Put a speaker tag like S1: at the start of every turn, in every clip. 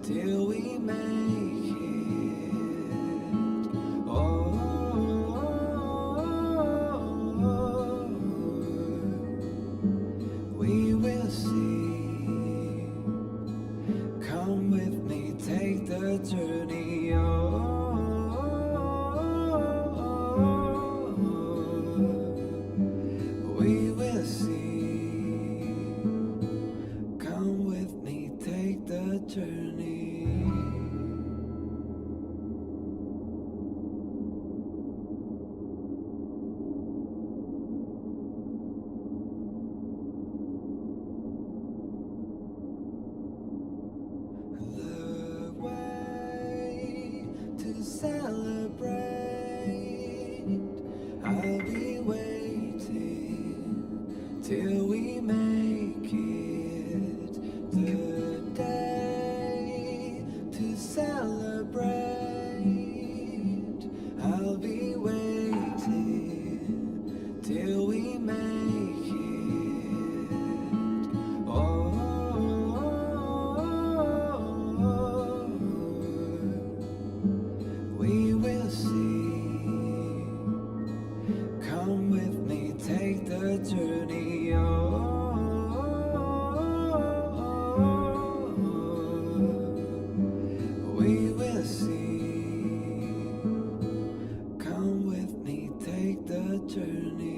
S1: till we make it. Oh, we will see. Come with me, take the journey. Oh, we will see. Come with me, take the journey. The way to celebrate. I'll be waiting till we make it. The day to celebrate. I'll be waiting till we make it. Oh, we will see. Come with me, take the journey. Oh, we will see. Come with me, take the journey.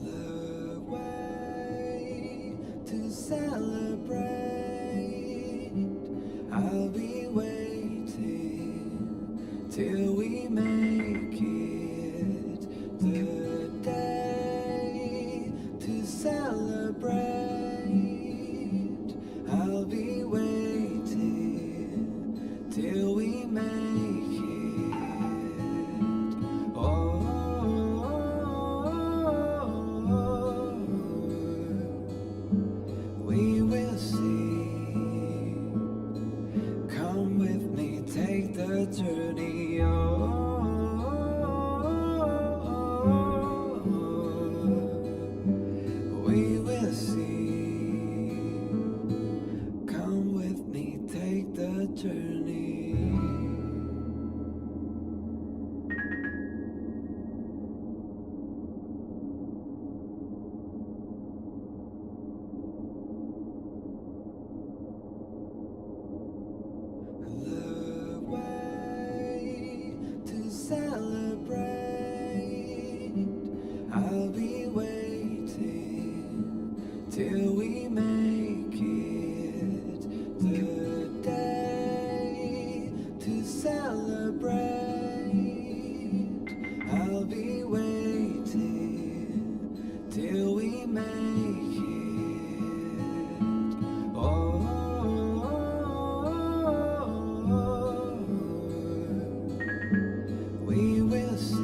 S1: The way to celebrate. I'll be waiting till we make it. The day to celebrate. I'll be waiting till we make it. Oh, we will see. Come with me, take the journey. Oh, we will see. Come with me, take the journey. The way to celebrate. I'll be waiting till we make it. The day to celebrate. I'll be waiting till we make it. Oh, we will see.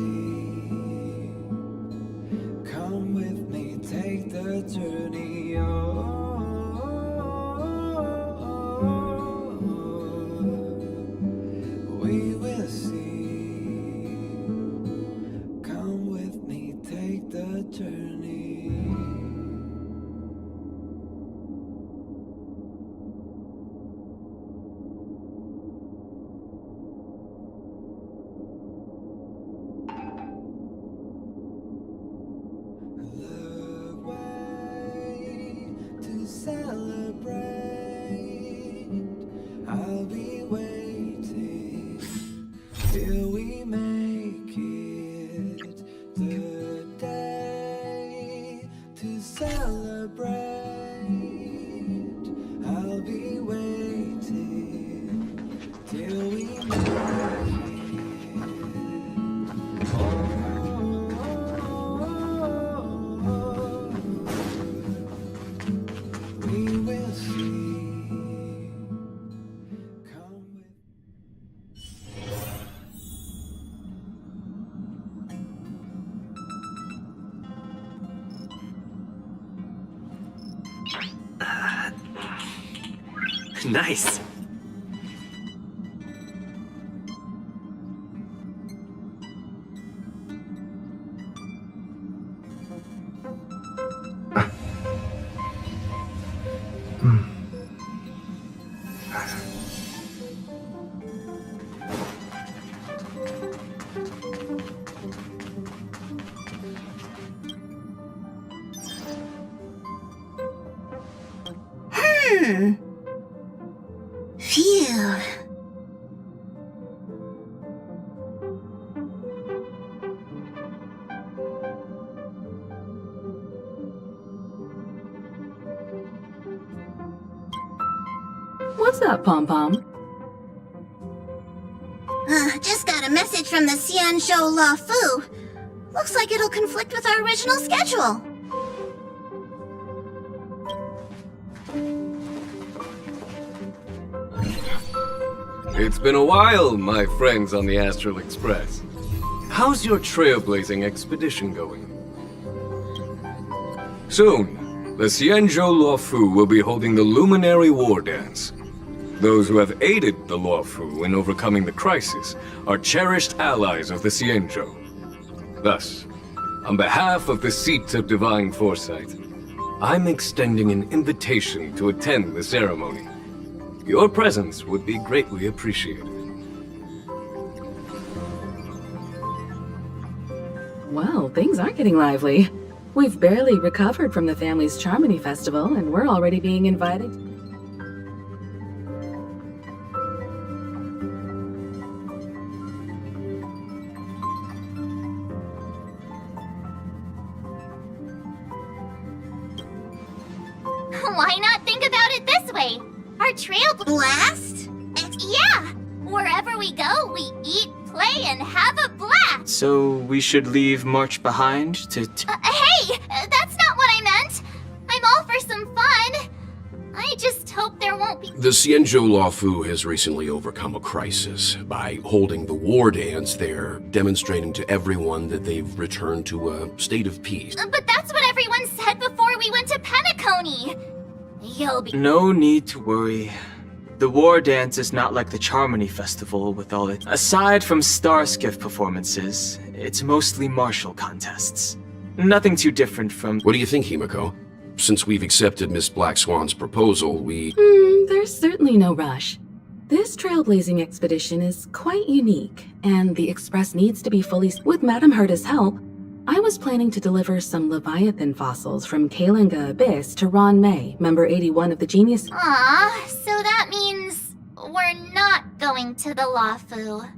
S1: Come with me, take the journey. Oh, we will see. Come with me, take the journey. The way to celebrate. I'll be waiting till we make it. The day to celebrate. I'll be waiting till we make it. Oh, we will see. Come with.
S2: Nice. Phew.
S3: What's up, Pom Pom?
S2: Just got a message from the Xianzhou La Fu. Looks like it'll conflict with our original schedule.
S4: It's been a while, my friends on the Astral Express. How's your trailblazing expedition going? Soon, the Xianzhou Luofu will be holding the Luminary War Dance. Those who have aided the Luofu in overcoming the crisis are cherished allies of the Xianzhou. Thus, on behalf of the Seat of Divine Foresight, I'm extending an invitation to attend the ceremony. Your presence would be greatly appreciated.
S3: Well, things aren't getting lively. We've barely recovered from the family's Charmony Festival, and we're already being invited.
S5: Why not think about it this way? Our trail
S2: Blast?
S5: Yeah! Wherever we go, we eat, play, and have a blast!
S6: So we should leave March behind to
S5: Hey! That's not what I meant! I'm all for some fun! I just hope there won't be—
S7: The Xianzhou Luofu has recently overcome a crisis. By holding the war dance, they're demonstrating to everyone that they've returned to a state of peace.
S5: But that's what everyone said before we went to Penacony! You'll be—
S6: No need to worry. The war dance is not like the Charmony Festival with all it. Aside from star skiff performances, it's mostly martial contests. Nothing too different from—
S7: What do you think, Himiko? Since we've accepted Miss Black Swan's proposal,
S3: There's certainly no rush. This trailblazing expedition is quite unique, and the Express needs to be fully— With Madame Herta's help, I was planning to deliver some Leviathan fossils from Kalinga Abyss to Ron May, member 81 of the Genius—
S5: Aw, so that means we're not going to the Luofu.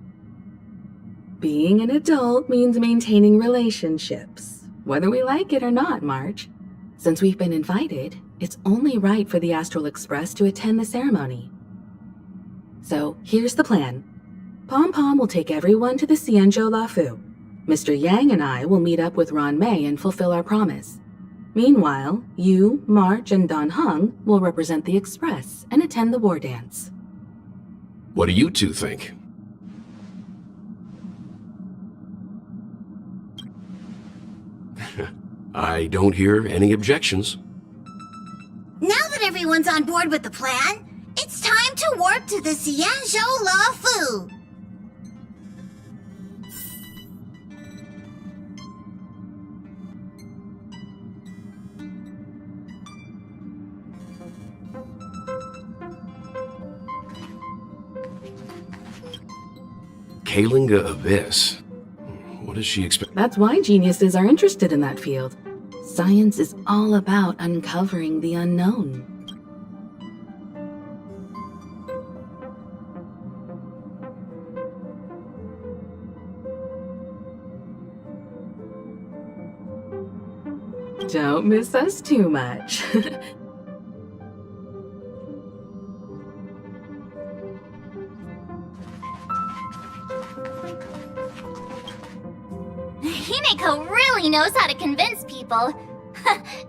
S3: Being an adult means maintaining relationships, whether we like it or not, March. Since we've been invited, it's only right for the Astral Express to attend the ceremony. So, here's the plan. Pom Pom will take everyone to the Xianzhou Luofu. Mr. Yang and I will meet up with Ron May and fulfill our promise. Meanwhile, you, March, and Don Hung will represent the Express and attend the war dance.
S7: what do you two think? I don't hear any objections.
S2: Now that everyone's on board with the plan, it's time to warp to the Xianzhou La Fu.
S7: Kalinga Abyss. What does she expect?
S3: That's why geniuses are interested in that field. Science is all about uncovering the unknown. Don't miss us too much.
S5: Himiko really knows how to convince people.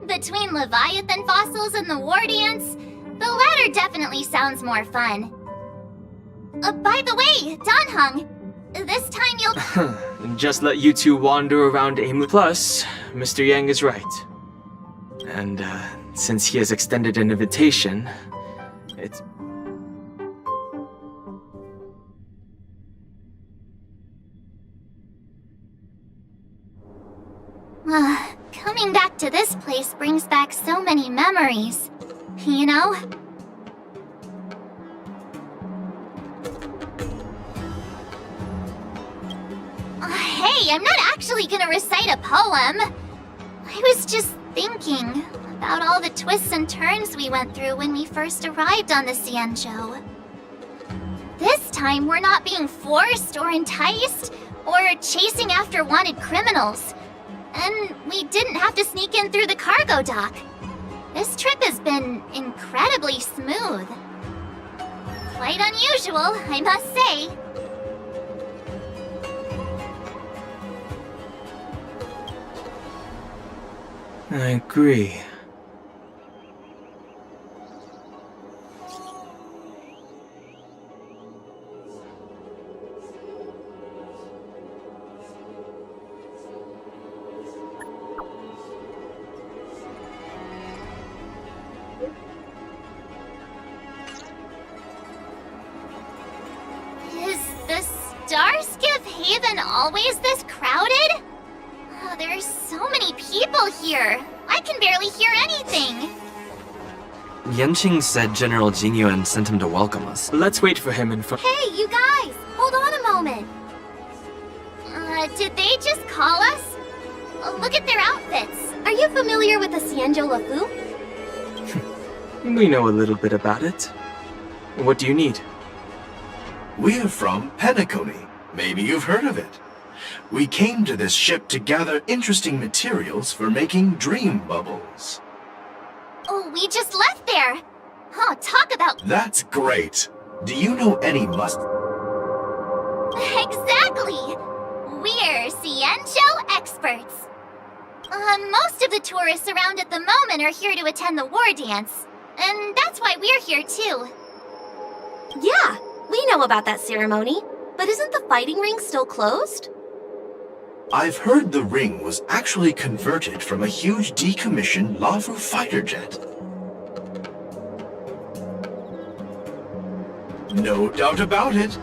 S5: Between Leviathan fossils and the war dance, the latter definitely sounds more fun. By the way, Don Hung, this time you'll—
S6: Just let you two wander around aimlessly. Plus, Mr. Yang is right. And, since he has extended an invitation, it's...
S5: Coming back to this place brings back so many memories, you know? Hey, I'm not actually gonna recite a poem. I was just thinking, about all the twists and turns we went through when we first arrived on the Xianzhou. This time, we're not being forced or enticed, or chasing after wanted criminals. And we didn't have to sneak in through the cargo dock. This trip has been incredibly smooth. Quite unusual, I must say.
S6: I agree.
S5: Is the Starskiff Haven always this crowded? Oh, there's so many people here. I can barely hear anything.
S8: Yanqing said General Jingyuan sent him to welcome us.
S6: Let's wait for him in front.
S5: Hey, you guys! Hold on a moment. Did they just call us? Look at their outfits. Are you familiar with the Xianzhou Lafu?
S6: We know a little bit about it. What do you need?
S9: We're from Penacony. Maybe you've heard of it. We came to this ship to gather interesting materials for making dream bubbles.
S5: Oh, we just left there. Oh, talk about...
S9: That's great. Do you know any must...
S5: Exactly! We're Xianzhou experts. Most of the tourists around at the moment are here to attend the war dance. And that's why we're here too.
S10: Yeah, we know about that ceremony. But isn't the fighting ring still closed?
S9: I've heard the ring was actually converted from a huge decommissioned Lafu fighter jet. No doubt about it.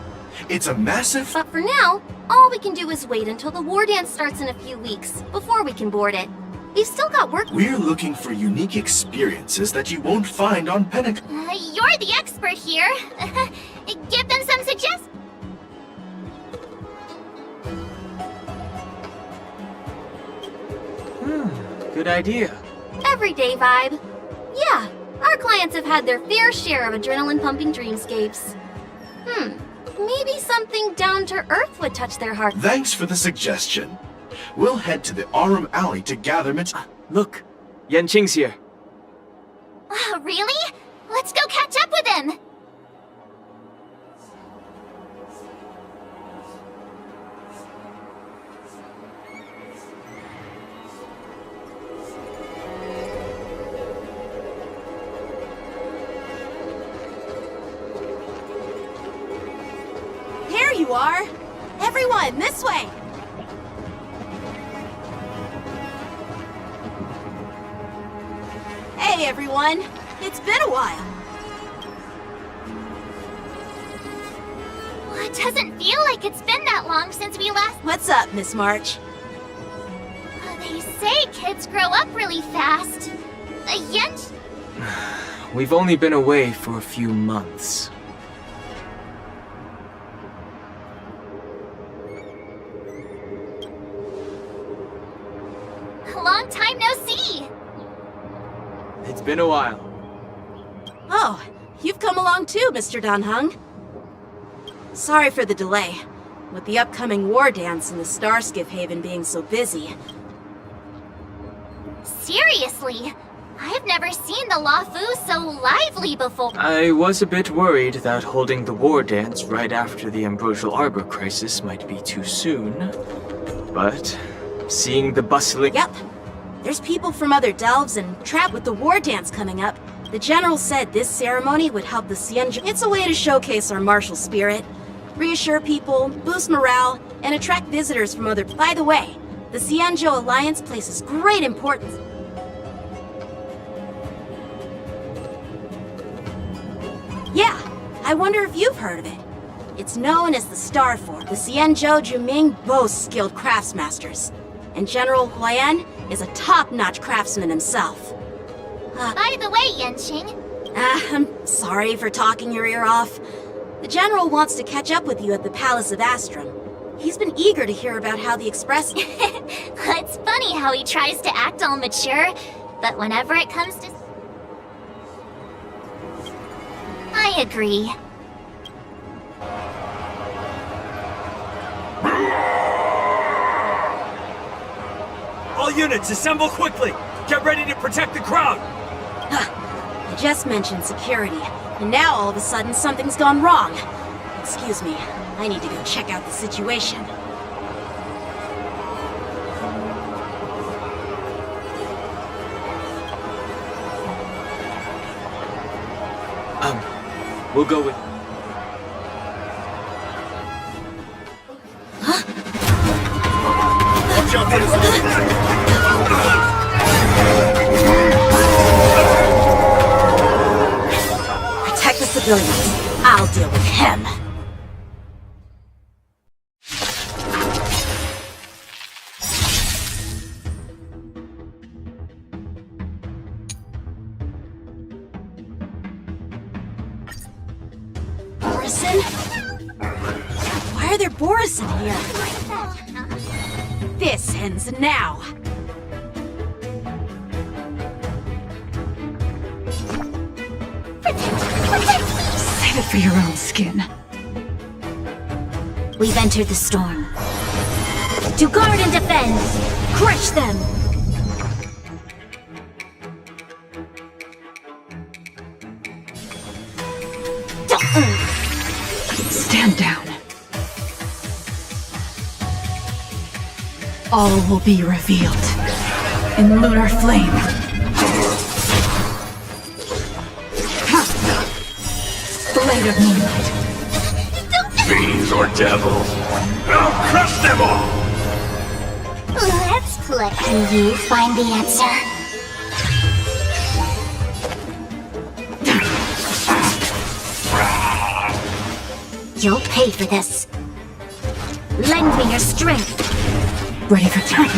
S9: It's a massive...
S10: But for now, all we can do is wait until the war dance starts in a few weeks, before we can board it. We've still got work...
S9: We're looking for unique experiences that you won't find on Penacony.
S5: You're the expert here. Give them some suggestions.
S6: Good idea.
S10: Everyday vibe. Yeah, our clients have had their fair share of adrenaline-pumping dreamscapes. Maybe something down to earth would touch their heart.
S9: Thanks for the suggestion. We'll head to the Aurum Alley to gather
S6: Look, Yanqing's here.
S5: Really? Let's go catch up with him.
S10: There you are! Everyone, this way! Hey, everyone! It's been a while.
S5: Well, it doesn't feel like it's been that long since we last...
S10: What's up, Miss March?
S5: They say kids grow up really fast. Yent...
S6: We've only been away for a few months.
S5: Long time no see.
S6: It's been a while.
S10: Oh, you've come along too, Mr. Danheng. Sorry for the delay. With the upcoming war dance and the Starskiff Haven being so busy.
S5: Seriously, I've never seen the Lafu so lively before.
S6: I was a bit worried that holding the war dance right after the Ambrosial Arbor crisis might be too soon. But seeing the bustling...
S10: Yep. There's people from other delves and trapped with the war dance coming up. The general said this ceremony would help the Xianzhou. It's a way to showcase our martial spirit, reassure people, boost morale, and attract visitors from other... By the way, the Xianzhou Alliance places great importance... Yeah, I wonder if you've heard of it. It's known as the Star Fort. The Xianzhou Juming boasts skilled craftsmasters, and General Huayan is a top-notch craftsman himself.
S5: By the way, Yanqing,
S10: I'm sorry for talking your ear off. The General wants to catch up with you at the Palace of Astrum. He's been eager to hear about how the Express...
S5: it's funny how he tries to act all mature, But whenever it comes to... I agree.
S11: All units, assemble quickly! Get ready to protect the crowd!
S10: I just mentioned security, and now all of a sudden something's gone wrong. Excuse me, I need to go check out the situation.
S6: We'll go with...
S11: Watch out for this
S10: Protect the civilians. I'll deal with him. Borison? Why are there Borison here? This ends now.
S12: Save it for your own skin.
S2: We've entered the storm. To guard and defend! Crush them!
S12: Stand down. All will be revealed in lunar flame. Blade of moonlight.
S4: Fiends or devils, I'll crush them all!
S5: Let's play. Can you find the answer?
S2: You'll pay for this. Lend me your strength.
S12: Ready for time.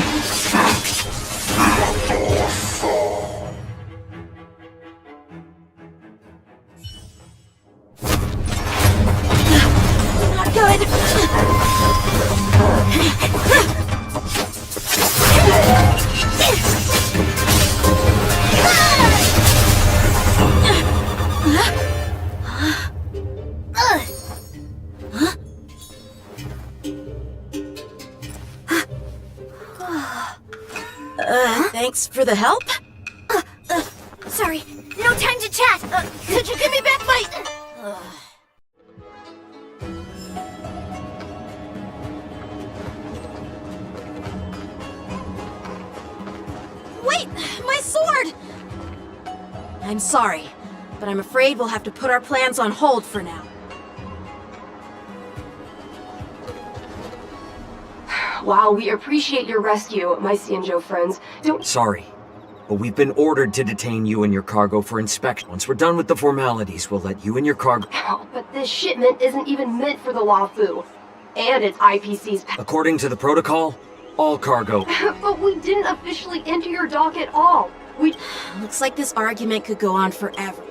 S10: Not good. Thanks for the help.
S2: Sorry, no time to chat. Could you give me back my...
S10: Wait! My sword! I'm sorry, but I'm afraid we'll have to put our plans on hold for now.
S3: While we appreciate your rescue, my Xianzhou friends, don't...
S11: Sorry, but we've been ordered to detain you and your cargo for inspection. Once we're done with the formalities, we'll let you and your cargo...
S3: But this shipment isn't even meant for the Luofu. And it's IPC's...
S11: According to the protocol, all cargo...
S3: But we didn't officially enter your dock at all.
S10: Looks like this argument could go on forever.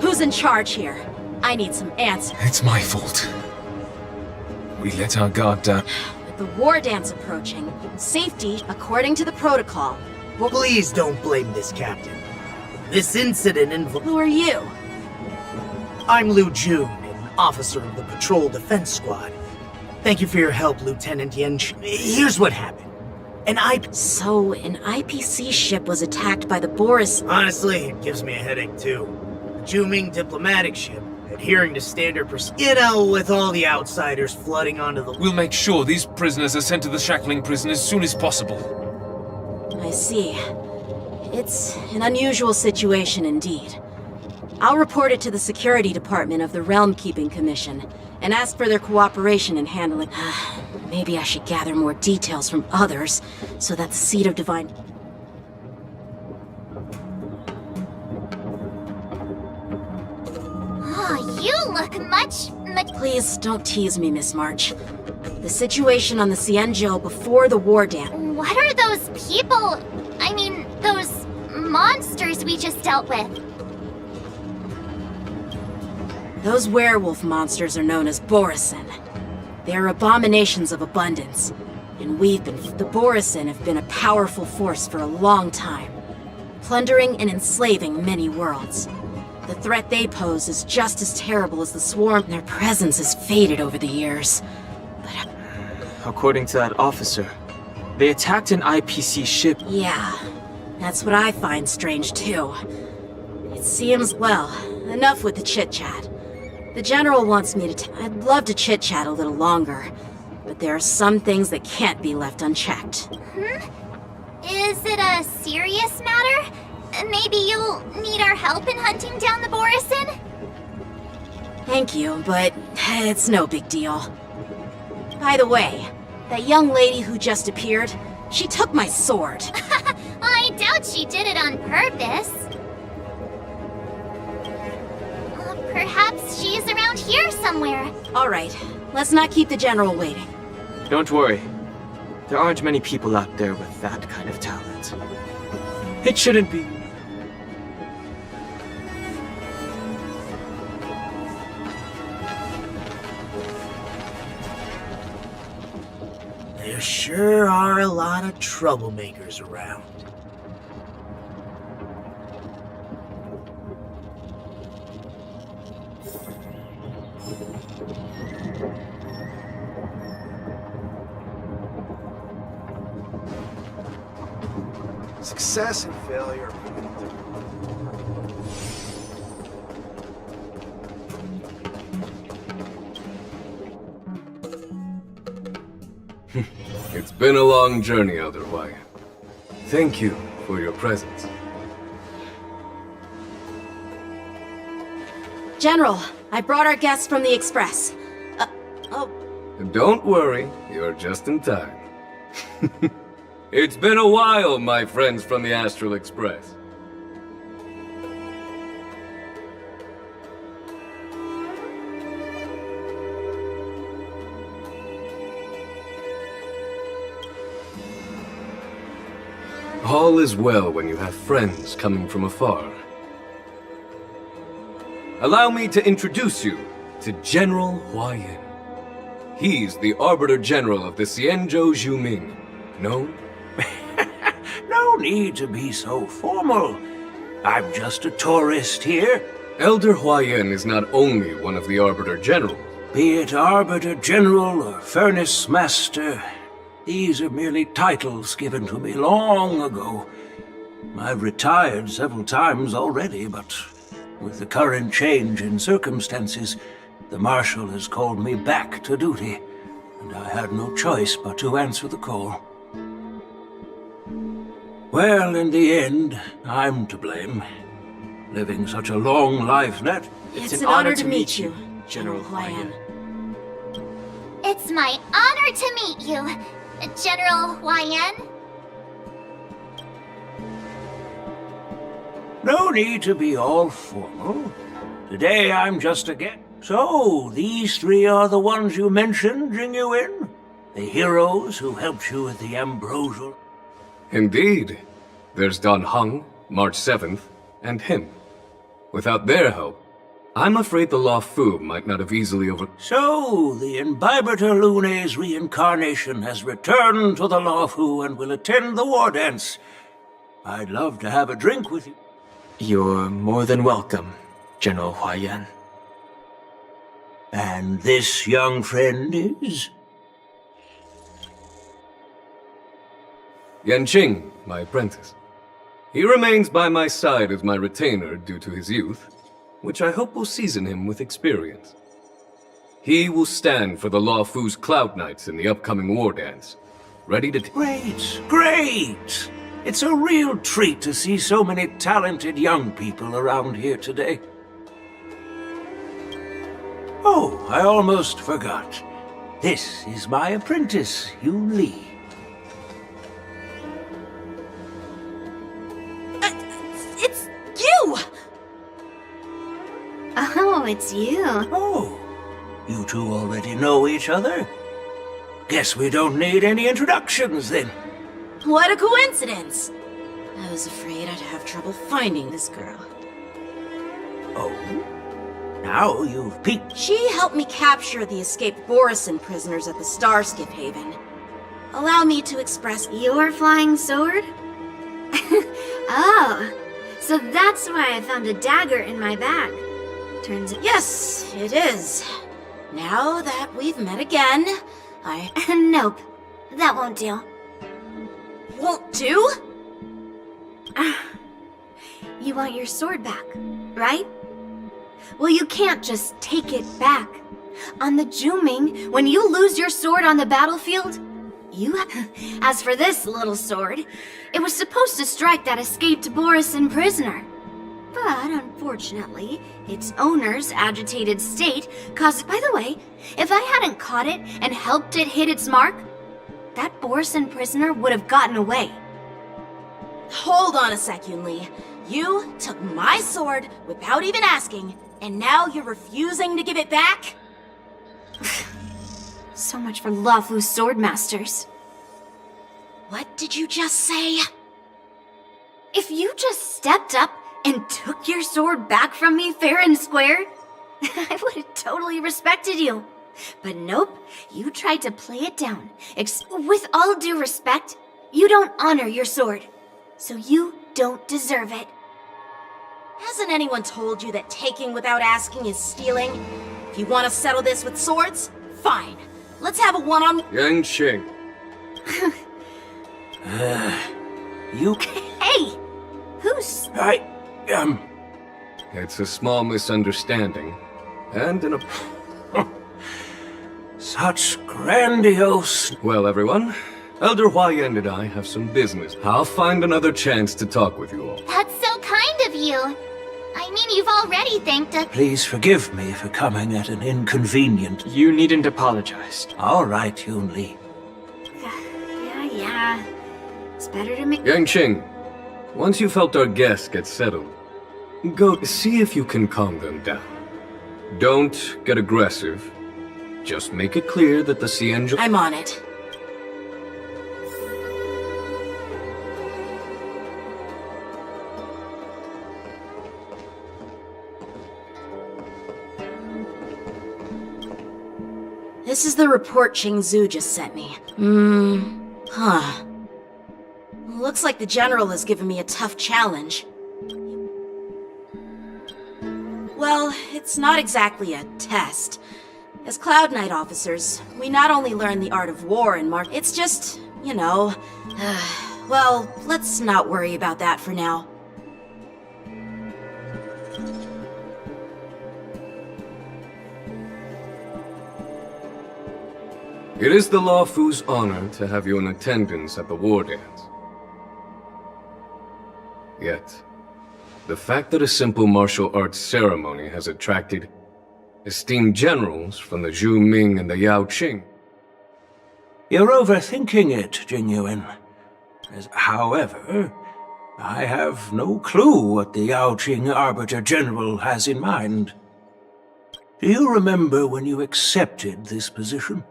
S10: Who's in charge here? I need some answers.
S13: It's my fault. We let our guard down.
S10: With the war dance approaching, safety, according to the protocol...
S14: Please don't blame this, Captain. This incident involved...
S10: Who are you?
S14: I'm Liu Jun, an officer of the Patrol Defense Squad. Thank you for your help, Lieutenant Yench. Here's what happened.
S10: So, an IPC ship was attacked by the Boris...
S14: Honestly, it gives me a headache, too. A Juming diplomatic ship, adhering to standard You know, with all the outsiders flooding onto the...
S13: We'll make sure these prisoners are sent to the shackling prison as soon as possible.
S10: I see. It's an unusual situation indeed. I'll report it to the security department of the Realm Keeping Commission and ask for their cooperation in handling... Maybe I should gather more details from others so that the Seed of Divine...
S5: Oh, you look much...
S10: Please don't tease me, Miss March. The situation on the Xianzhou before the war dance...
S5: What are those people... I mean, those monsters we just dealt with?
S10: Those werewolf monsters are known as Borisin. They are abominations of abundance, and the Borisin have been a powerful force for a long time, plundering and enslaving many worlds. The threat they pose is just as terrible as the Swarm. Their presence has faded over the years.
S6: According to that officer, they attacked an IPC ship.
S10: Yeah, that's what I find strange too. It seems, well, enough with the chit-chat. The General wants me to I'd love to chit-chat a little longer, but there are some things that can't be left unchecked.
S5: Is it a serious matter? Maybe you'll need our help in hunting down the Borisin?
S10: Thank you, but it's no big deal. By the way, that young lady who just appeared, she took my sword.
S5: I doubt she did it on purpose. Perhaps she's around here somewhere.
S10: All right, let's not keep the General waiting.
S6: Don't worry. There aren't many people out there with that kind of talent. It shouldn't be.
S14: There sure are a lot of troublemakers around.
S9: Success and failure.
S4: It's been a long journey, Elder Hwaiyan. Thank you for your presence.
S10: General, I brought our guests from the Express.
S4: Don't worry, you're just in time. It's been a while, my friends from the Astral Express. All is well when you have friends coming from afar. Allow me to introduce you to General Hwaiyan. He's the Arbiter General of the Xianzhou Zhuming, known...
S15: No need to be so formal. I'm just a tourist here.
S4: Elder Hwaiyan is not only one of the Arbiter Generals.
S15: Be it Arbiter General or Furnace Master, these are merely titles given to me long ago. I've retired several times already, but with the current change in circumstances, the Marshal has called me back to duty, and I had no choice but to answer the call. Well, in the end, I'm to blame. Living such a long life, Net.
S10: It's an honor to meet you, General Hwaiyan.
S5: It's my honor to meet you, General Hwaiyan.
S15: No need to be all formal. Today I'm just a guest. So, these three are the ones you mentioned, Jingyuin? The heroes who helped you with the ambrosial?
S4: Indeed. There's Dan Heng, March 7th, and him. Without their help, I'm afraid the Law Fu might not have easily
S15: So, the Imbibitor Lune's reincarnation has returned to the Law Fu and will attend the war dance. I'd love to have a drink with you.
S6: You're more than welcome, General Hwaiyan.
S15: And this young friend is?
S4: Yanqing, my apprentice. He remains by my side as my retainer due to his youth, which I hope will season him with experience. He will stand for the Law Fu's Cloud Knights in the upcoming war dance, ready to...
S15: Great! It's a real treat to see so many talented young people around here today. Oh, I almost forgot. This is my apprentice, Yun Li.
S10: It's you!
S2: Oh, it's you.
S15: Oh, you two already know each other? Guess we don't need any introductions then.
S10: What a coincidence! I was afraid I'd have trouble finding this girl.
S15: Oh? Now you've piqued.
S10: She helped me capture the escaped Borisin prisoners at the Starskiff Haven. Allow me to express
S2: Your flying sword? Oh, so that's why I found a dagger in my bag. Turns out.
S10: Yes, it is. Now that we've met again,
S2: Nope, that won't do.
S10: Won't do?
S2: You want your sword back, right? Well, you can't just take it back. On the Juming, when you lose your sword on the battlefield, As for this little sword, it was supposed to strike that escaped Borisin prisoner. But unfortunately, its owner's agitated state caused... By the way, if I hadn't caught it and helped it hit its mark, that Borisin prisoner would have gotten away.
S10: Hold on a sec, Yunli. You took my sword without even asking, and now you're refusing to give it back?
S2: So much for Luofu's swordmasters.
S10: What did you just say?
S2: If you just stepped up and took your sword back from me fair and square, I would have totally respected you. But nope, you tried to play it down. With all due respect, you don't honor your sword. So you don't deserve it.
S10: Hasn't anyone told you that taking without asking is stealing? If you want to settle this with swords, fine. Let's have a one-on...
S4: Yanqing.
S15: You...
S2: Hey! Who's...
S4: It's a small misunderstanding. And in a...
S15: Such grandiose...
S4: Well, everyone, Elder Huayan and I have some business. I'll find another chance to talk with you all.
S5: That's so kind of you. I mean, you've already thanked us.
S15: Please forgive me for coming at an inconvenient...
S6: You needn't apologize.
S15: All right, Yunli.
S2: Yeah. It's better to make...
S4: Yanqing, once you've helped our guests get settled, go see if you can calm them down. Don't get aggressive. Just make it clear that the Xianzhou...
S10: I'm on it. This is the report Qingzu just sent me. Looks like the General has given me a tough challenge. Well, it's not exactly a test. As Cloud Knight officers, we not only learn the art of war and it's just, you know... well, let's not worry about that for now.
S4: It is the Luofu's honor to have you in attendance at the war dance. Yet, the fact that a simple martial arts ceremony has attracted esteemed generals from the Zhu Ming and the Yao Qing.
S15: You're overthinking it, Jingyuan. However, I have no clue what the Yao Qing Arbiter General has in mind. Do you remember when you accepted this position?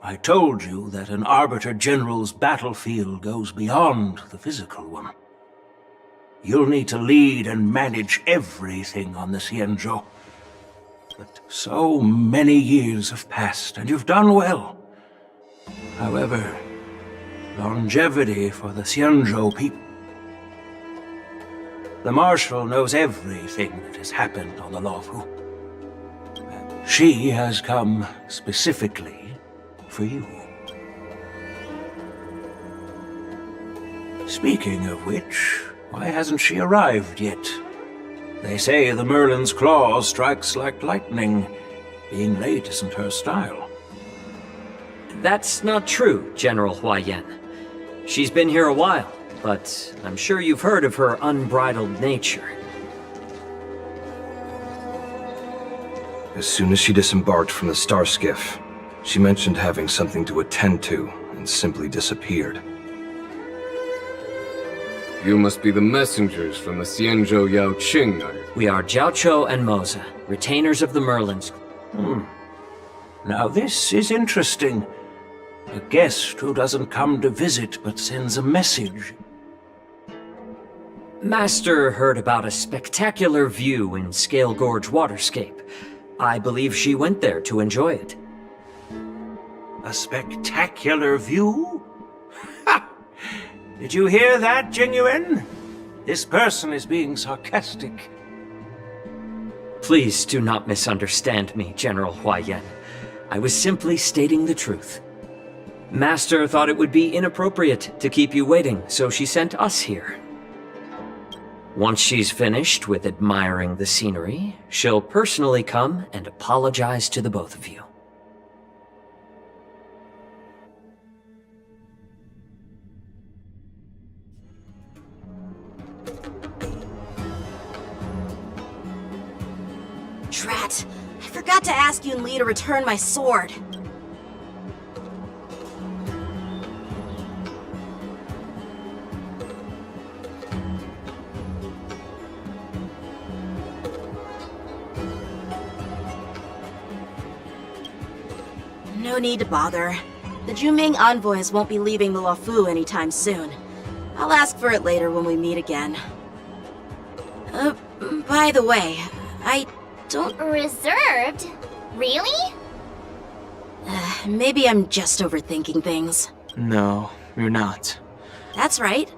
S15: I told you that an Arbiter General's battlefield goes beyond the physical one. You'll need to lead and manage everything on the Xianzhou. But so many years have passed, and you've done well. However, longevity for the Xianzhou people. The Marshal knows everything that has happened on the Luofu. And she has come specifically for you. Speaking of which, why hasn't she arrived yet? They say the Merlin's claw strikes like lightning. Being late isn't her style.
S11: That's not true, General Huayan. She's been here a while, but I'm sure you've heard of her unbridled nature.
S16: As soon as she disembarked from the Starskiff, she mentioned having something to attend to and simply disappeared.
S4: You must be the messengers from the Xianzhou Yao Qing, are you?
S11: We are Jiaoqiu and Moza, retainers of the Merlins.
S15: Now this is interesting. A guest who doesn't come to visit but sends a message.
S11: Master heard about a spectacular view in Scale Gorge Waterscape. I believe she went there to enjoy it.
S15: A spectacular view? Ha! Did you hear that, Genuine? This person is being sarcastic.
S11: Please do not misunderstand me, General Huayan. I was simply stating the truth. Master thought it would be inappropriate to keep you waiting, so she sent us here. Once she's finished with admiring the scenery, she'll personally come and apologize to the both of you.
S10: Drat! I forgot to ask you and Lee to return my sword. No need to bother. The Juming envoys won't be leaving the Luofu anytime soon. I'll ask for it later when we meet again. By the way, I don't...
S5: Reserved? Really?
S10: Maybe I'm just overthinking things.
S6: No, you're not.
S10: That's right.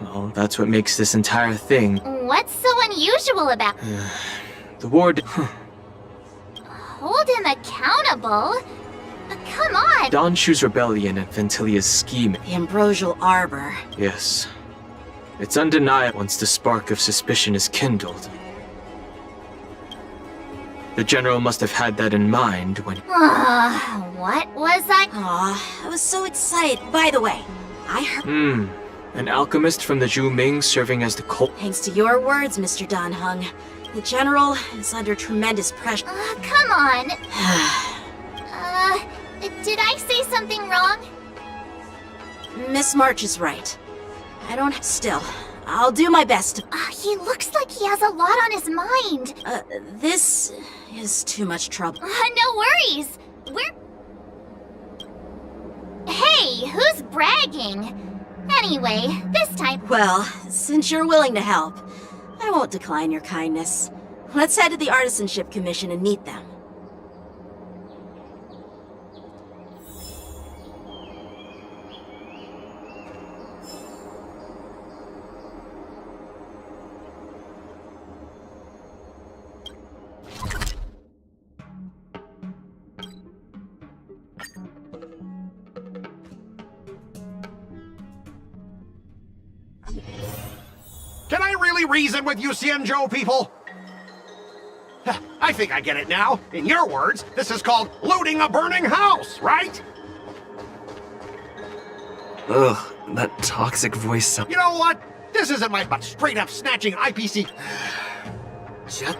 S6: Well, that's what makes this entire thing.
S5: What's so unusual about...
S6: The ward...
S5: Hold him accountable? Come on!
S6: Donshu's rebellion and Ventilia's scheme.
S10: The Ambrosial Arbor.
S6: Yes. It's undeniable once the spark of suspicion is kindled. The General must have had that in mind when...
S5: What was I...
S10: Aw, I was so excited. By the way, I heard...
S6: An alchemist from the Juming serving as the cult...
S10: Thanks to your words, Mr. Danheng. The General is under tremendous pressure.
S5: Come on. Did I say something wrong?
S10: Miss March is right. I don't... Still, I'll do my best to...
S5: He looks like he has a lot on his mind.
S10: This is too much trouble.
S5: No worries. Hey, who's bragging? Anyway, this time...
S10: Well, since you're willing to help, I won't decline your kindness. Let's head to the Artisanship Commission and meet them.
S17: Can I really reason with you Xianzhou people? I think I get it now. In your words, this is called looting a burning house, right?
S8: Ugh, that toxic voice sound.
S17: You know what? This isn't my but straight up snatching IPC.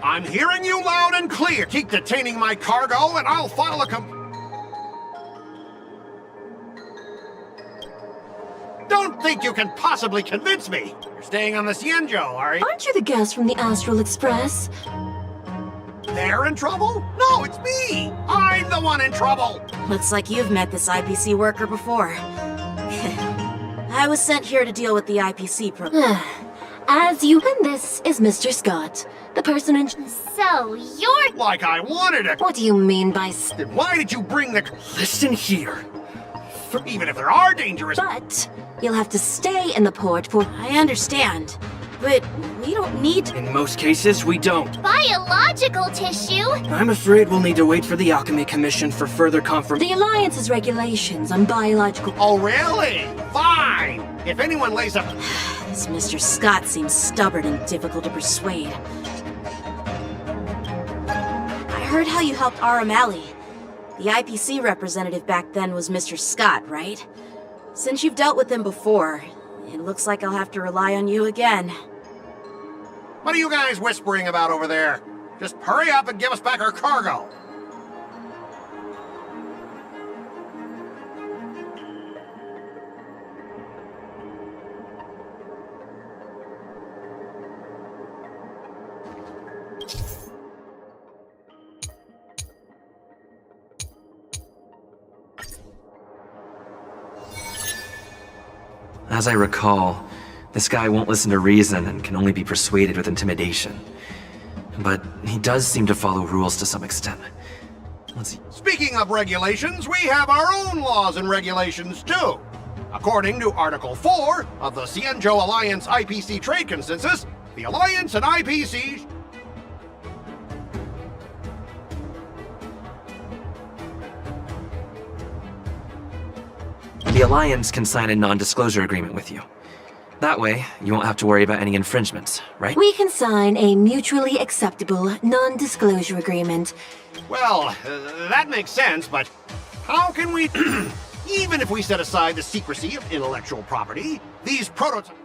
S17: I'm hearing you loud and clear. Keep detaining my cargo and I'll file a Don't think you can possibly convince me. You're staying on the Xianzhou, are you?
S18: Aren't you the guest from the Astral Express?
S17: They're in trouble? No, it's me! I'm the one in trouble!
S10: Looks like you've met this IPC worker before. I was sent here to deal with the IPC program.
S18: And this is Mr. Scott, the person in...
S5: So, you're...
S17: Like I wanted it!
S18: What do you mean by...
S17: Then why did you bring the...
S14: Listen here.
S17: Even if there are dangerous...
S18: But you'll have to stay in the port for...
S10: I understand, but we don't need...
S14: In most cases, we don't.
S5: Biological tissue?
S14: I'm afraid we'll need to wait for the Alchemy Commission for further confirmation.
S18: The Alliance's regulations on biological...
S17: Oh, really? Fine! If anyone lays up...
S10: This Mr. Scott seems stubborn and difficult to persuade. I heard how you helped Aramali. The IPC representative back then was Mr. Scott, right? Since you've dealt with him before, it looks like I'll have to rely on you again.
S17: What are you guys whispering about over there? Just hurry up and give us back our cargo.
S8: As I recall, This guy won't listen to reason and can only be persuaded with intimidation. But he does seem to follow rules to some extent.
S17: Speaking of regulations, we have our own laws and regulations too. According to Article 4 of the Xianzhou Alliance IPC Trade Consensus, the Alliance and IPC...
S8: The Alliance can sign a non-disclosure agreement with you. That way, you won't have to worry about any infringements, right?
S18: We can sign a mutually acceptable non-disclosure agreement.
S17: Well, that makes sense, but how can we... Even if we set aside the secrecy of intellectual property, these prototypes...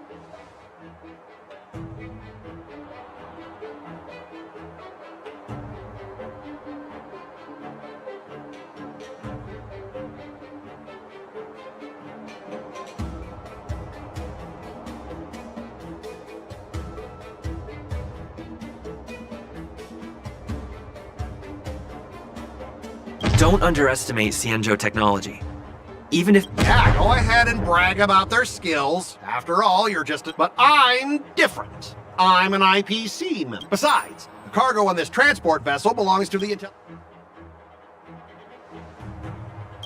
S8: Don't underestimate Xianzhou technology. Even if...
S17: Yeah, go ahead and brag about their skills. After all, you're just a... But I'm different. I'm an IPC member. Besides, the cargo on this transport vessel belongs to the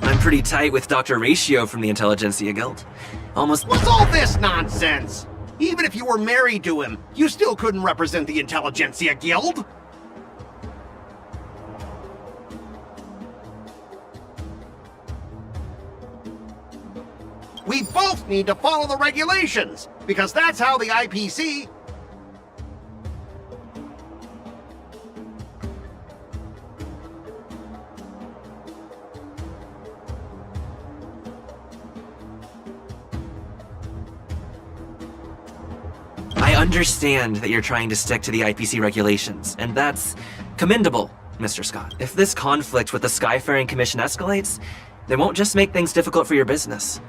S8: I'm pretty tight with Dr. Ratio from the Intelligentsia Guild. Almost...
S17: What's all this nonsense? Even if you were married to him, you still couldn't represent the Intelligentsia Guild. We both need to follow the regulations, because that's how the IPC...
S8: I understand that you're trying to stick to the IPC regulations, and that's commendable, Mr. Scott. If this conflict with the Skyfaring Commission escalates, they won't just make things difficult for your business,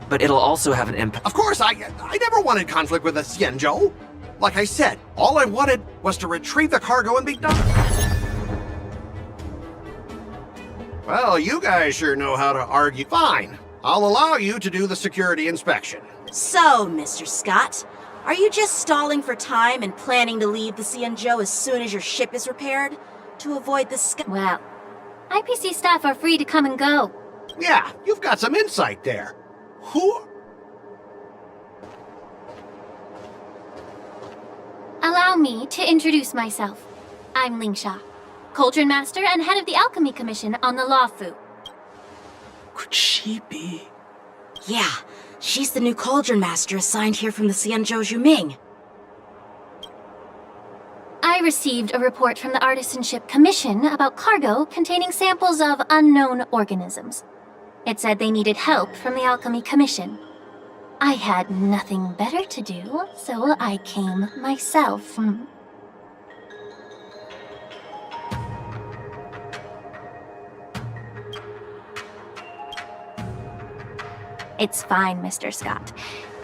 S8: but it'll also have an impact.
S17: Of course, I never wanted conflict with the Xianzhou. Like I said, all I wanted was to retrieve the cargo and be done. Well, you guys sure know how to argue. Fine, I'll allow you to do the security inspection.
S10: So, Mr. Scott, are you just stalling for time and planning to leave the Xianzhou as soon as your ship is repaired? To avoid the
S5: Well, IPC staff are free to come and go.
S17: Yeah, you've got some insight there. Who?
S5: Allow me to introduce myself. I'm Lingsha, Cauldron Master and head of the Alchemy Commission on the Luofu.
S14: Could she be?
S10: Yeah, she's the new Cauldron Master assigned here from the Xianzhou Zhuming.
S5: I received a report from the Artisanship Commission about cargo containing samples of unknown organisms. It said they needed help from the Alchemy Commission. I had nothing better to do, so I came myself. It's fine, Mr. Scott.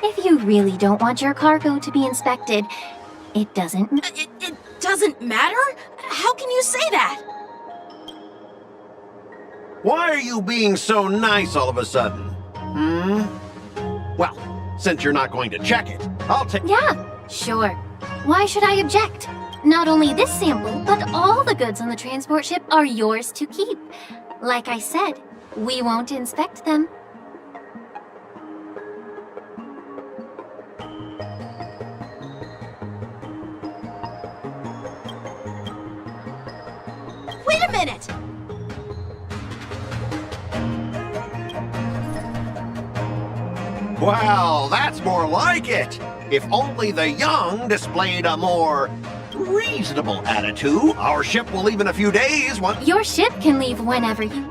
S5: If you really don't want your cargo to be inspected, it doesn't...
S10: It doesn't matter? How can you say that?
S17: Why are you being so nice all of a sudden? Well, since you're not going to check it, I'll take...
S5: Yeah, sure. Why should I object? Not only this sample, but all the goods on the transport ship are yours to keep. Like I said, we won't inspect them.
S10: Wait a minute!
S17: Well, that's more like it. If only the young displayed a more reasonable attitude. Our ship will leave in a few days.
S5: Your ship can leave whenever you...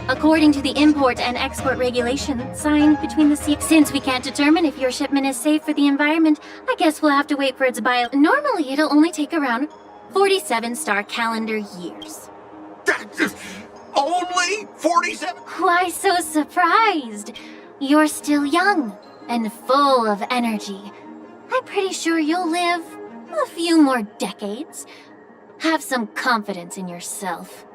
S5: According to the import and export regulations signed between the sea... Since we can't determine if your shipment is safe for the environment, I guess we'll have to wait for its bio... Normally, it'll only take around 47 star calendar years.
S17: Only 47?
S5: Why so surprised? You're still young and full of energy. I'm pretty sure you'll live a few more decades. Have some confidence in yourself.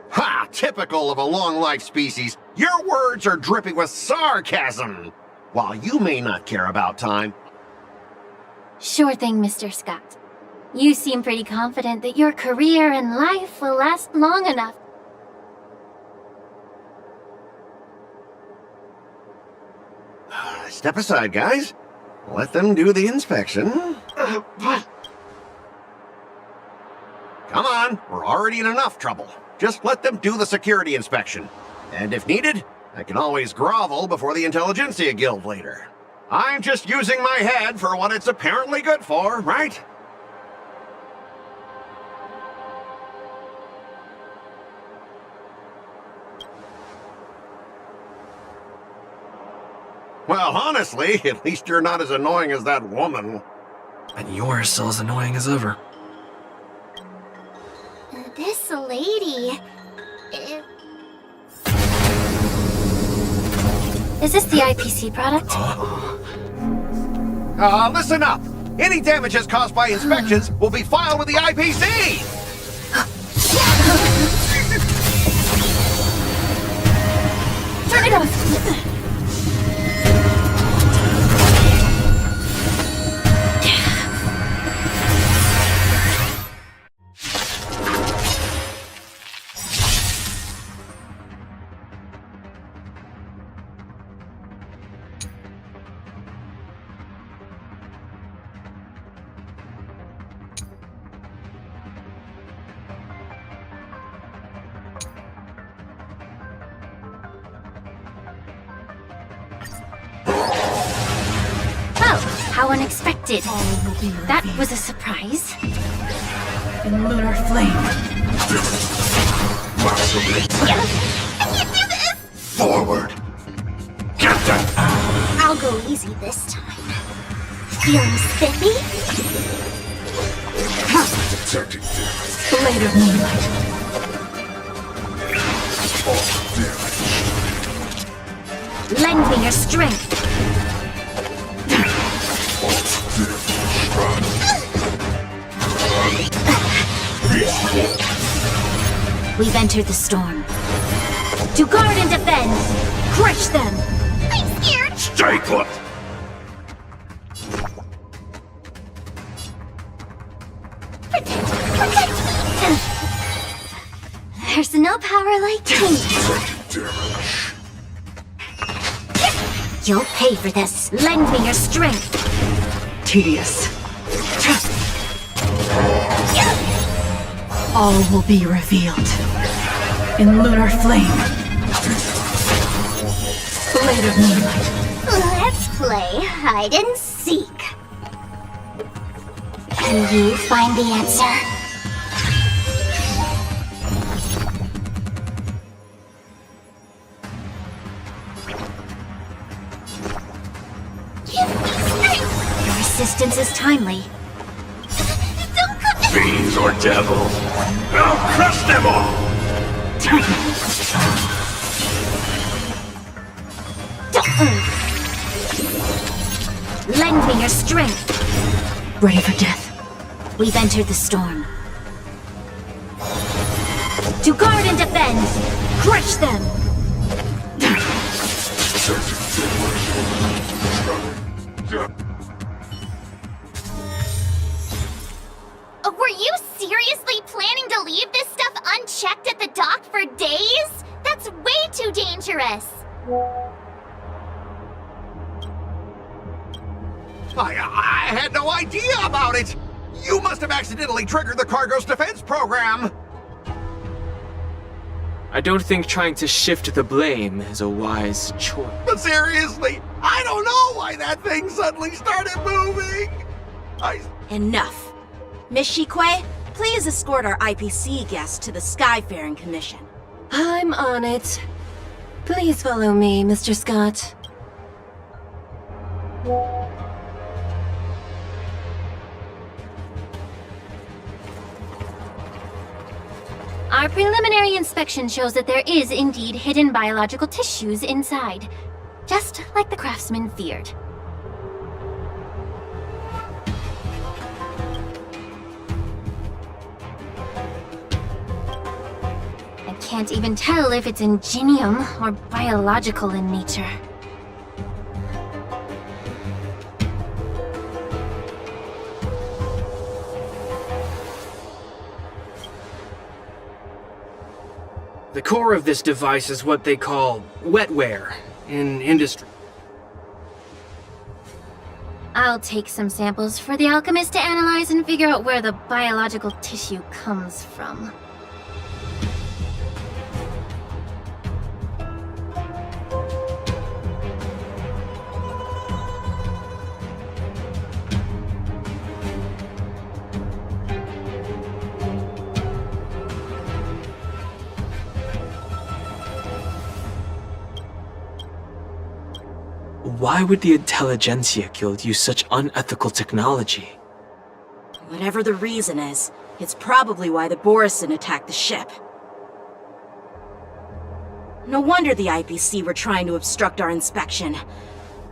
S17: Ha! Typical of a long-life species. Your words are dripping with sarcasm. While you may not care about time...
S5: Sure thing, Mr. Scott. You seem pretty confident that your career and life will last long enough.
S17: Step aside, guys. Let them do the inspection.
S14: But...
S17: Come on, we're already in enough trouble. Just let them do the security inspection. And if needed, I can always grovel before the Intelligentsia Guild later. I'm just using my head for what it's apparently good for, right? Well, honestly, at least you're not as annoying as that woman.
S8: And you're still as annoying as ever.
S5: This lady... Is this the IPC product?
S17: Listen up! Any damages caused by inspections will be filed with the IPC!
S5: Turn it off! How unexpected. That was a surprise.
S12: In lunar flame.
S5: Can you do this?
S9: Forward! Get them!
S5: I'll go easy this time. Feeling spiffy?
S9: Detecting damage.
S12: Blade of moonlight.
S5: Lend me your strength. We've entered the storm. To guard and defend! Crush them! I'm scared!
S9: Stay put!
S5: Protect me! There's no power like me. You'll pay for this. Lend me your strength.
S12: Tedious. All will be revealed. In lunar flame. Blade of moonlight.
S5: Let's play hide and seek. Can you find the answer? Your assistance is timely. Don't come.
S9: Fiends or devil, I'll crush them all!
S5: Lend me your strength.
S12: Ready for death.
S5: We've entered the storm. To guard and defend! Crush them! Were you seriously planning to leave this stuff unchecked at the dock for days? That's way too dangerous!
S17: I had no idea about it! You must have accidentally triggered the cargo's defense program!
S6: I don't think trying to shift the blame is a wise choice.
S17: But seriously, I don't know why that thing suddenly started moving!
S10: Enough. Miss Shikwe, please escort our IPC guest to the Skyfaring Commission.
S18: I'm on it. Please follow me, Mr. Scott.
S5: Our preliminary inspection shows that there is indeed hidden biological tissues inside, just like the craftsman feared. can't even tell if it's ingenium or biological in nature.
S14: The core of this device is what they call wetware in industry.
S5: I'll take some samples for the alchemist to analyze and figure out where the biological tissue comes from.
S6: Why would the Intelligentsia Guild use such unethical technology?
S10: Whatever the reason is, it's probably why the Borisin attacked the ship. No wonder the IPC were trying to obstruct our inspection.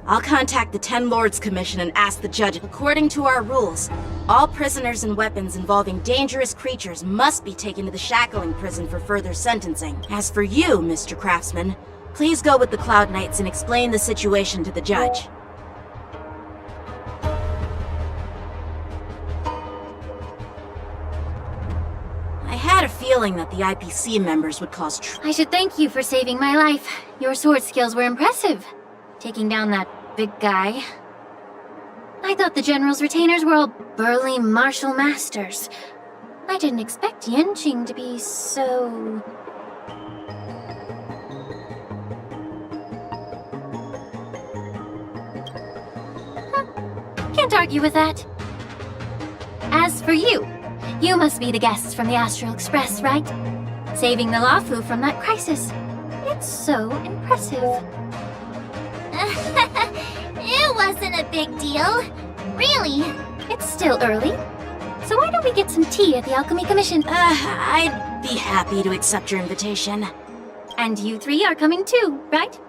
S10: I'll contact the Ten Lords Commission and ask the judge. According to our rules, all prisoners and weapons involving dangerous creatures must be taken to the shackling prison for further sentencing. As for you, Mr. Craftsman, please go with the Cloud Knights and explain the situation to the judge. I had a feeling that the IPC members would cause
S5: I should thank you for saving my life. Your sword skills were impressive. Taking down that big guy. I thought the General's retainers were all burly martial masters. I didn't expect Yanqing to be so... Can't argue with that. As for you, you must be the guests from the Astral Express, right? Saving the Luofu from that crisis. It's so impressive. It wasn't a big deal. Really. It's still early. So why don't we get some tea at the Alchemy Commission?
S10: I'd be happy to accept your invitation.
S5: And you three are coming too, right?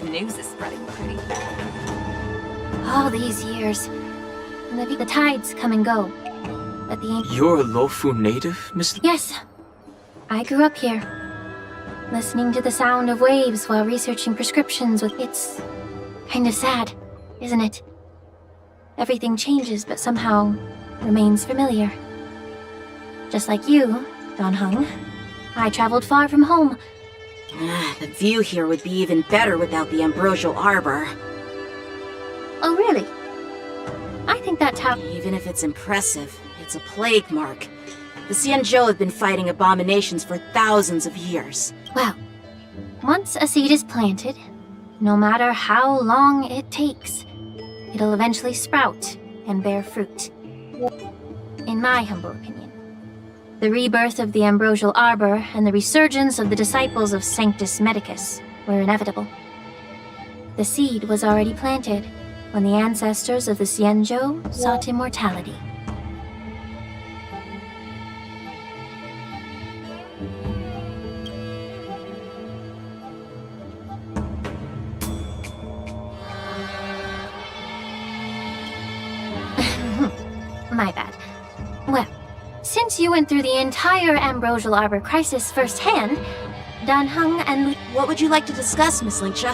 S19: The news is spreading pretty fast.
S5: All these years. And the tides come and go. But the ancient...
S6: You're a Luofu native, Miss...
S5: Yes. I grew up here. Listening to the sound of waves while researching prescriptions with... It's kind of sad, isn't it? Everything changes, but somehow remains familiar. Just like you, Don Hung. I traveled far from home.
S10: The view here would be even better without the Ambrosial Arbor.
S5: Oh, really? I think that's how...
S10: Even if it's impressive, it's a plague mark. The Xianzhou have been fighting abominations for thousands of years.
S5: Well, once a seed is planted, no matter how long it takes, it'll eventually sprout and bear fruit. In my humble opinion. The rebirth of the Ambrosial Arbor and the resurgence of the disciples of Sanctus Medicus were inevitable. The seed was already planted when the ancestors of the Xianzhou sought immortality. My bad. Well, since you went through the entire Ambrosial Arbor crisis firsthand, Dan Hung and...
S10: What would you like to discuss, Miss Linksha?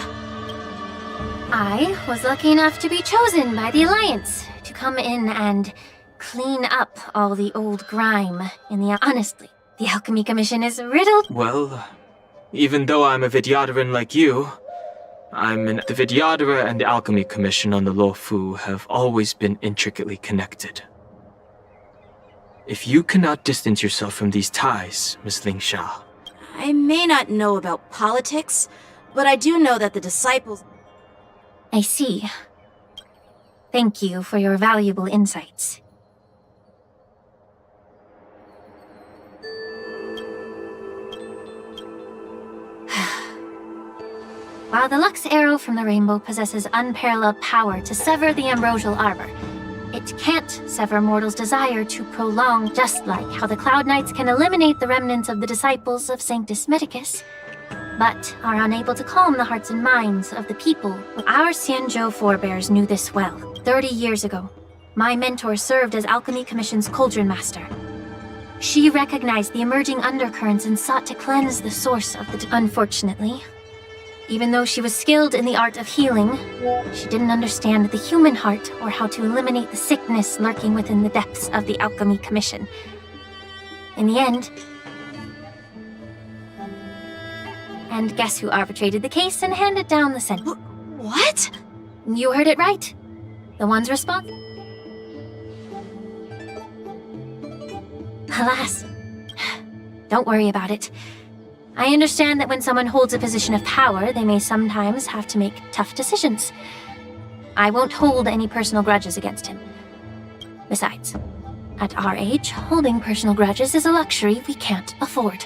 S5: I was lucky enough to be chosen by the Alliance to come in and clean up all the old grime in the... Honestly, the Alchemy Commission is riddled...
S6: Well, even though I'm a Vidyadharan like you, the Vidyadhara and the Alchemy Commission on the Luofu have always been intricately connected. If you cannot distance yourself from these ties, Miss Lingsha...
S10: I may not know about politics, but I do know that the disciples...
S5: I see. Thank you for your valuable insights.
S20: While the Lux Arrow from the Rainbow possesses unparalleled power to sever the ambrosial arbor, it can't sever mortals' desire to prolong, just like how the Cloud Knights can eliminate the remnants of the disciples of Sanctus Medicus, but are unable to calm the hearts and minds of the people. Our Xianzhou forebears knew this well. 30 years ago, my mentor served as Alchemy Commission's Cauldron Master. She recognized the emerging undercurrents and sought to cleanse the source of the... Unfortunately, even though she was skilled in the art of healing, she didn't understand the human heart or how to eliminate the sickness lurking within the depths of the Alchemy Commission. In the end... And guess who arbitrated the case and handed down the sentence?
S2: What?
S20: You heard it right. The ones responsible. Alas. Don't worry about it. I understand that when someone holds a position of power, they may sometimes have to make tough decisions. I won't hold any personal grudges against him. Besides, at our age, holding personal grudges is a luxury we can't afford.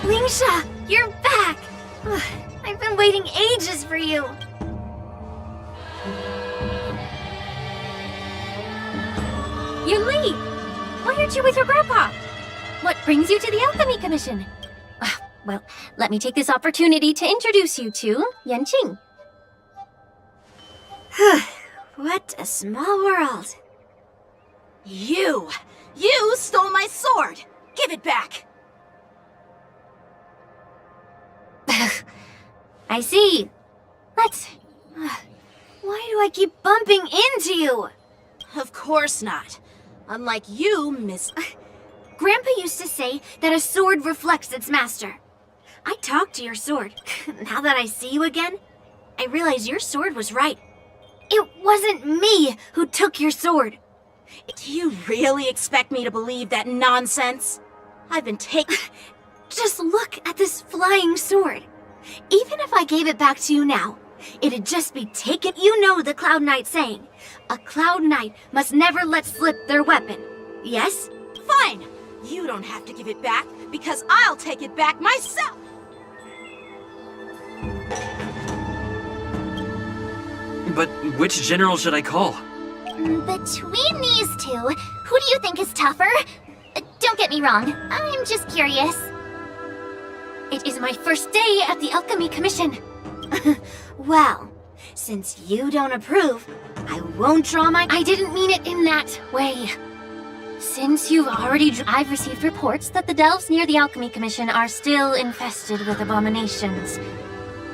S2: Lingsha, you're back! I've been waiting ages for you.
S20: Yuli! Why aren't you with your grandpa? What brings you to the Alchemy Commission? Well, let me take this opportunity to introduce you to Yanqing.
S2: What a small world.
S10: You stole my sword! Give it back!
S20: I see. Let's...
S2: Why do I keep bumping into you?
S10: Of course not. Unlike you, Miss...
S2: Grandpa used to say that a sword reflects its master. I talked to your sword. Now that I see you again, I realize your sword was right. It wasn't me who took your sword.
S10: Do you really expect me to believe that nonsense? I've been taking...
S2: Just look at this flying sword. Even if I gave it back to you now, it'd just be taken. You know the Cloud Knight saying, a Cloud Knight must never let slip their weapon. Yes?
S10: Fine! You don't have to give it back, because I'll take it back myself!
S8: But which general should I call?
S5: Between these two, who do you think is tougher? Don't get me wrong, I'm just curious.
S20: It is my first day at the Alchemy Commission.
S2: Well, since you don't approve, I won't draw my...
S20: I didn't mean it in that way. Since you've already... I've received reports that the delves near the Alchemy Commission are still infested with abominations.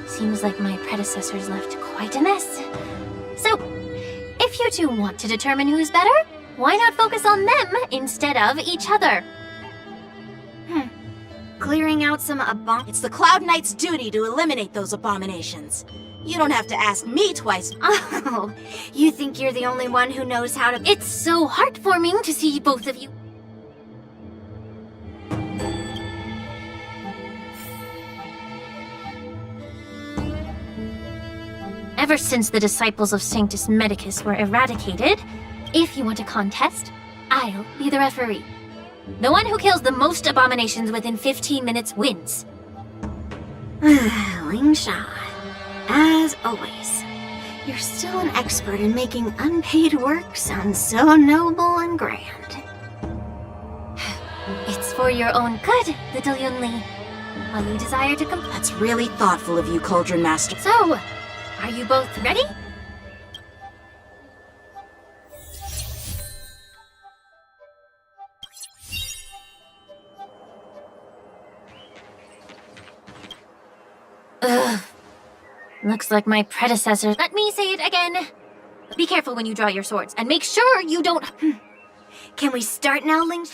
S20: Seems like my predecessors left quite a mess. So, if you two want to determine who's better, why not focus on them instead of each other?
S2: Clearing out some
S10: It's the Cloud Knight's duty to eliminate those abominations. You don't have to ask me twice.
S2: Oh, you think you're the only one who knows how to...
S20: It's so heartwarming to see both of you. Ever since the disciples of Sanctus Medicus were eradicated, if you want a contest, I'll be the referee. The one who kills the most abominations within 15 minutes wins.
S2: Lingsha, as always, you're still an expert in making unpaid work sound so noble and grand.
S20: It's for your own good, little Yunli. While you desire to
S10: That's really thoughtful of you, Cauldron Master.
S20: So, are you both ready? Ugh. Looks like my predecessor. Let me say it again. Be careful when you draw your swords, and make sure you don't...
S2: Can we start now, Ling?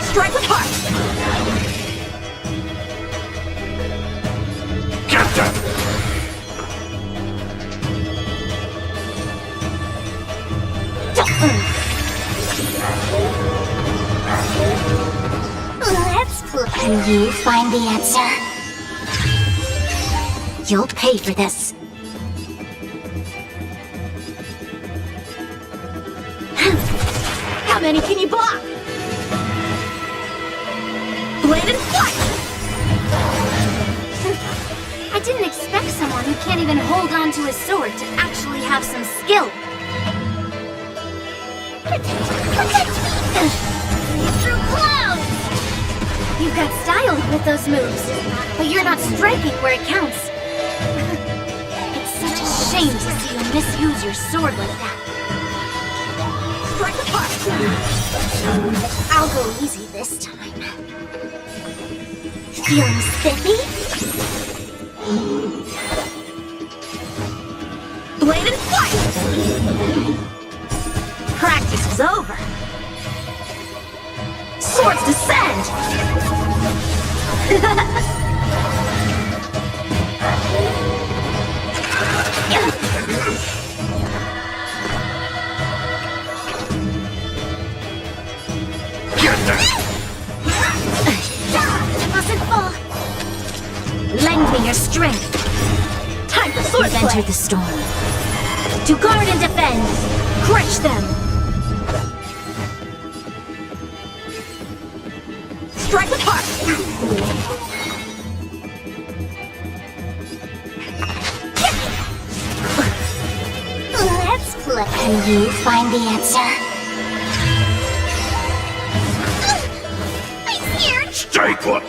S10: Strike apart!
S5: Can you find the answer? You'll pay for this.
S10: How many can you block? Blade and flight!
S2: I didn't expect someone who can't even hold on to a sword to actually have some skill.
S5: Through clouds!
S2: You've got style with those moves, but you're not striking where it counts. It's such a shame to see you misuse your sword like that.
S10: Strike apart!
S2: I'll go easy this time. Feeling spiffy?
S10: Blade and flight! Practice is over. Swords descend!
S2: Mustn't fall.
S5: Lend me your strength.
S10: Time for sword
S5: We've entered the storm. To guard and defend. Crush them.
S10: Strike apart!
S5: Let's play. Can you find the answer? I'm scared.
S9: Stay put!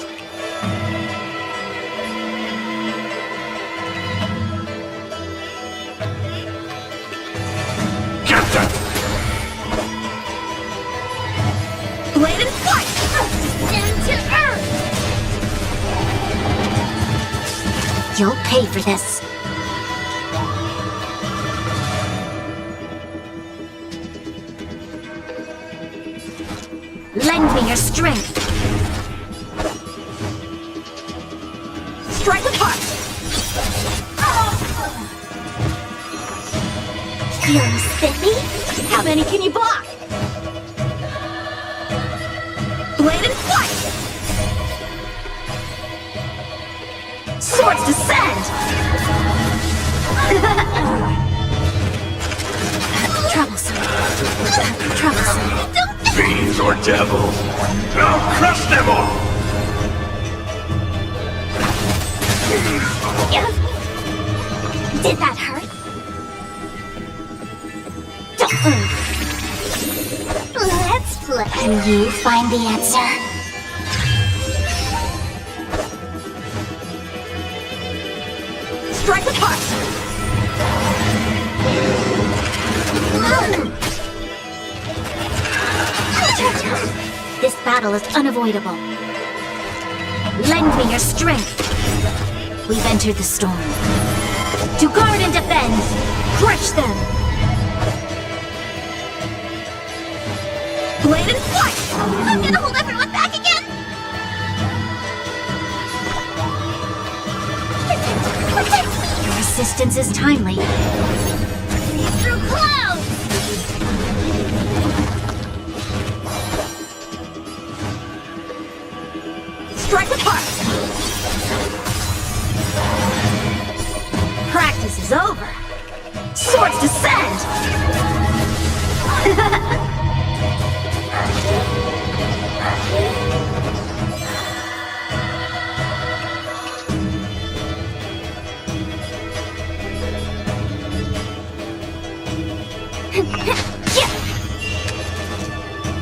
S10: Blade and flight!
S5: Into earth. You'll pay for this. Lend me your strength.
S10: Strike apart!
S5: Feeling spiffy?
S10: How many can you block? Blade and flight! Swords descend!
S2: Troublesome. Troublesome.
S9: Fiends or devils, I'll crush them all!
S5: Did that hurt? Let's play. Can you find the answer?
S10: Strike apart!
S5: This battle is unavoidable. Lend me your strength. We've entered the storm. To guard and defend. Crush them.
S10: Blade and flight!
S5: I'm gonna hold everyone back again. Your assistance is timely. Through clouds.
S10: Strike apart! Practice is over. Swords descend!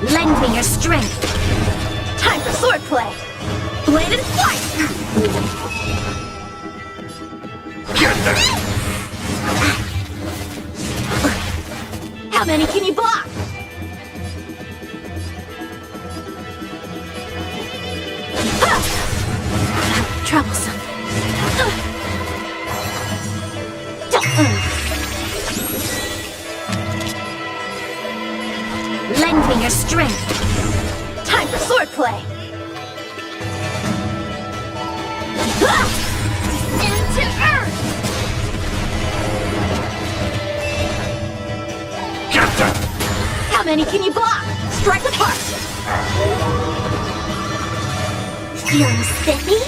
S5: Lend me your strength.
S10: Time for swordplay! Blade and flight! How many can you block?
S2: Troublesome.
S5: Lend me your strength.
S10: Time for swordplay!
S5: Into earth.
S10: How many can you block? Strike apart!
S5: Feeling spiffy?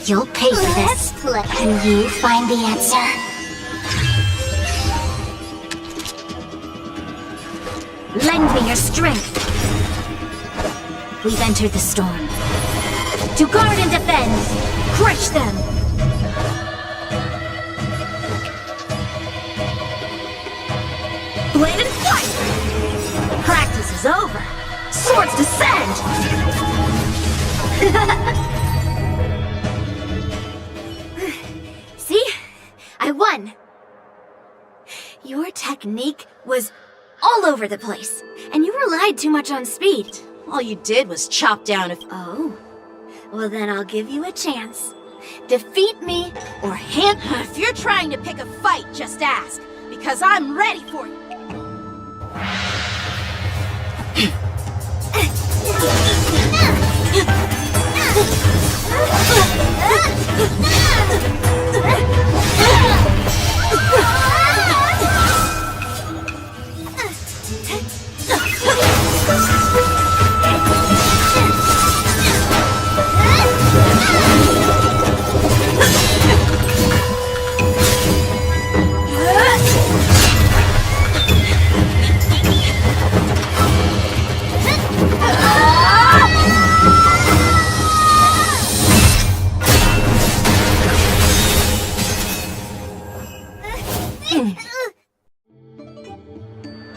S5: You'll pay for this. Can you find the answer? Lend me your strength. We've entered the storm. To guard and defend! Crush them! Blade and flight! Practice is over! Swords descend!
S2: See? I won! Your technique was all over the place, and you relied too much on speed.
S10: All you did was chop down a...
S2: Oh. Well, then I'll give you a chance. Defeat me, or hand...
S10: If you're trying to pick a fight, just ask, because I'm ready for you.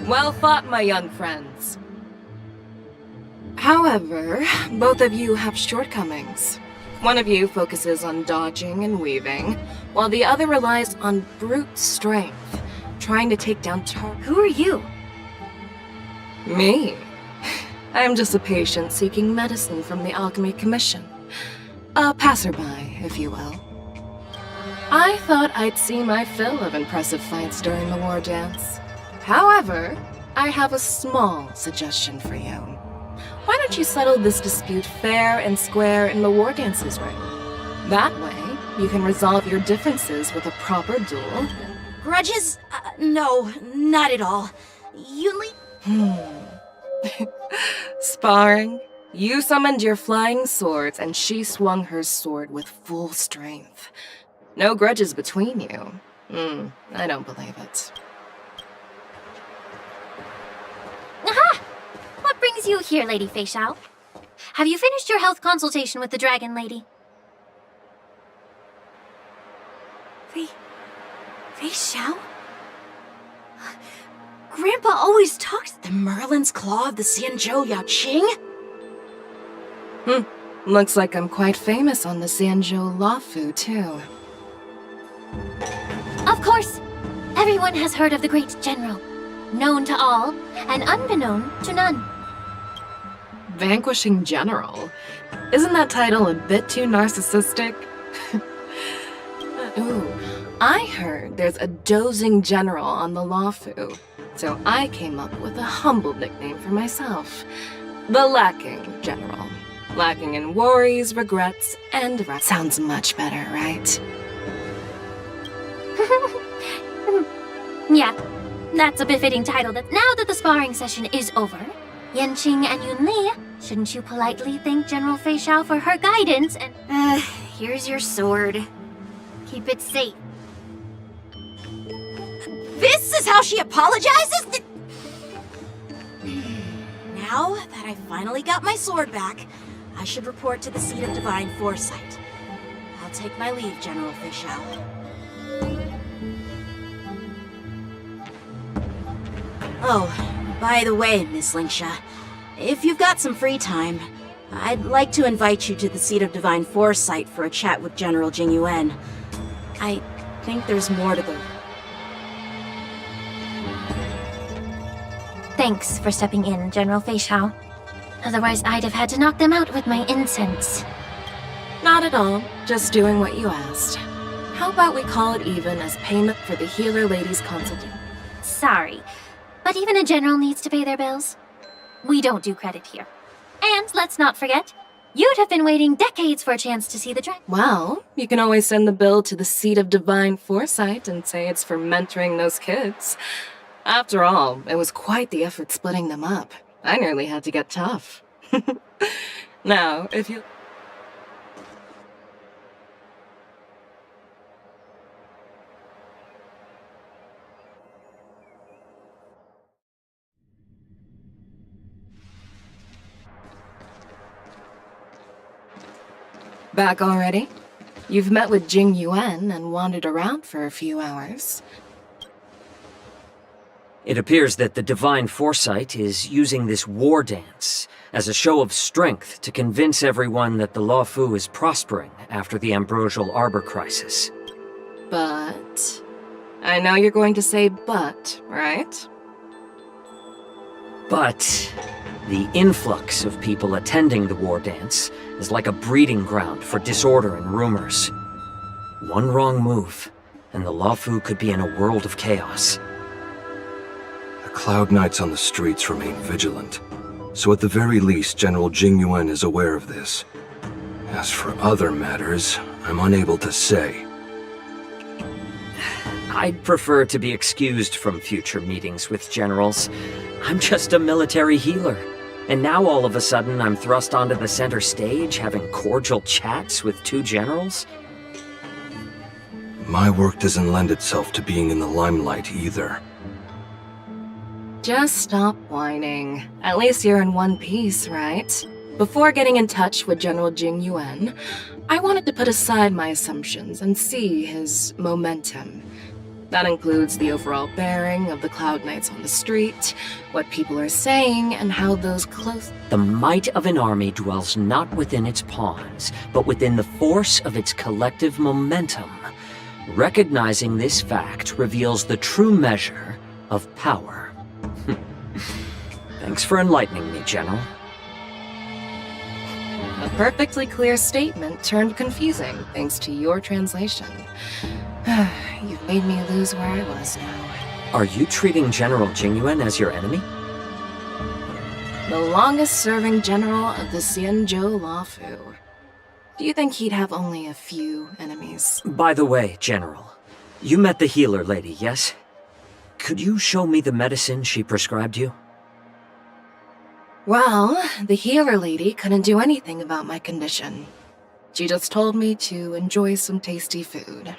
S3: Well fought, my young friends. However, both of you have shortcomings. One of you focuses on dodging and weaving, while the other relies on brute strength, trying to take down
S2: Who are you?
S3: Me? I'm just a patient seeking medicine from the Alchemy Commission. A passerby, if you will. I thought I'd see my fill of impressive fights during the war dance. However, I have a small suggestion for you. Why don't you settle this dispute fair and square in the war dances ring? That way, you can resolve your differences with a proper duel.
S10: Grudges? No, not at all. You
S3: Sparring? You summoned your flying swords, and she swung her sword with full strength. No grudges between you. I don't believe it.
S20: Aha! What brings you here, Lady Fei Xiao? Have you finished your health consultation with the Dragon Lady?
S2: Fei Xiao? Grandpa always talks...
S10: The Merlin's Claw of the Xianzhou Yao Qing?
S3: Looks like I'm quite famous on the Xianzhou Luofu, too.
S20: Of course! Everyone has heard of the great general. Known to all, and unbeknown to none.
S3: Vanquishing General? Isn't that title a bit too narcissistic? Ooh, I heard there's a dozing general on the Luofu, so I came up with a humble nickname for myself. The Lacking General. Lacking in worries, regrets, and... Sounds much better, right?
S20: Yeah, that's a befitting title. That now that the sparring session is over, Yanqing and Yunli, shouldn't you politely thank General Fei Xiao for her guidance and...
S2: here's your sword. Keep it safe.
S10: This is how she apologizes? Now that I finally got my sword back, I should report to the Seat of Divine Foresight. I'll take my leave, General Fei Xiao. Oh, by the way, Miss Lingsha, if you've got some free time, I'd like to invite you to the Seat of Divine Foresight for a chat with General Jing Yuan. I think there's more to the...
S20: Thanks for stepping in, General Fei Xiao. Otherwise, I'd have had to knock them out with my incense.
S3: Not at all. Just doing what you asked. How about we call it even as payment for the healer lady's consultation?
S20: Sorry, but even a general needs to pay their bills. We don't do credit here. And let's not forget, you'd have been waiting decades for a chance to see the dragon.
S3: Well, you can always send the bill to the Seat of Divine Foresight and say it's for mentoring those kids. After all, it was quite the effort splitting them up. I nearly had to get tough. Now, if you... Back already? You've met with Jing Yuan and wandered around for a few hours.
S11: It appears that the Divine Foresight is using this war dance as a show of strength to convince everyone that the Luofu is prospering after the Ambrosial Arbor crisis.
S3: But... I know you're going to say but, right?
S11: But the influx of people attending the war dance is like a breeding ground for disorder and rumors. One wrong move, and the Luofu could be in a world of chaos.
S16: The Cloud Knights on the streets remain vigilant, so at the very least General Jing Yuan is aware of this. As for other matters, I'm unable to say.
S11: I'd prefer to be excused from future meetings with generals. I'm just a military healer. And now all of a sudden I'm thrust onto the center stage having cordial chats with two generals?
S16: My work doesn't lend itself to being in the limelight either.
S3: Just stop whining. At least you're in one piece, right? Before getting in touch with General Jing Yuan, I wanted to put aside my assumptions and see his momentum. That includes the overall bearing of the Cloud Knights on the street, what people are saying, and how those close...
S11: The might of an army dwells not within its pawns, but within the force of its collective momentum. Recognizing this fact reveals the true measure of power. Thanks for enlightening me, General.
S3: A perfectly clear statement turned confusing thanks to your translation. You've made me lose where I was now.
S11: Are you treating General Jing Yuan as your enemy?
S3: The longest-serving general of the Xianzhou Luofu. Do you think he'd have only a few enemies?
S11: By the way, General, you met the healer lady, yes? Could you show me the medicine she prescribed you?
S3: Well, the healer lady couldn't do anything about my condition. She just told me to enjoy some tasty food.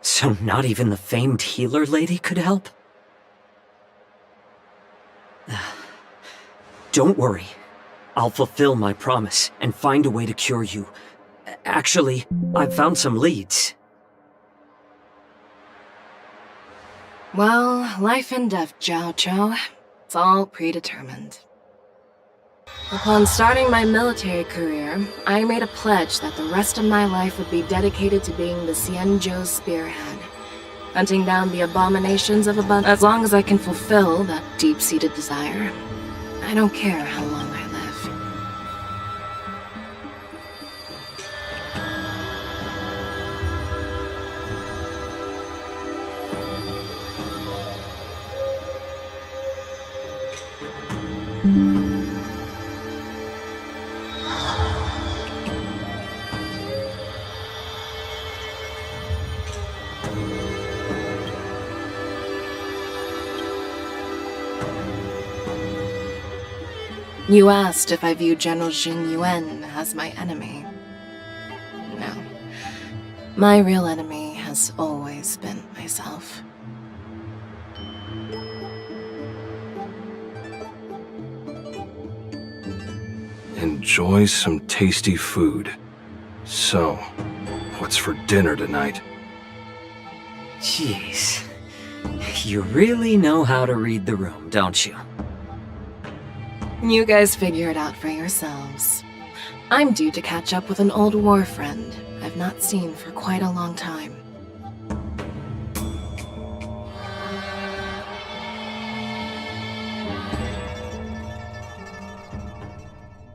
S11: So not even the famed healer lady could help? Don't worry. I'll fulfill my promise and find a way to cure you. Actually, I've found some leads.
S3: Well, life and death, Zhao Chou. It's all predetermined. Upon starting my military career, I made a pledge that the rest of my life would be dedicated to being the Xianzhou spearhead, hunting down the abominations of abundance. As long as I can fulfill that deep-seated desire, I don't care how long I live. You asked if I view General Jing Yuan as my enemy. No. My real enemy has always been myself.
S16: Enjoy some tasty food. So, what's for dinner tonight?
S11: Jeez. You really know how to read the room, don't you?
S3: You guys figure it out for yourselves. I'm due to catch up with an old war friend I've not seen for quite a long time.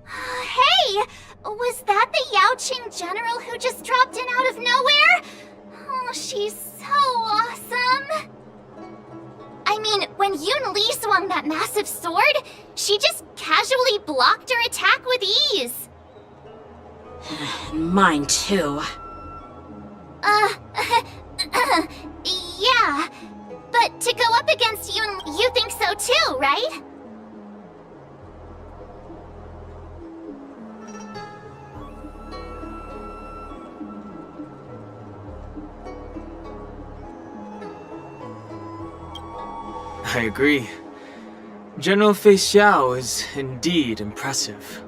S5: Hey! Was that the Yaoqing general who just dropped in out of nowhere? Oh, she's so awesome! I mean, when Yun Li swung that massive sword, she just casually blocked her attack with ease.
S10: Mine too.
S5: Yeah. But to go up against Yun, you think so too, right?
S6: I agree. General Fei Xiao is indeed impressive.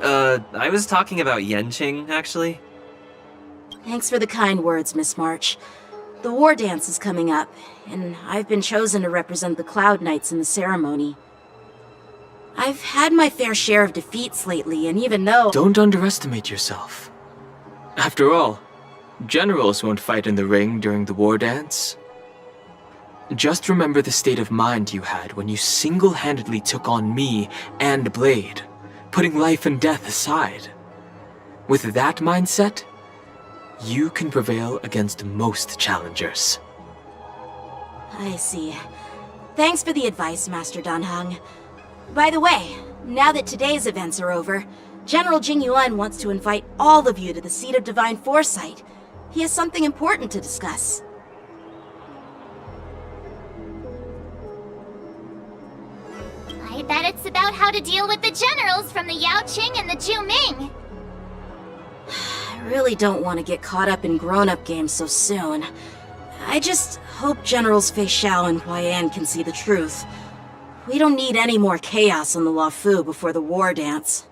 S8: I was talking about Yenqing, actually.
S10: Thanks for the kind words, Miss March. The war dance is coming up, and I've been chosen to represent the Cloud Knights in the ceremony. I've had my fair share of defeats lately, and even though—
S6: Don't underestimate yourself. After all, generals won't fight in the ring during the war dance. Just remember the state of mind you had when you single-handedly took on me and Blade, putting life and death aside. With that mindset, you can prevail against most challengers.
S10: I see. Thanks for the advice, Master Danheng. By the way, now that today's events are over, General Jingyuan wants to invite all of you to the Seat of Divine Foresight. He has something important to discuss.
S5: I bet it's about how to deal with the generals from the Yaoqing and the Zhuming.
S10: I really don't want to get caught up in grown-up games so soon. I just hope Generals Fei Xiao and Huaiyan can see the truth. We don't need any more chaos on the Luofu before the war dance.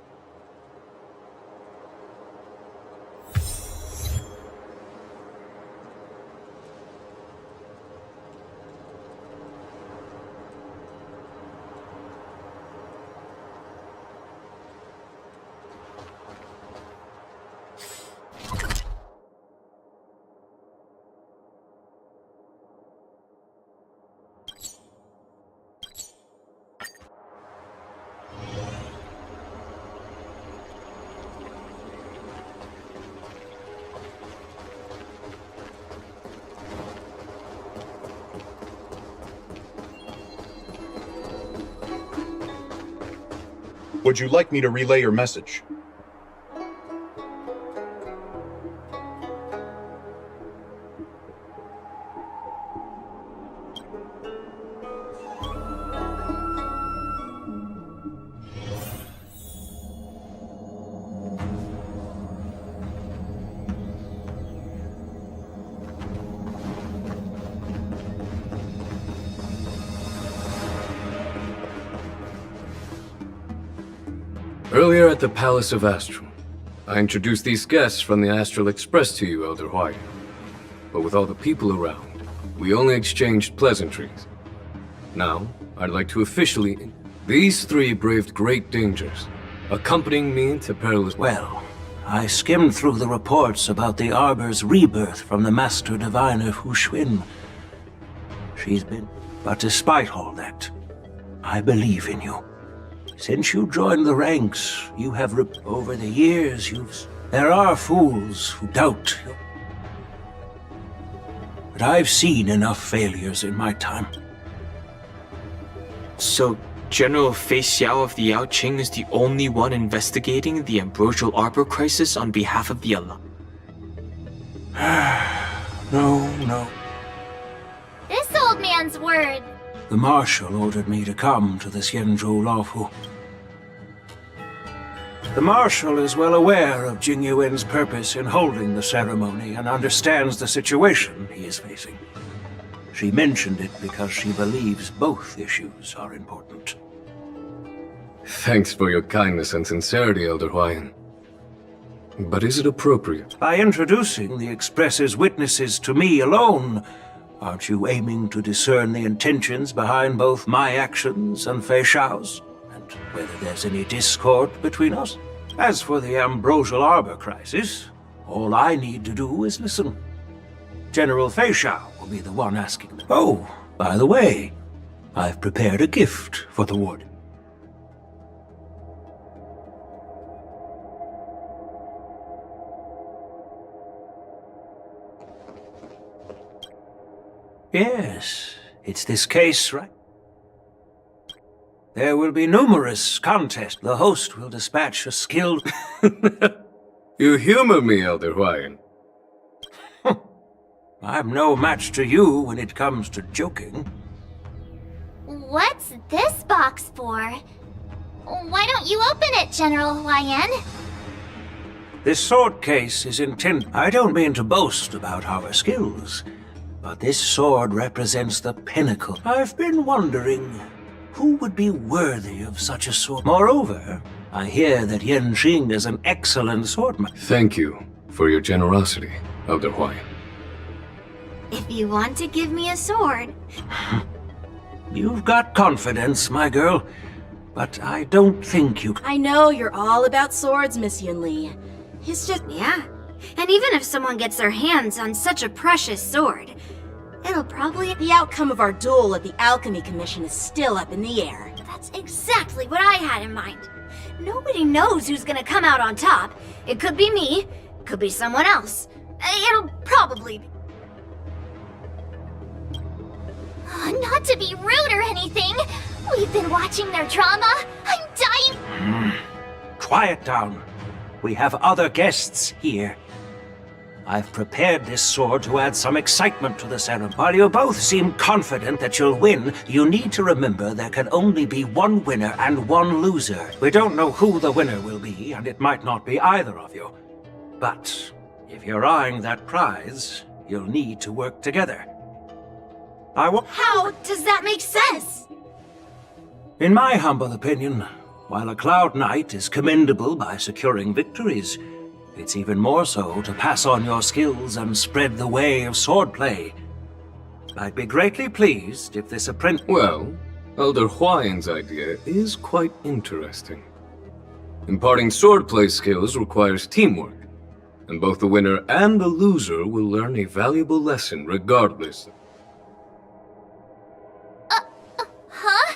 S21: Would you like me to relay your message?
S4: Earlier at the Palace of Astral, I introduced these guests from the Astral Express to you, Elder Huaiyan. But with all the people around, we only exchanged pleasantries. Now, I'd like to officially— These three braved great dangers, accompanying me to perilous—
S15: Well, I skimmed through the reports about the Arbor's rebirth from the Master Diviner Fu Xuan. She's been— But despite all that, I believe in you. Since you joined the ranks, you have over the years, There are fools who doubt you. But I've seen enough failures in my time.
S6: So, General Fei Xiao of the Yaoqing is the only one investigating the Ambrosial Arbor crisis on behalf of the Alliance?
S15: No.
S5: This old man's word.
S15: The Marshal ordered me to come to the Xianzhou Luofu. The Marshal is well aware of Jingyuan's purpose in holding the ceremony and understands the situation he is facing. She mentioned it because she believes both issues are important.
S4: Thanks for your kindness and sincerity, Elder Huaiyan. But is it appropriate?
S15: By introducing the Express's witnesses to me alone, aren't you aiming to discern the intentions behind both my actions and Fei Xiao's? And whether there's any discord between us? As for the Ambrosial Arbor crisis, all I need to do is listen. General Fei Xiao will be the one asking them. Oh, by the way, I've prepared a gift for the warden. Yes, it's this case, right? There will be numerous contests. The host will dispatch a skilled...
S4: You humor me, Elder Huaiyan.
S15: I'm no match to you when it comes to joking.
S5: What's this box for? Why don't you open it, General Huaiyan?
S15: This sword case is intended... I don't mean to boast about our skills, but this sword represents the pinnacle. I've been wondering who would be worthy of such a sword. Moreover, I hear that Yen Qing is an excellent swordsman.
S4: Thank you for your generosity, Elder Huayan.
S2: If you want to give me a sword...
S15: You've got confidence, my girl, but I don't think you...
S10: I know you're all about swords, Miss Yunli. It's just...
S2: Yeah. And even if someone gets their hands on such a precious sword, it'll probably...
S10: The outcome of our duel at the Alchemy Commission is still up in the air.
S2: That's exactly what I had in mind. Nobody knows who's gonna come out on top. It could be me, could be someone else. It'll probably be...
S5: Not to be rude or anything, we've been watching their drama. I'm dying.
S15: Quiet down. We have other guests here. I've prepared this sword to add some excitement to the ceremony. While you both seem confident that you'll win, you need to remember there can only be one winner and one loser. We don't know who the winner will be, and it might not be either of you. But if you're eyeing that prize, you'll need to work together.
S2: How does that make sense?
S15: In my humble opinion, while a Cloud Knight is commendable by securing victories, it's even more so to pass on your skills and spread the way of swordplay. I'd be greatly pleased if this apprentice...
S4: Well, Elder Huayan's idea is quite interesting. Imparting swordplay skills requires teamwork, and both the winner and the loser will learn a valuable lesson regardless.
S5: Huh?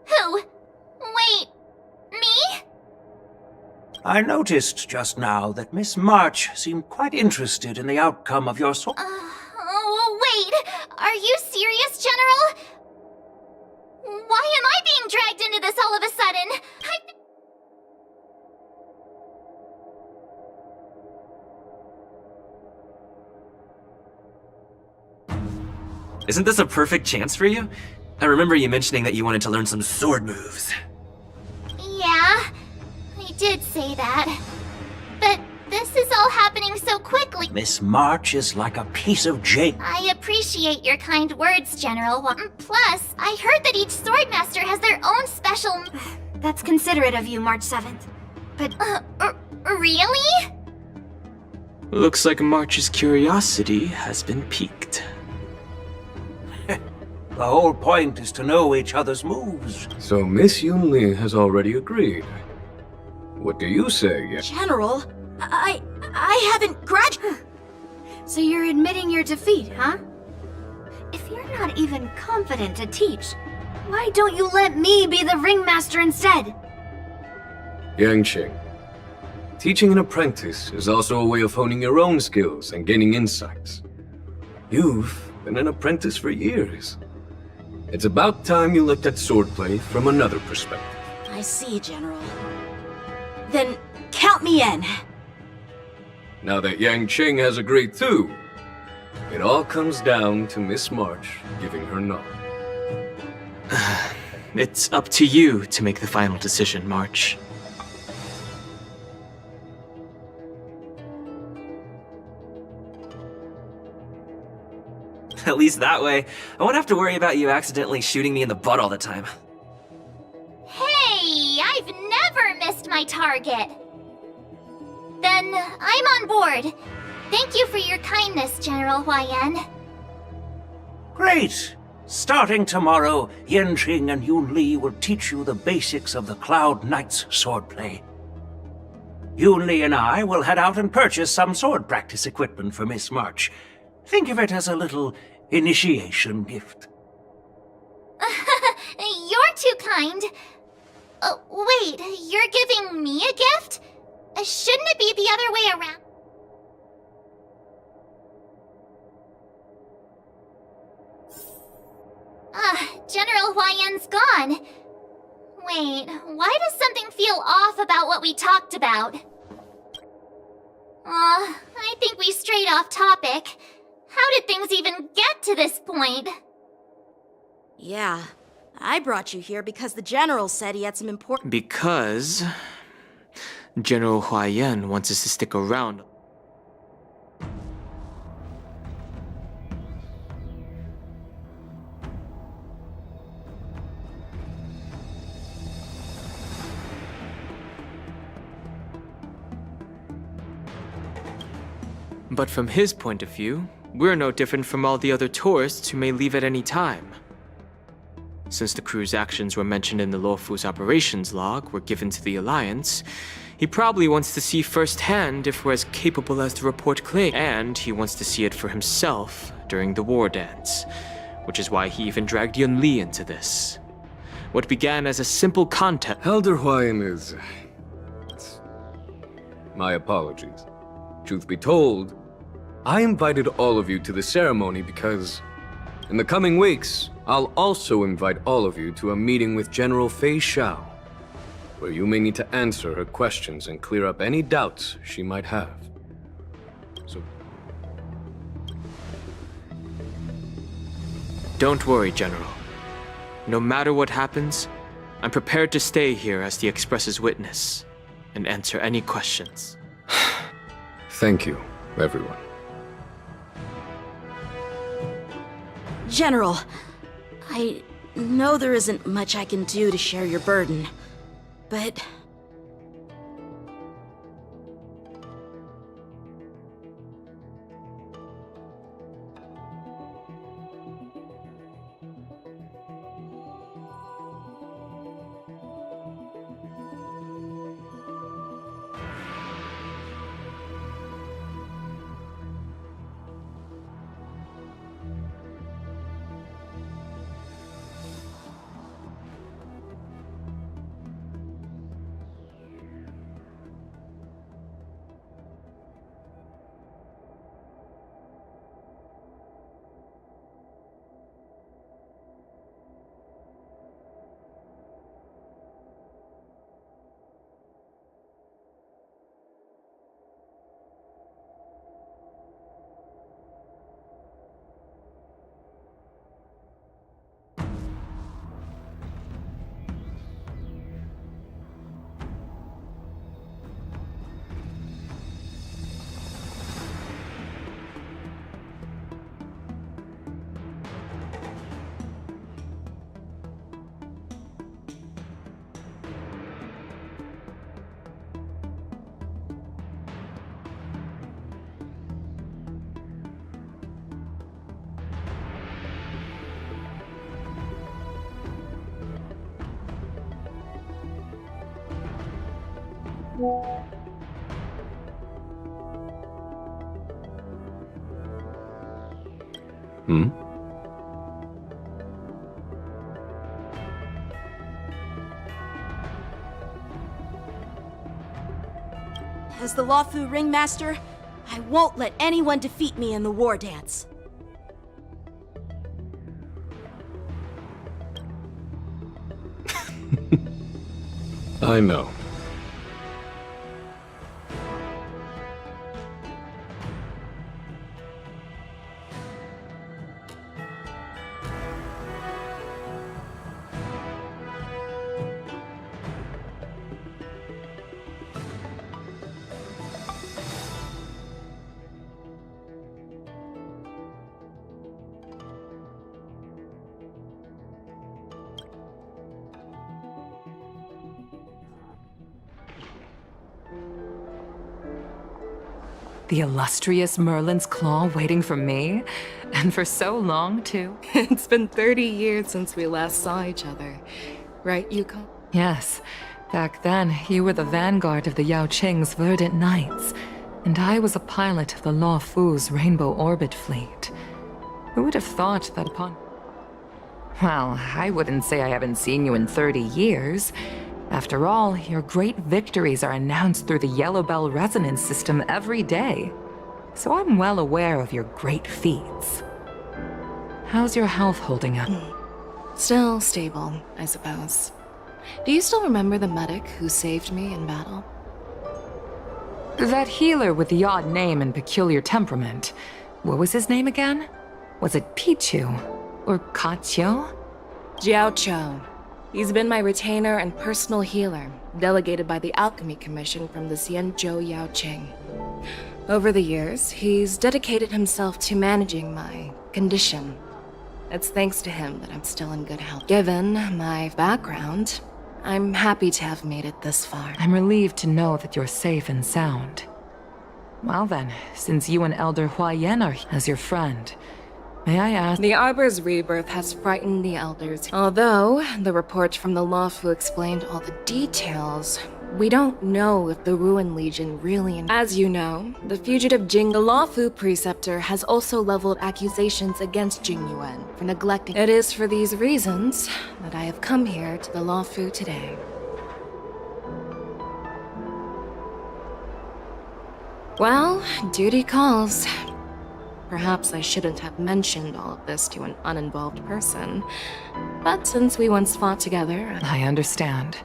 S5: Who? Wait, me?
S15: I noticed just now that Miss March seemed quite interested in the outcome of your sword.
S5: Wait, are you serious, General? Why am I being dragged into this all of a sudden?
S8: Isn't this a perfect chance for you? I remember you mentioning that you wanted to learn some sword moves.
S5: Yeah, I did say that. But this is all happening so quickly.
S15: Miss March is like a piece of jade.
S5: I appreciate your kind words, General. Plus, I heard that each swordmaster has their own special...
S2: That's considerate of you, March 7th. But...
S5: really?
S6: Looks like March's curiosity has been piqued.
S15: The whole point is to know each other's moves.
S4: So Miss Yunli has already agreed. What do you say,
S10: General, I haven't graduated.
S2: So you're admitting your defeat, huh? If you're not even confident to teach, why don't you let me be the ringmaster instead?
S4: Yang Qing? Teaching an apprentice is also a way of honing your own skills and gaining insights. You've been an apprentice for years. It's about time you looked at swordplay from another perspective.
S10: I see, General. Then count me in.
S4: Now that Yang Qing has agreed too, it all comes down to Miss March giving her nod.
S6: It's up to you to make the final decision, March.
S8: At least that way, I won't have to worry about you accidentally shooting me in the butt all the time.
S5: Hey, I've never missed my target. Then I'm on board. Thank you for your kindness, General Huayan.
S15: Great! Starting tomorrow, Yen Qing and Yunli will teach you the basics of the Cloud Knight's swordplay. Yunli and I will head out and purchase some sword practice equipment for Miss March. Think of it as a little initiation gift.
S5: You're too kind. Wait, you're giving me a gift? Shouldn't it be the other way around? General Huayan's gone. Wait, why does something feel off about what we talked about? I think we strayed off topic. How did things even get to this point?
S10: Yeah, I brought you here because the General said he had some important...
S6: Because... General Huayan wants us to stick around. But from his point of view, we're no different from all the other tourists who may leave at any time. Since the crew's actions were mentioned in the Luofu's operations log were given to the Alliance, he probably wants to see firsthand if we're as capable as the report claims, and he wants to see it for himself during the war dance, which is why he even dragged Yun Li into this. What began as a simple contest—
S4: Elder Huayan is... my apologies. Truth be told, I invited all of you to the ceremony because in the coming weeks, I'll also invite all of you to a meeting with General Fei Xiao, where you may need to answer her questions and clear up any doubts she might have. So...
S6: Don't worry, General. No matter what happens, I'm prepared to stay here as the Express's witness and answer any questions.
S4: Thank you, everyone.
S10: General, I know there isn't much I can do to share your burden, but...
S4: Hmm?
S10: As the Luofu Ringmaster, I won't let anyone defeat me in the war dance.
S4: I know.
S1: The illustrious Merlin's Claw waiting for me? And for so long, too.
S3: It's been 30 years since we last saw each other. Right, Yuko?
S1: Yes. Back then, you were the vanguard of the Yao Qing's Verdant Knights, and I was a pilot of the Luofu's Rainbow Orbit Fleet. Who would have thought that upon... Well, I wouldn't say I haven't seen you in 30 years. After all, your great victories are announced through the Yellow Bell Resonance System every day. So I'm well aware of your great feats. How's your health holding up?
S3: Still stable, I suppose. Do you still remember the medic who saved me in battle?
S1: That healer with the odd name and peculiar temperament. What was his name again? Was it Pichu? Or Kachio?
S3: Jiao Cho. He's been my retainer and personal healer, delegated by the Alchemy Commission from the Xianzhou Yao Qing. Over the years, he's dedicated himself to managing my condition. It's thanks to him that I'm still in good health. Given my background, I'm happy to have made it this far.
S1: I'm relieved to know that you're safe and sound. Well then, since you and Elder Huayan are as your friend, may I ask—
S7: The Arbor's rebirth has frightened the Elders. Although, the report from the Lawfu explained all the details, we don't know if the Ruin Legion really— As you know, the fugitive the Lawfu Preceptor has also leveled accusations against Jingyuan for neglecting— It is for these reasons that I have come here to the Lawfu today. Well, duty calls. Perhaps I shouldn't have mentioned all of this to an uninvolved person, but since we once fought together—
S1: I understand.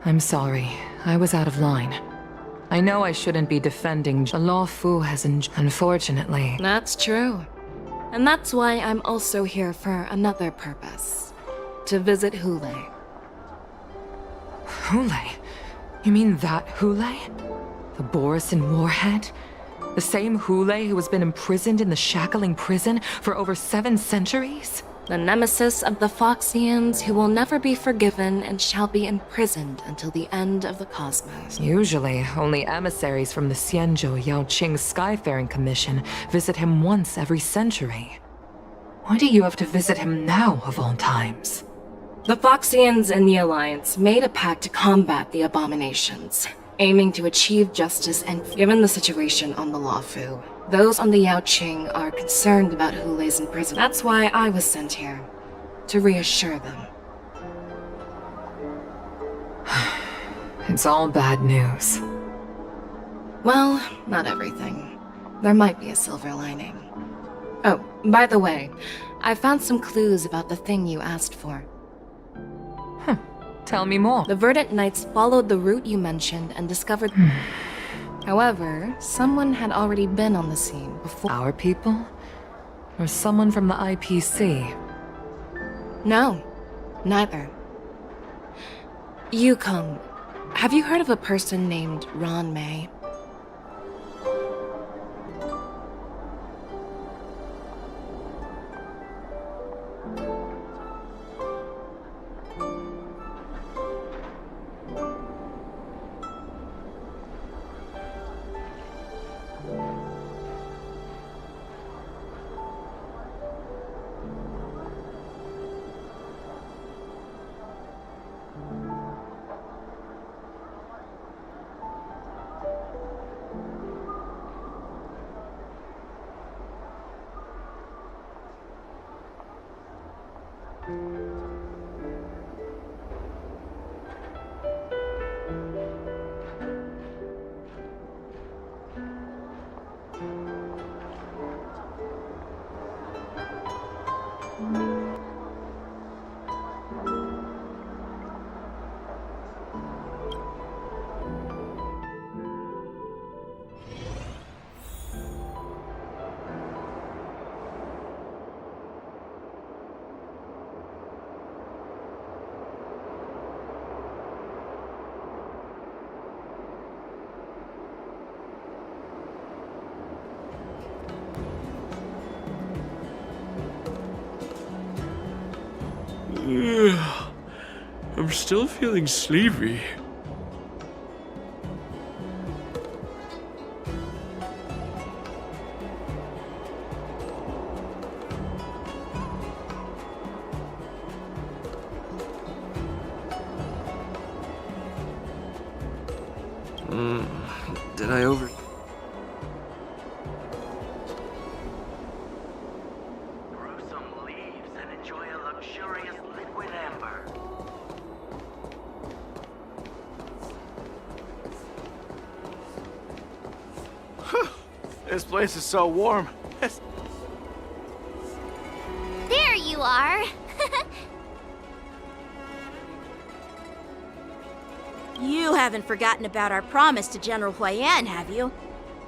S1: I'm sorry. I was out of line. I know I shouldn't be defending the Lawfu has unfortunately.
S7: That's true. And that's why I'm also here for another purpose. To visit Hule.
S1: Hule? You mean that Hule? The Borisin warhead? The same Hule who has been imprisoned in the Shackling prison for over 7 centuries?
S7: The nemesis of the Foxians who will never be forgiven and shall be imprisoned until the end of the cosmos.
S1: Usually, only emissaries from the Xianzhou Yaoqing Skyfaring Commission visit him once every century. Why do you have to visit him now, of all times?
S7: The Foxians and the Alliance made a pact to combat the abominations, aiming to achieve justice and— Given the situation on the Lawfu, those on the Yaoqing are concerned about Hule's imprisonment. That's why I was sent here, to reassure them.
S1: It's all bad news.
S7: Well, not everything. There might be a silver lining. Oh, by the way, I found some clues about the thing you asked for.
S1: Tell me more.
S7: The Verdant Knights followed the route you mentioned and discovered— However, someone had already been on the scene before.
S1: Our people? Or someone from the IPC?
S7: No, neither. Yukong, have you heard of a person named Ron May?
S22: I'm still feeling sleepy.
S8: Did I over...
S6: This place is so warm.
S5: There you are.
S10: You haven't forgotten about our promise to General Huayan, have you?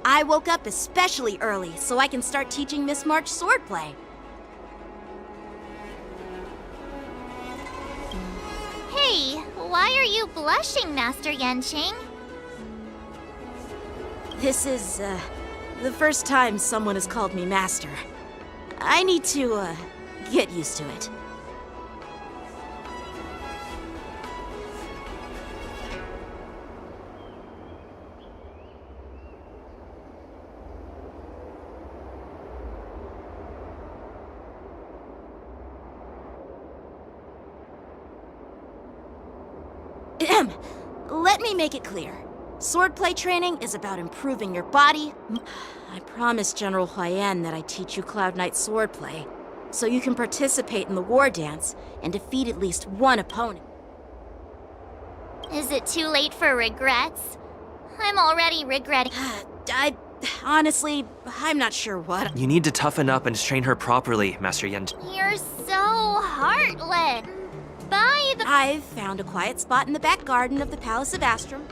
S10: I woke up especially early so I can start teaching Miss March swordplay.
S5: Hey, why are you blushing, Master Yanqing?
S10: This is, the first time someone has called me Master. I need to, get used to it. Let me make it clear. Swordplay training is about improving your body. I promised General Huayan that I teach you Cloud Knight swordplay, so you can participate in the war dance and defeat at least one opponent.
S5: Is it too late for regrets? I'm already regretting.
S10: Honestly, I'm not sure what.
S8: You need to toughen up and train her properly, Master Yen.
S5: You're so heartless.
S10: I've found a quiet spot in the back garden of the Palace of Astrum.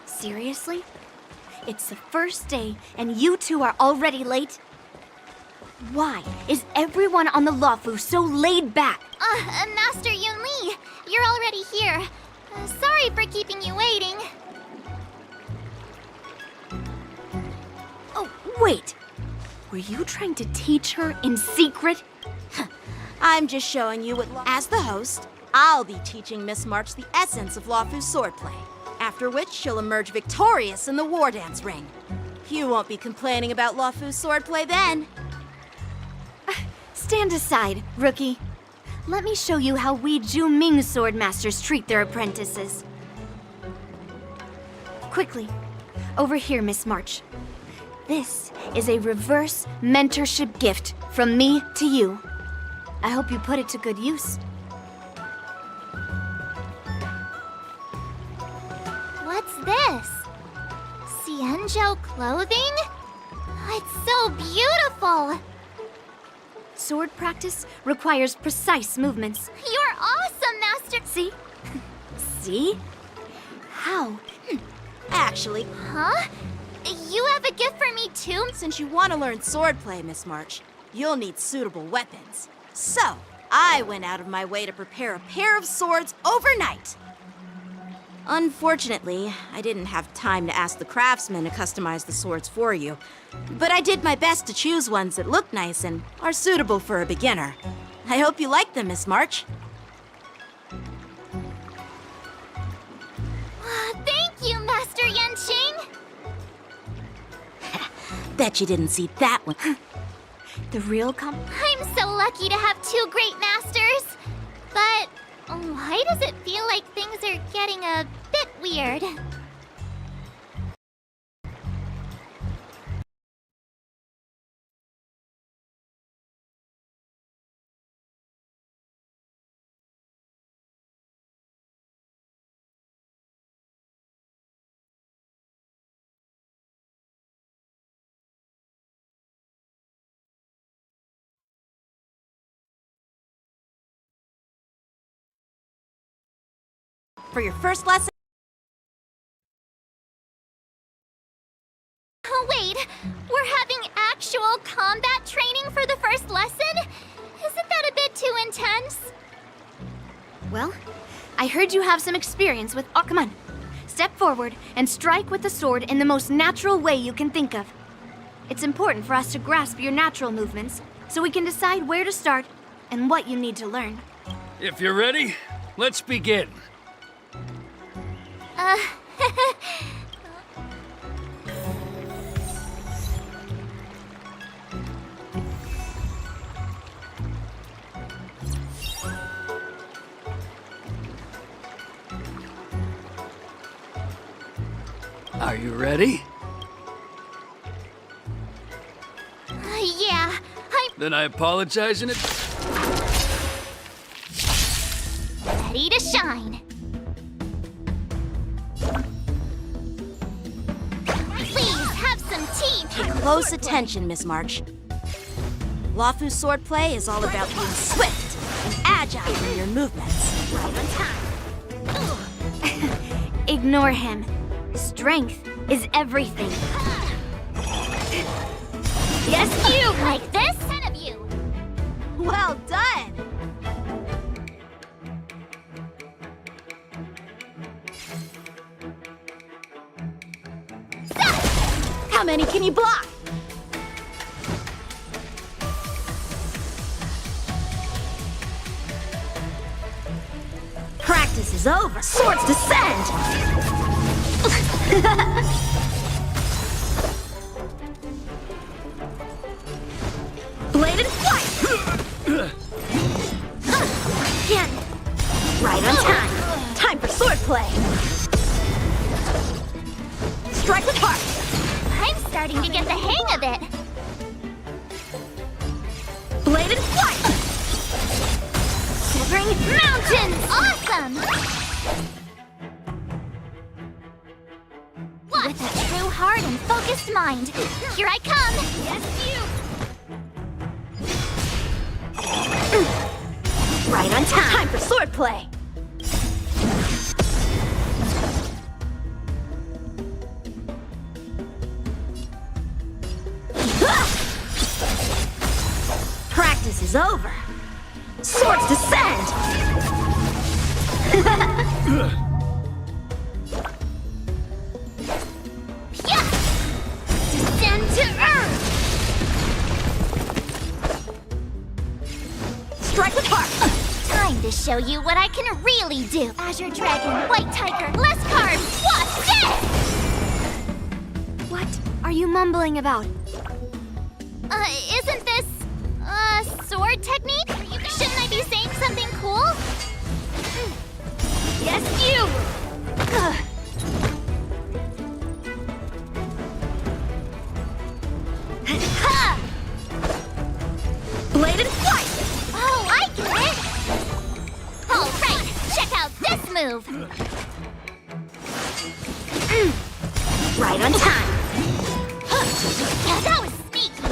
S2: Seriously? It's the first day, and you two are already late? Why is everyone on the Luofu so laid back?
S5: Master Yunli, you're already here. Sorry for keeping you waiting.
S2: Oh, wait. Were you trying to teach her in secret?
S10: I'm just showing you what... As the host, I'll be teaching Miss March the essence of Luofu's swordplay, after which she'll emerge victorious in the war dance ring. You won't be complaining about Luofu's swordplay then.
S2: Stand aside, rookie. Let me show you how we Ju-Ming swordmasters treat their apprentices. Quickly, over here, Miss March. This is a reverse mentorship gift from me to you. I hope you put it to good use.
S5: What's this? Xianzhou clothing? It's so beautiful!
S2: Sword practice requires precise movements.
S5: You're awesome, Master!
S2: See? See? How?
S10: Actually...
S5: Huh? You have a gift for me too?
S10: Since you want to learn swordplay, Miss March, you'll need suitable weapons. So, I went out of my way to prepare a pair of swords overnight. Unfortunately, I didn't have time to ask the craftsman to customize the swords for you. But I did my best to choose ones that look nice and are suitable for a beginner. I hope you like them, Miss March.
S5: Thank you, Master Yanqing!
S10: Bet you didn't see that one.
S2: The real
S5: I'm so lucky to have two great masters! But why does it feel like things are getting a bit weird?
S10: For your first lesson...
S5: Wait, we're having actual combat training for the first lesson? Isn't that a bit too intense?
S2: Well, I heard you have some experience with... Oh, come on. Step forward and strike with the sword in the most natural way you can think of. It's important for us to grasp your natural movements, so we can decide where to start and what you need to learn.
S12: If you're ready, let's begin. Are you ready?
S5: Yeah,
S12: Then I apologize in it.
S5: ready to shine. Please have some tea.
S10: Pay close attention, Miss March. Luofu's swordplay is all about being swift and agile in your movements.
S2: Ignore him. Strength is everything.
S5: Yes, you! Like this? 10 of you!
S10: Well done! How many can you block? Practice is over. Swords descend!
S5: Mountains! Awesome! What? With a true heart and focused mind. Here I come! Yes, you!
S10: Right on time. Time for swordplay. Practice is over. Swords descend!
S5: Descend to earth!
S10: Strike with heart!
S5: Time to show you what I can really do. Azure Dragon, White Tiger, less carbs, what's this?
S2: What are you mumbling about?
S5: Isn't this, sword technique? Shouldn't I be saying something cool? Yes, you! Ha!
S10: Bladed flight!
S5: Oh, I get it! Alright, check out this move!
S10: Right on time.
S5: Yeah, that was sneaky!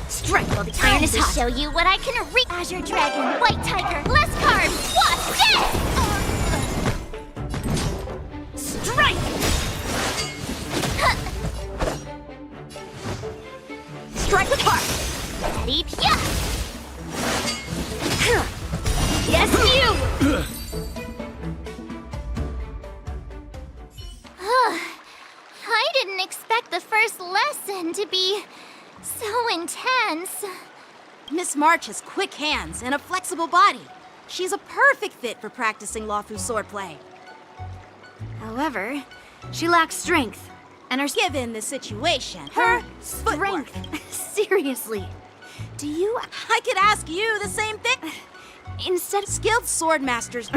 S10: Strike while the
S5: Time
S10: iron is
S5: to
S10: hot.
S5: show you what I can Azure Dragon, White Tiger, less carbs, what's this?
S10: Strike! Strike with heart.
S5: Ready, yeah!
S10: Yes, you!
S5: I didn't expect the first lesson to be so intense.
S10: Miss March has quick hands and a flexible body. She's a perfect fit for practicing Luofu swordplay.
S2: However, she lacks strength, and her
S10: Given the situation, her footwork.
S2: Seriously, do you?
S10: I could ask you the same thing.
S2: Instead,
S10: Skilled sword masters.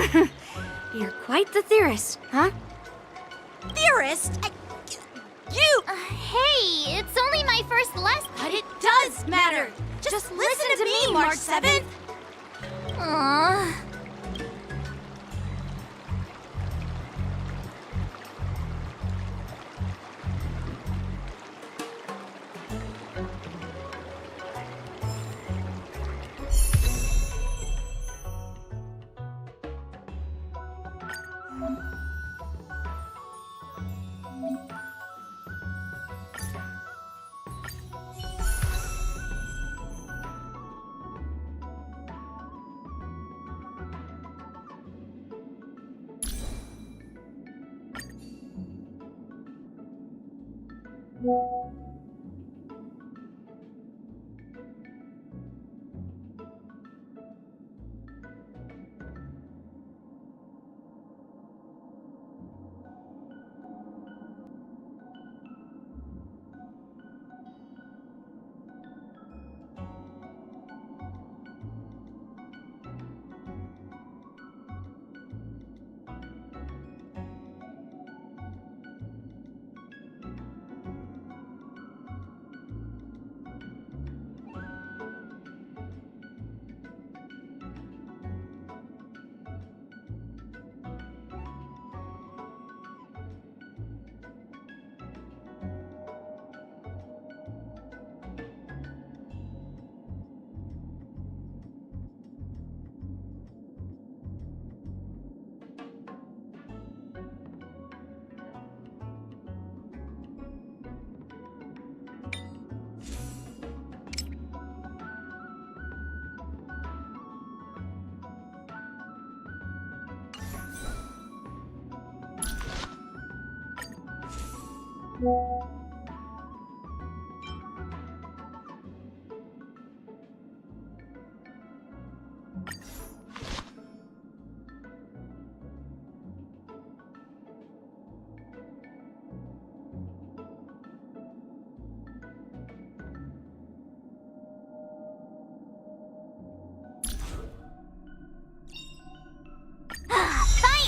S2: you're quite the theorist, huh?
S10: Theorist? You!
S5: Hey, it's only my first lesson.
S10: But it does matter. Just listen to me, March 7th.
S5: Aww.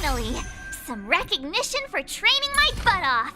S5: Finally! Some recognition for training my butt off!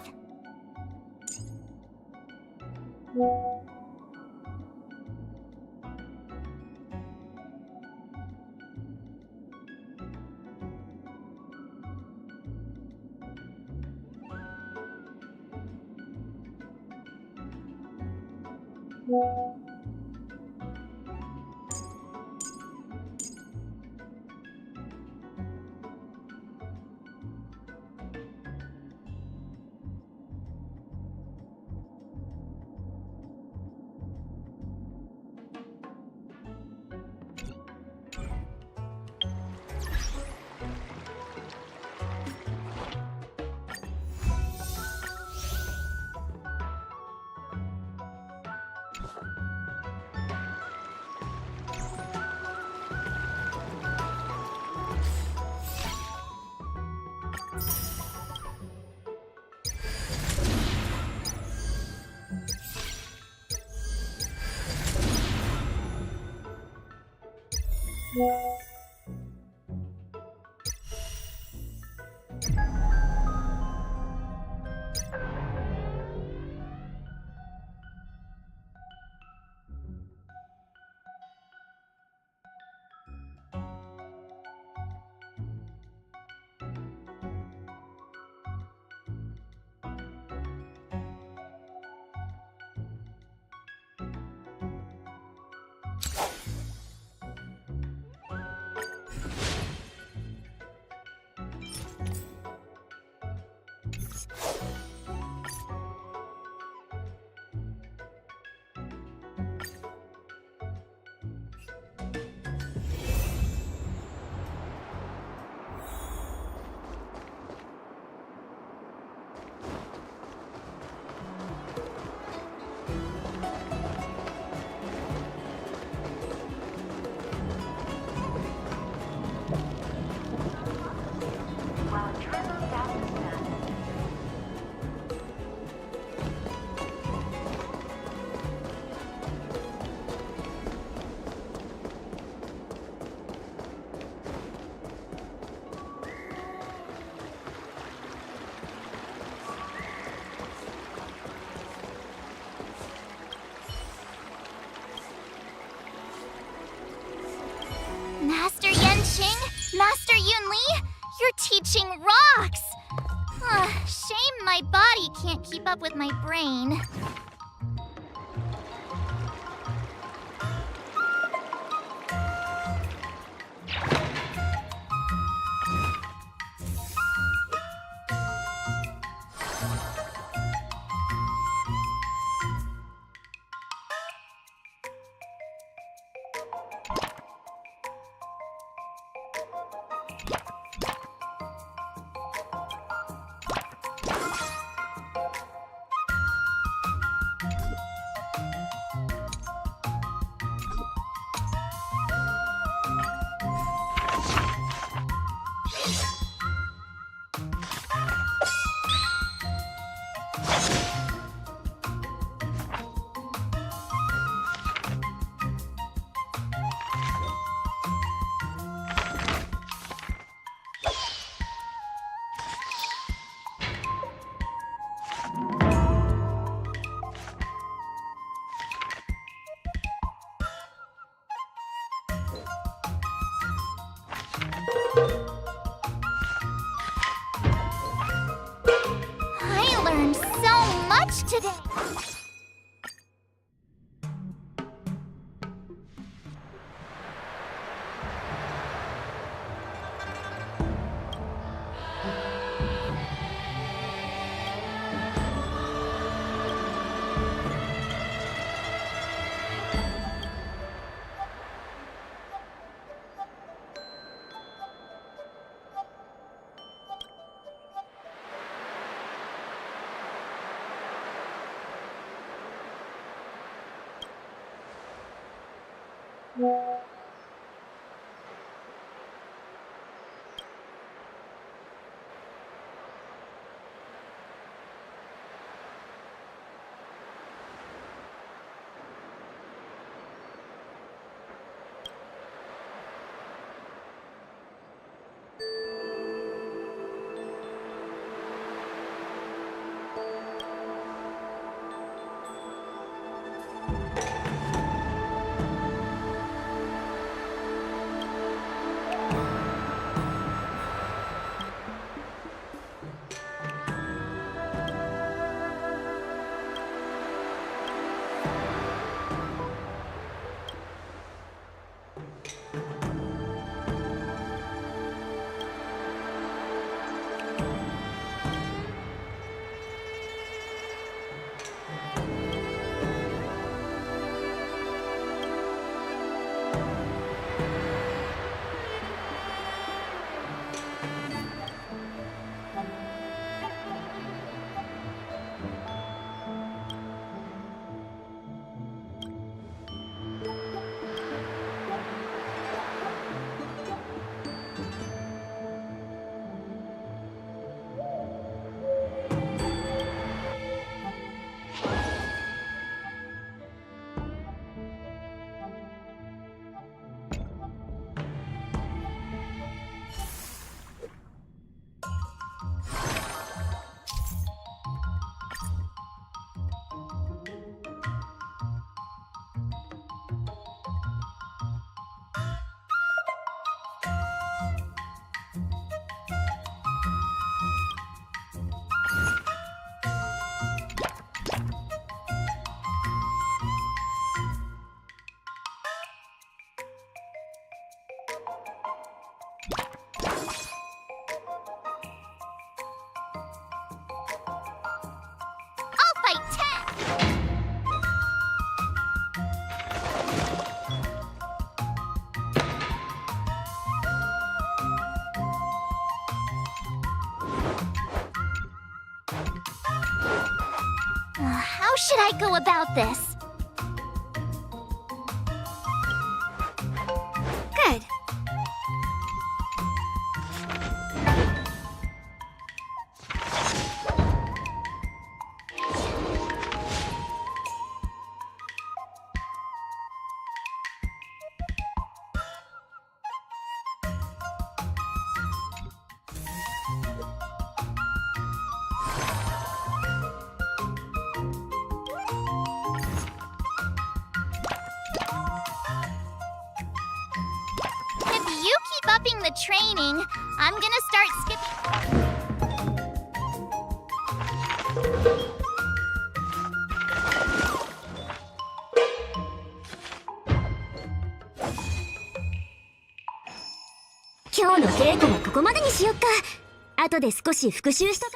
S5: Master Yanqing? Master Yunli? Your teaching rocks! Shame my body can't keep up with my brain. I learned so much today! How should I go about this?
S2: Good.
S5: If you keep upping the training, I'm gonna start skipping.
S13: 今日の稽古はここまでにしよっか。後で少し復習しとか。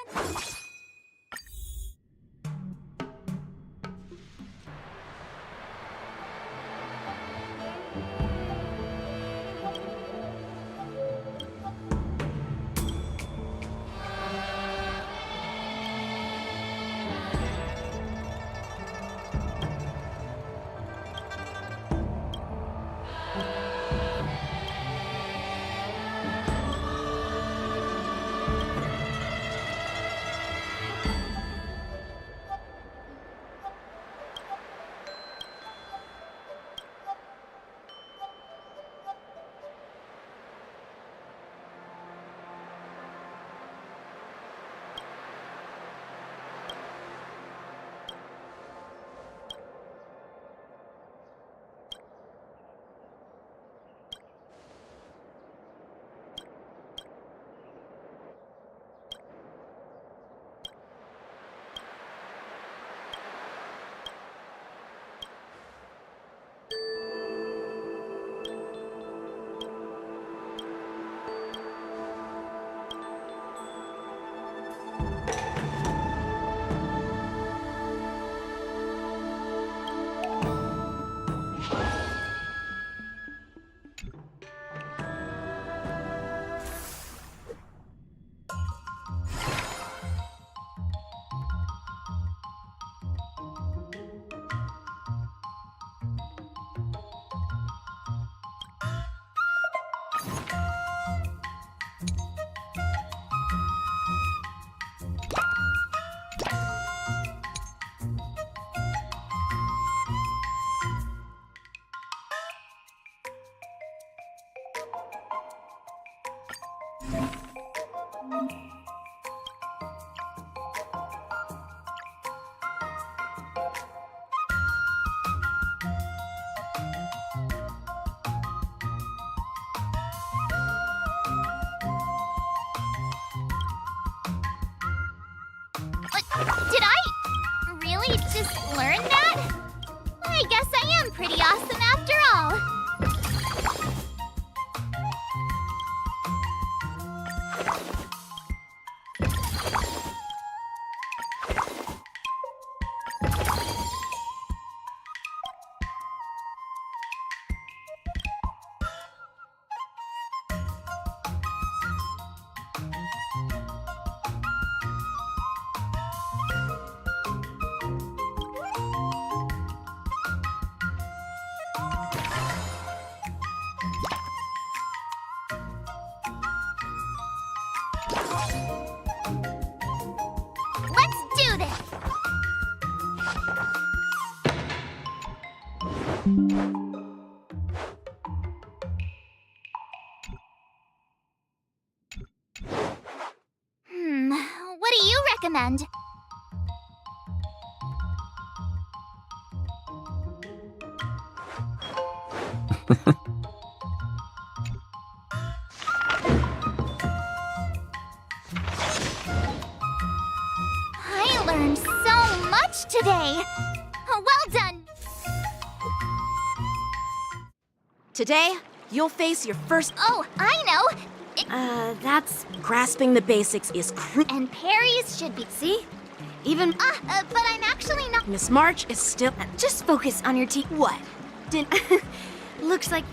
S5: Did I really just learn that? I guess I am pretty awesome after all. Let's do this! What do you recommend? I learned so much today! Well done!
S10: Today, you'll face your first.
S5: Oh, I know!
S10: That's. Grasping the basics is
S5: And parries should be.
S2: See? Even.
S5: But I'm actually not.
S10: Miss March is still.
S2: Just focus on your team. What? Looks like.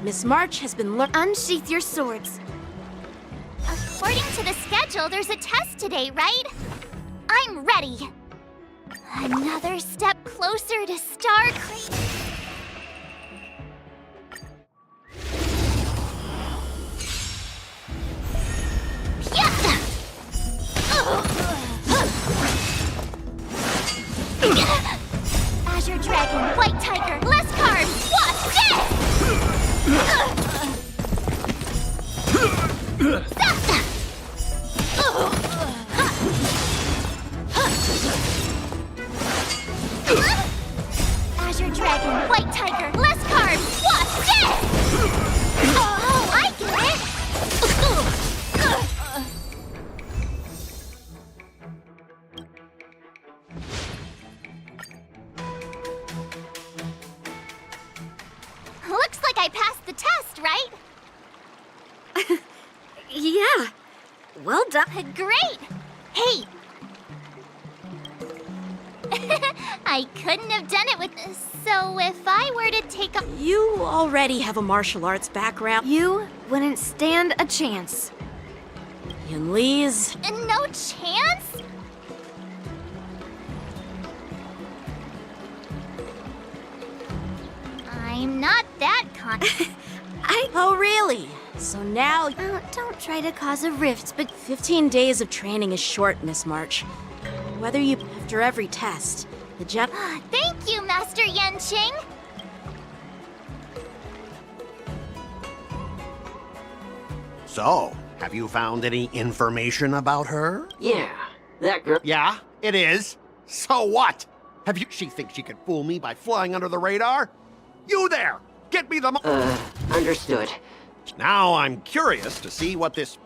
S10: Miss March has been
S2: Unsheath your swords.
S5: According to the schedule, there's a test today, right? I'm ready. Another step closer to Star Azure Dragon, White Tiger, less carbs, what's Azure Dragon, White Tiger, less carbs, what's this? Oh, I get it! Looks like I passed the test, right?
S2: Yeah. Well done.
S5: Great! Hey! I couldn't have done it with... So if I were to take a...
S10: You already have a martial arts background.
S2: You wouldn't stand a chance.
S10: Yunli's...
S5: No chance? I'm not that
S10: Oh, really? So now...
S2: don't try to cause a rift, but...
S10: 15 days of training is short, Miss March. Whether you... After every test, the
S5: Thank you, Master Yanqing!
S17: So, have you found any information about her?
S18: Yeah, that girl.
S17: Yeah, it is. So what? She thinks she can fool me by flying under the radar? You there! Get me the
S18: Understood.
S17: Now I'm curious to see what this...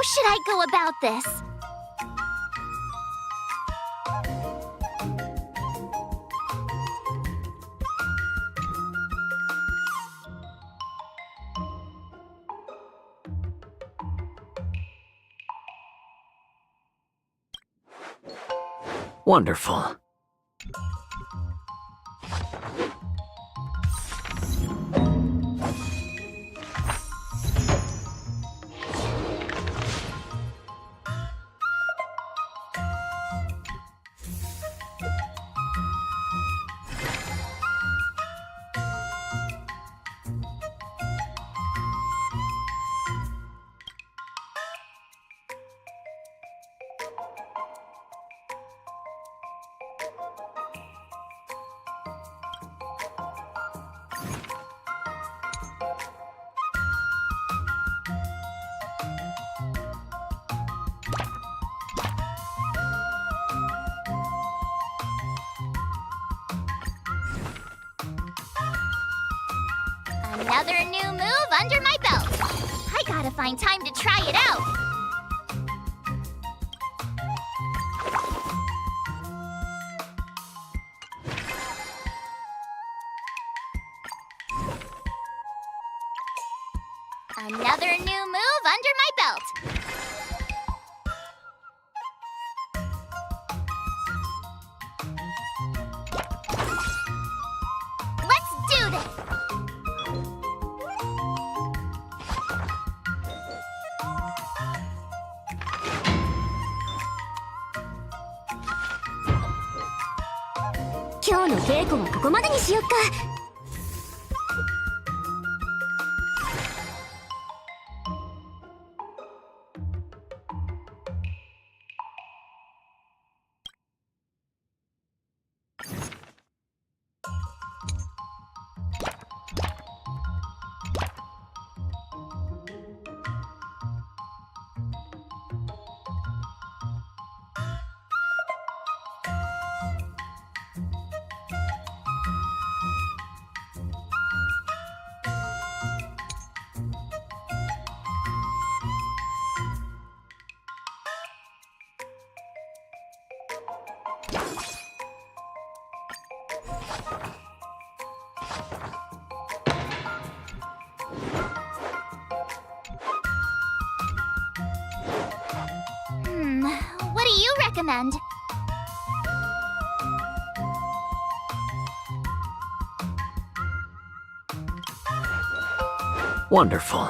S5: should I go about this?
S11: Wonderful.
S5: Another new move under my belt. I gotta find time to try it out. Another new move under my belt. Let's do this!
S13: 今日の稽古はここまでにしよっか。
S5: What do you recommend?
S11: Wonderful.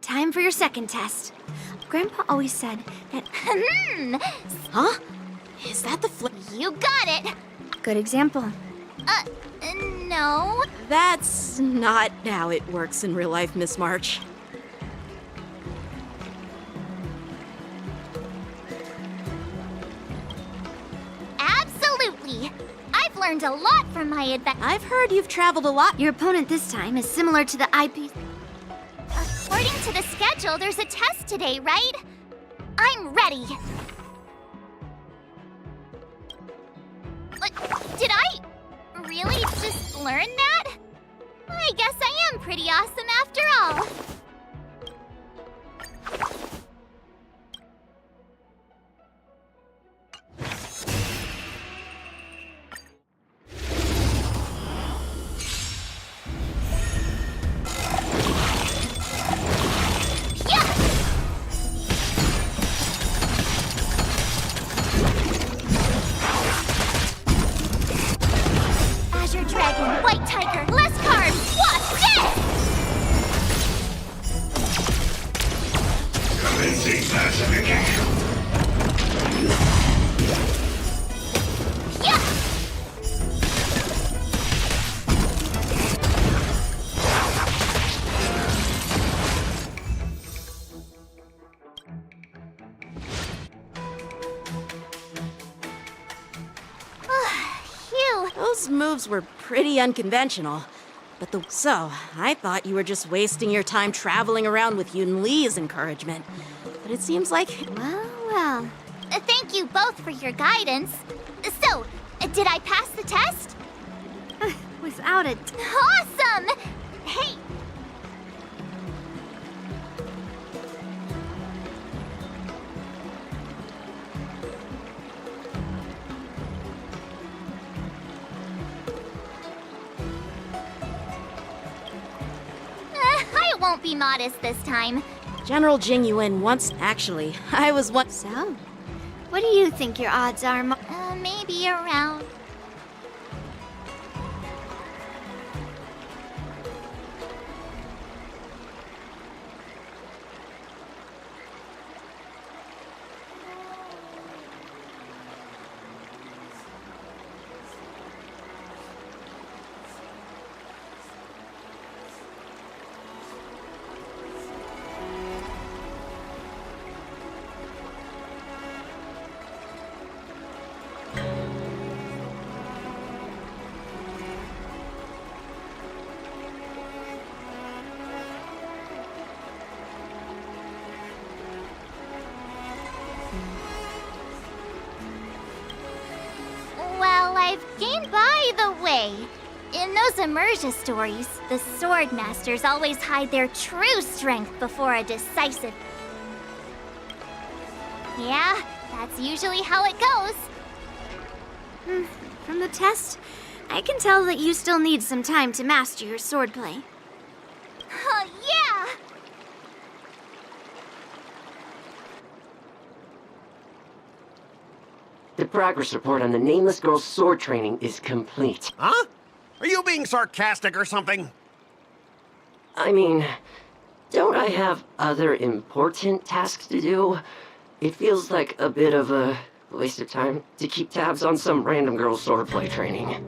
S2: Time for your second test. Grandpa always said that.
S10: Huh? Is that the flip?
S5: You got it!
S2: Good example.
S5: No.
S10: That's not how it works in real life, Miss March.
S5: Absolutely! I've learned a lot from my adventure.
S10: I've heard you've traveled a lot.
S2: Your opponent this time is similar to the IP.
S5: According to the schedule, there's a test today, right? I'm ready. Did I really just learn that? I guess I am pretty awesome after all. Azure Dragon, White Tiger, less carbs, what's this?
S9: Commencing pacification.
S10: Those moves were pretty unconventional. But So, I thought you were just wasting your time traveling around with Yun Li's encouragement. But it seems like...
S5: Well. Thank you both for your guidance. So, did I pass the test?
S2: Without it.
S5: Awesome! Hey! I won't be modest this time.
S10: General Jing Yuan once... Actually, I was once...
S2: So? What do you think your odds are,
S5: Maybe around... Well, I've gained by the way. In those Emerja stories, the sword masters always hide their true strength before a decisive... Yeah, that's usually how it goes.
S2: From the test, I can tell that you still need some time to master your swordplay.
S5: Oh, yeah!
S18: The progress report on the nameless girl's sword training is complete.
S17: Huh? Are you being sarcastic or something?
S18: I mean, don't I have other important tasks to do? It feels like a bit of a waste of time to keep tabs on some random girl's swordplay training.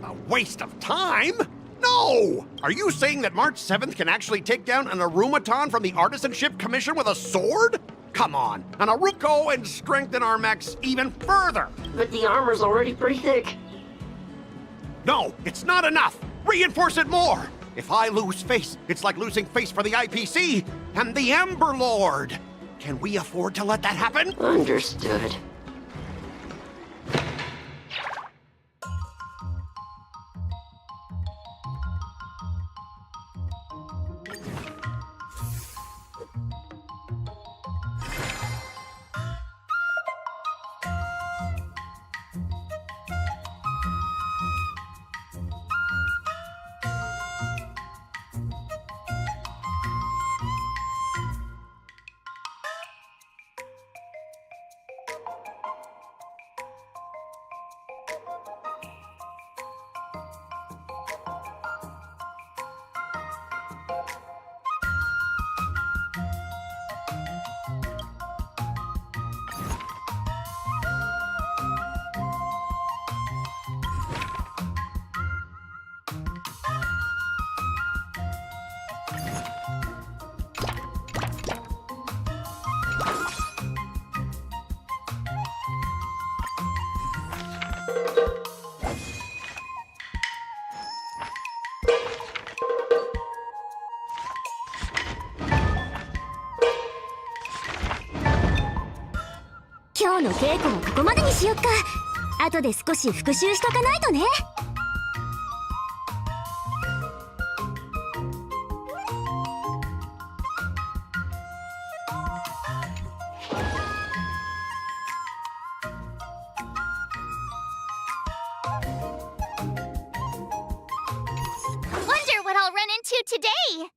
S17: A waste of time? No! Are you saying that March 7th can actually take down an Arumaton from the Artisanship Commission with a sword? Come on, an Aruko and strengthen our mechs even further!
S18: But the armor's already pretty thick.
S17: No, it's not enough! Reinforce it more! If I lose face, it's like losing face for the IPC and the Ember Lord! Can we afford to let that happen?
S18: Understood.
S13: 今日の稽古はここまでにしよっか。後で少し復習しとかないとね。
S5: Wonder what I'll run into today!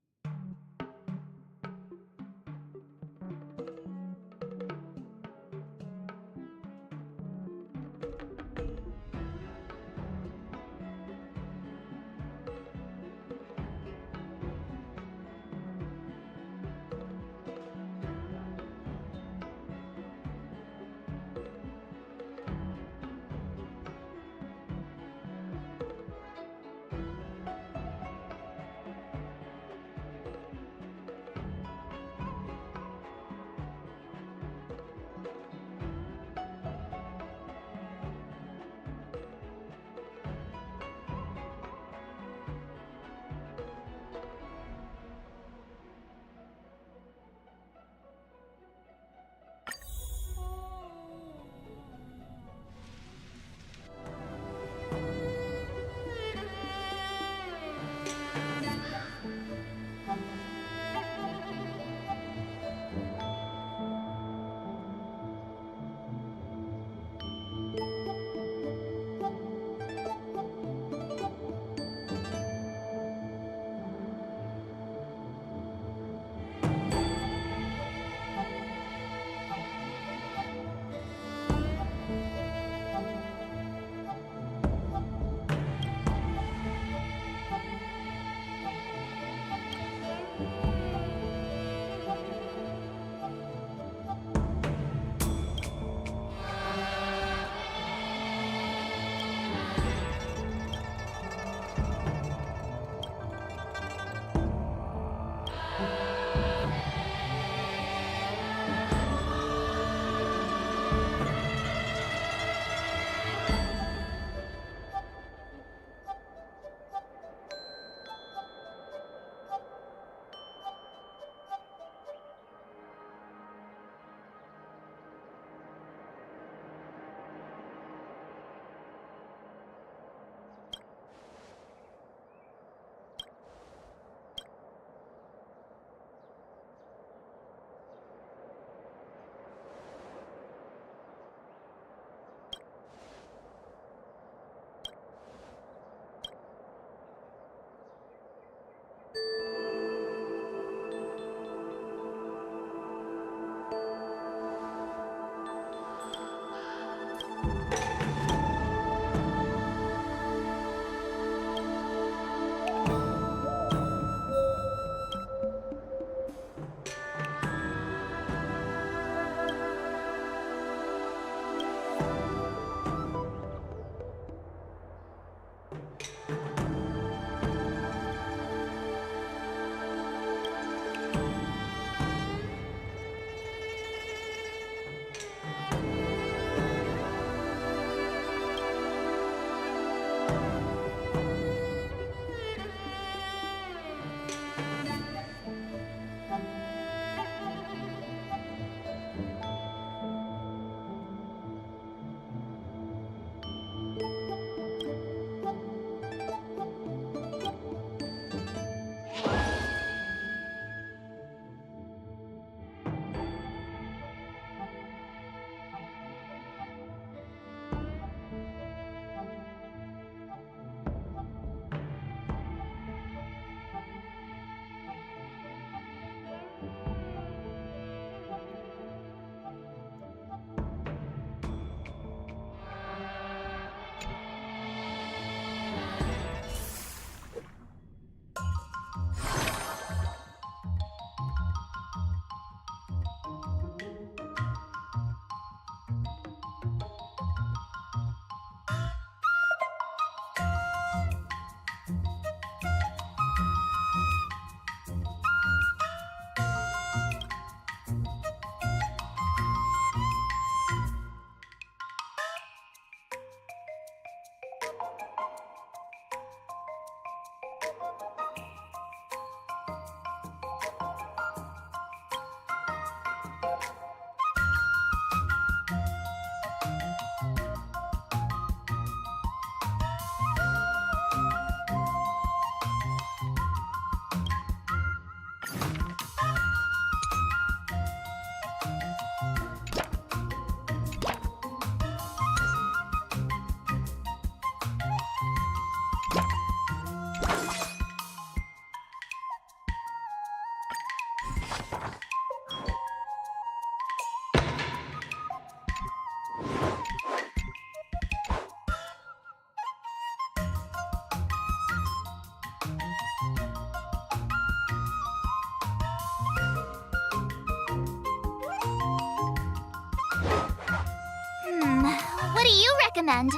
S5: What do you recommend?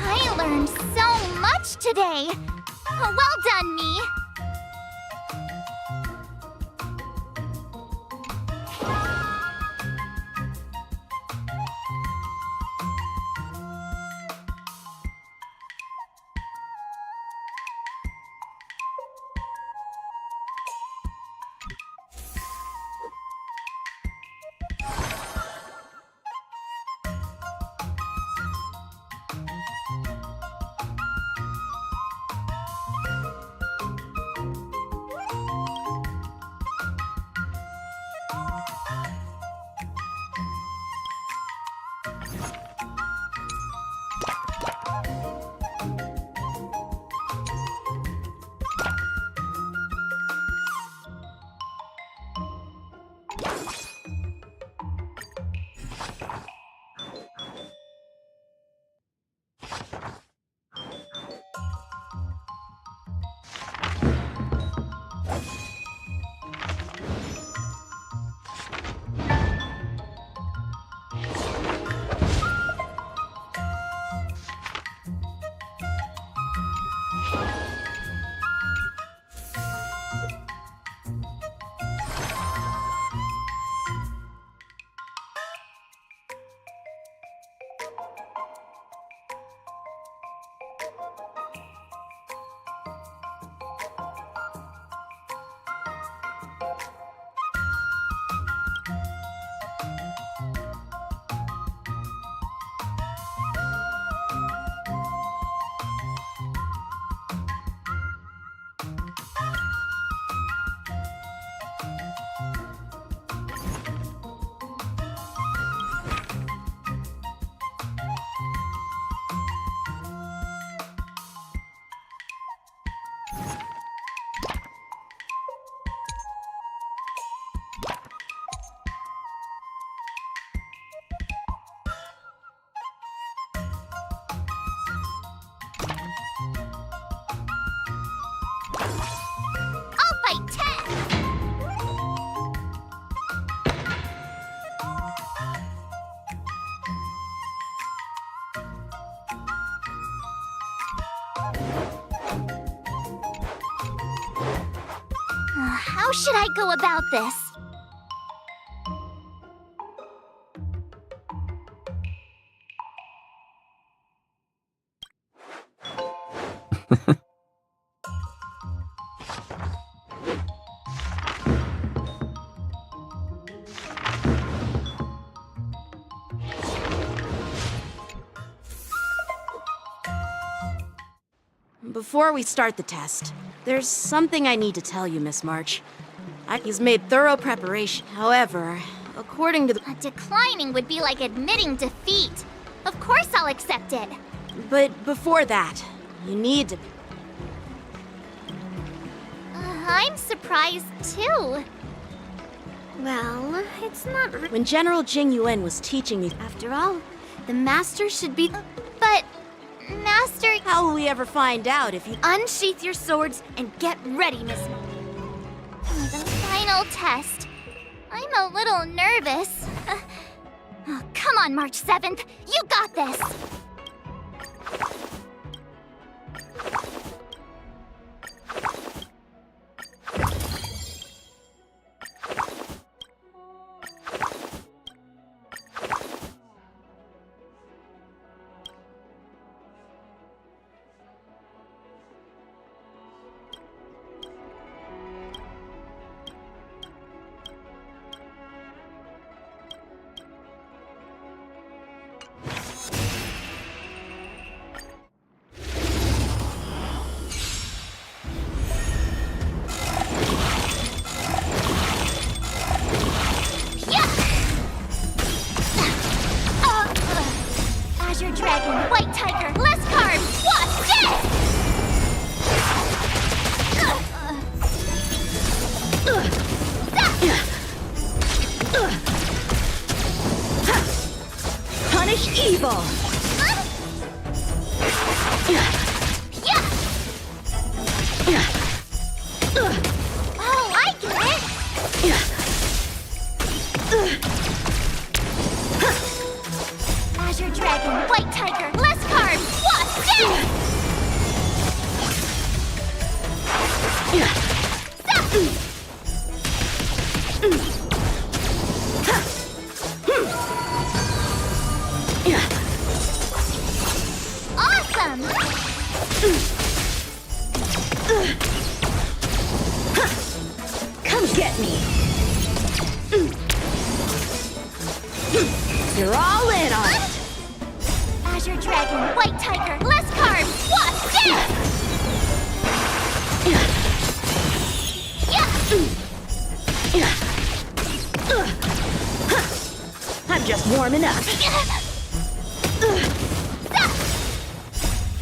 S5: I learned so much today. Well done, me. should I go about this?
S10: Before we start the test, there's something I need to tell you, Miss March. He's made thorough preparation. However, according to the...
S5: Declining would be like admitting defeat. Of course I'll accept it.
S10: But before that, you need to...
S5: I'm surprised too.
S2: Well, it's not...
S10: When General Jing Yuan was teaching me...
S2: After all, the Master should be...
S5: But... Master...
S10: How will we ever find out if you...
S2: Unsheath your swords and get ready, Miss...
S5: The final test. I'm a little nervous. Oh, come on, March 7th. You got this. Dragon, White Tiger, less carbs, watch this!
S10: Punish evil!
S5: Oh, I get it! Azure Dragon, White Tiger, less carbs, watch this! Awesome!
S10: Come get me! You're all in on it!
S5: Azure Dragon, White Tiger, less carbs, watch this!
S10: I'm just warming up.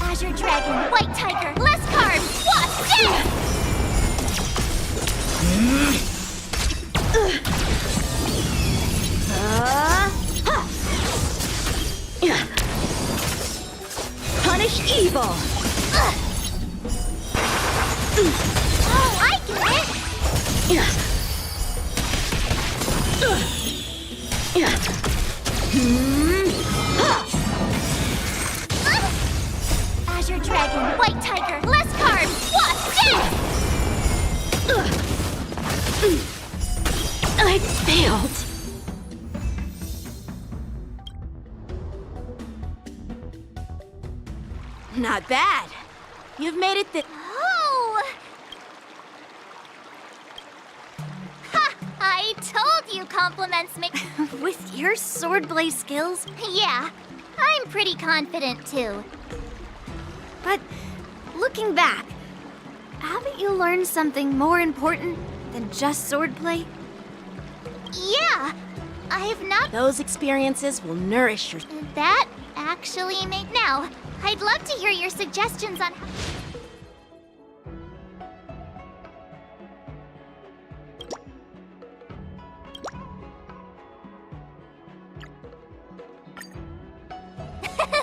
S5: Azure Dragon, White Tiger, less carbs, watch this!
S10: Punish evil!
S5: Oh, I get it! Azure Dragon, White Tiger, less carbs, watch this!
S10: I failed. Not bad. You've made it
S5: Oh! Ha! I told you compliments make...
S2: With your swordblade skills?
S5: Yeah, I'm pretty confident too.
S2: But looking back, haven't you learned something more important than just swordplay?
S5: Yeah, I've not...
S10: Those experiences will nourish your...
S5: That actually make... Now, I'd love to hear your suggestions on...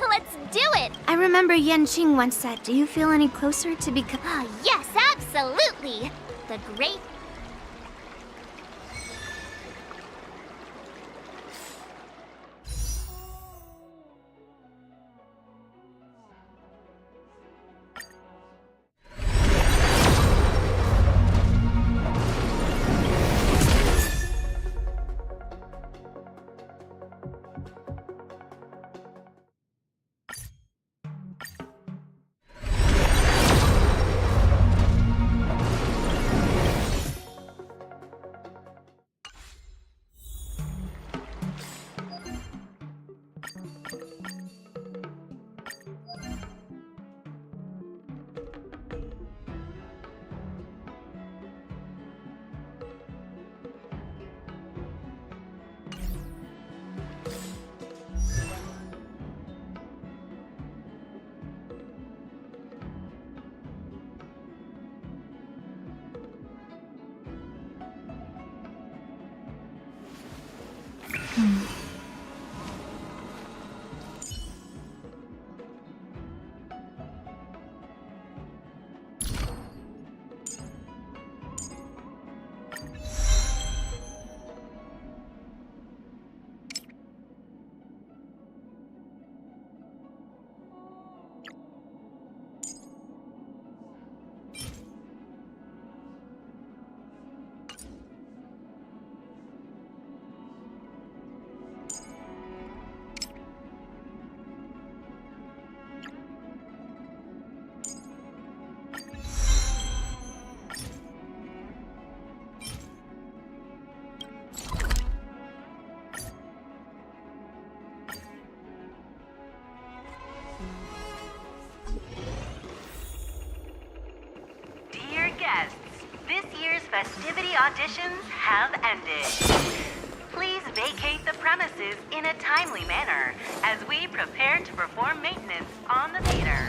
S5: Let's do it!
S2: I remember Yan Qing once said, do you feel any closer to become...
S5: Yes, absolutely! The great...
S14: Auditions have ended. Please vacate the premises in a timely manner as we prepare to perform maintenance on the theater.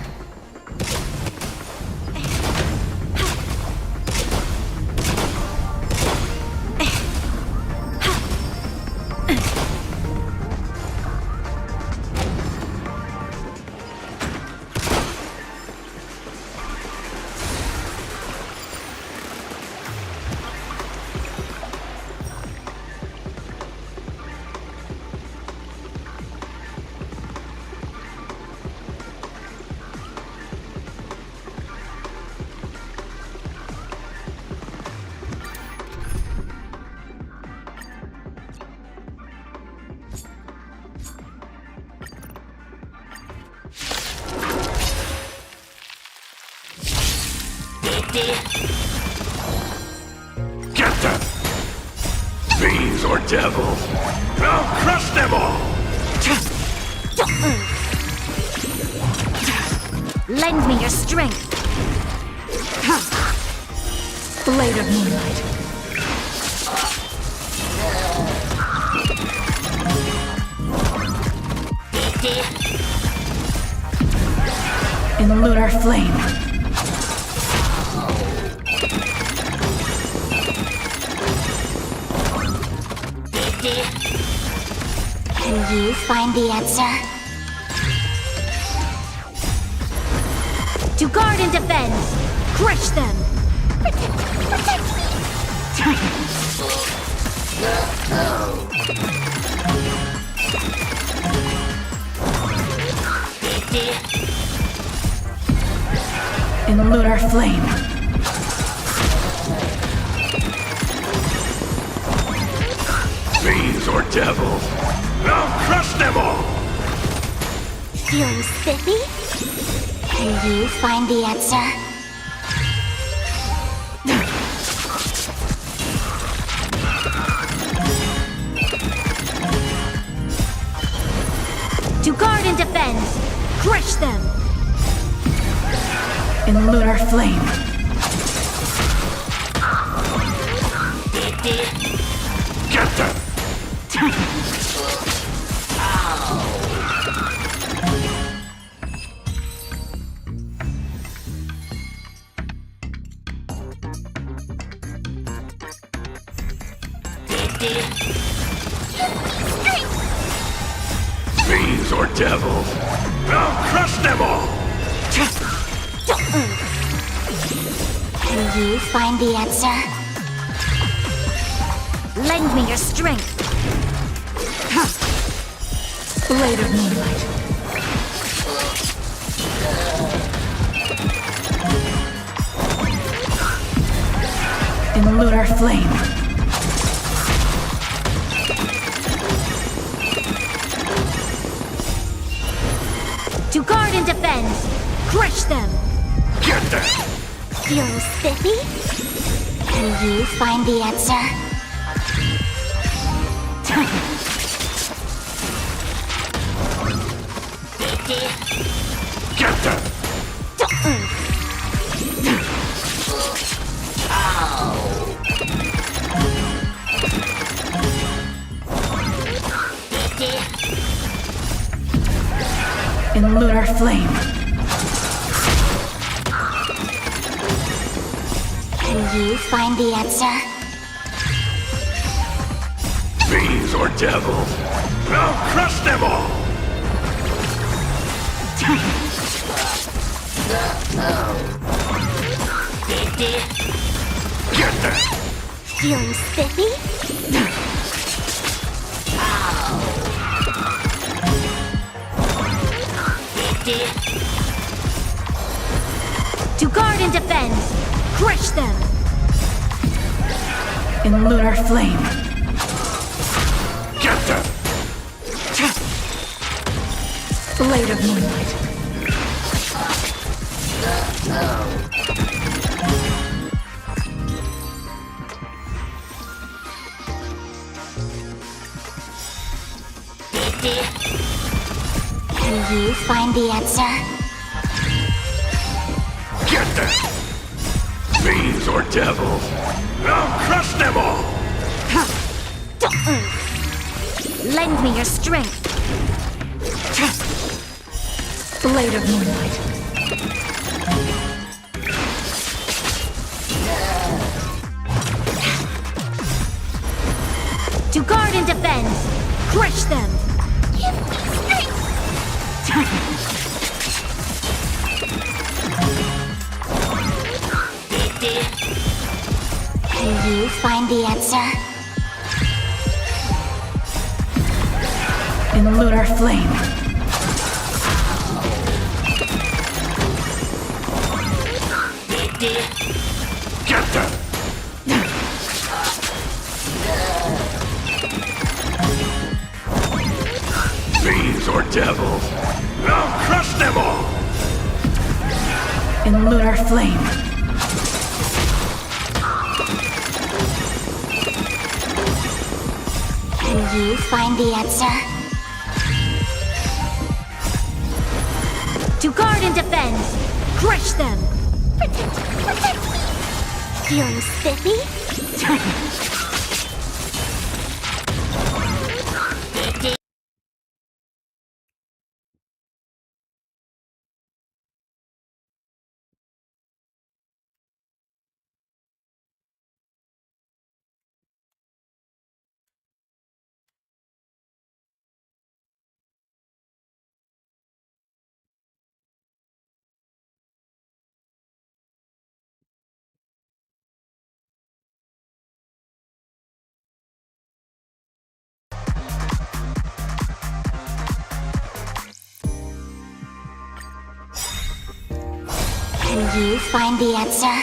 S9: Get them! Fiends or devils! I'll crush them all!
S13: Lend me your strength.
S1: Blade of Moonlight. In lunar flame.
S13: Can you find the answer? To guard and defend! Crush them! Protect
S1: In lunar flame.
S9: Fiends or devils! I'll crush them all!
S13: Feeling spiffy? Can you find the answer? To guard and defend! Crush them!
S1: In lunar flame.
S9: Get them! Fiends or devils! I'll crush them all!
S13: Can you find the answer? Lend me your strength.
S1: Blade of Moonlight. In lunar flame.
S13: To guard and defend! Crush them!
S9: Get them!
S13: Feeling spiffy? Can you find the answer?
S9: Get them!
S1: In lunar flame.
S13: Can you find the answer?
S9: Fiends or devils! I'll crush them all! Get them!
S13: Feeling spiffy? To guard and defend! Crush them!
S1: In lunar flame.
S9: Get them!
S1: Blade of Moonlight.
S13: Can you find the answer?
S9: Get them!
S4: Fiends or devils, I'll crush them all!
S13: Lend me your strength.
S1: Blade of Moonlight.
S13: To guard and defend. Crush them.
S5: Give me strength!
S13: Can you find the answer?
S1: In lunar flame.
S4: Get them! Fiends or devils, I'll crush them all!
S1: In lunar flame.
S13: Can you find the answer? To guard and defend. Crush them.
S5: Protect me!
S13: Feeling spiffy? Can you find the answer?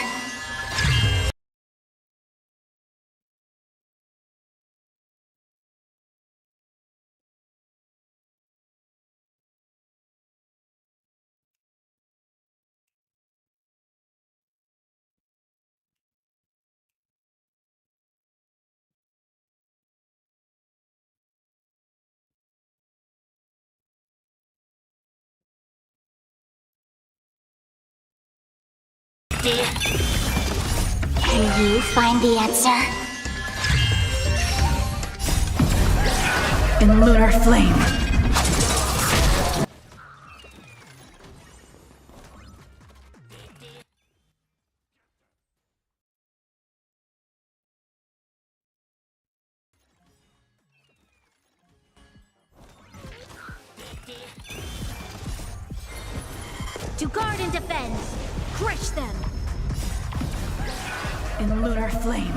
S13: Can you find the answer?
S1: In lunar flame.
S13: To guard and defend. Crush them.
S1: In lunar flame.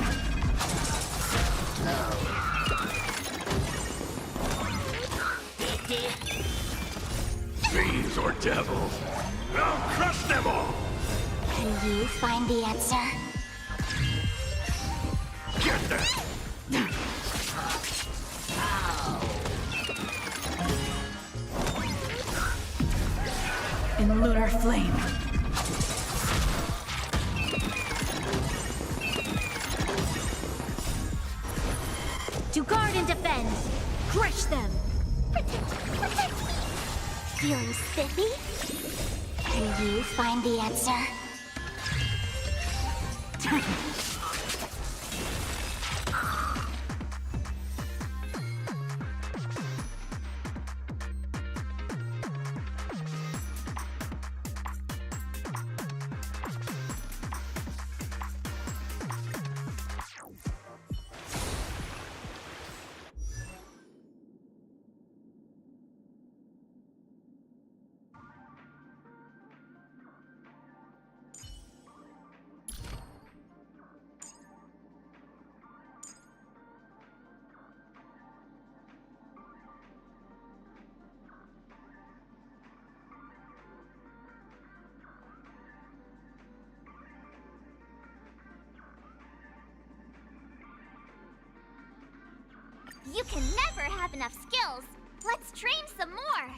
S4: Fiends or devils, I'll crush them all!
S13: Can you find the answer?
S4: Get them!
S1: In lunar flame.
S13: To guard and defend. Crush them.
S5: Protect me!
S13: Feeling spiffy? Can you find the answer?
S5: You can never have enough skills. Let's train some more.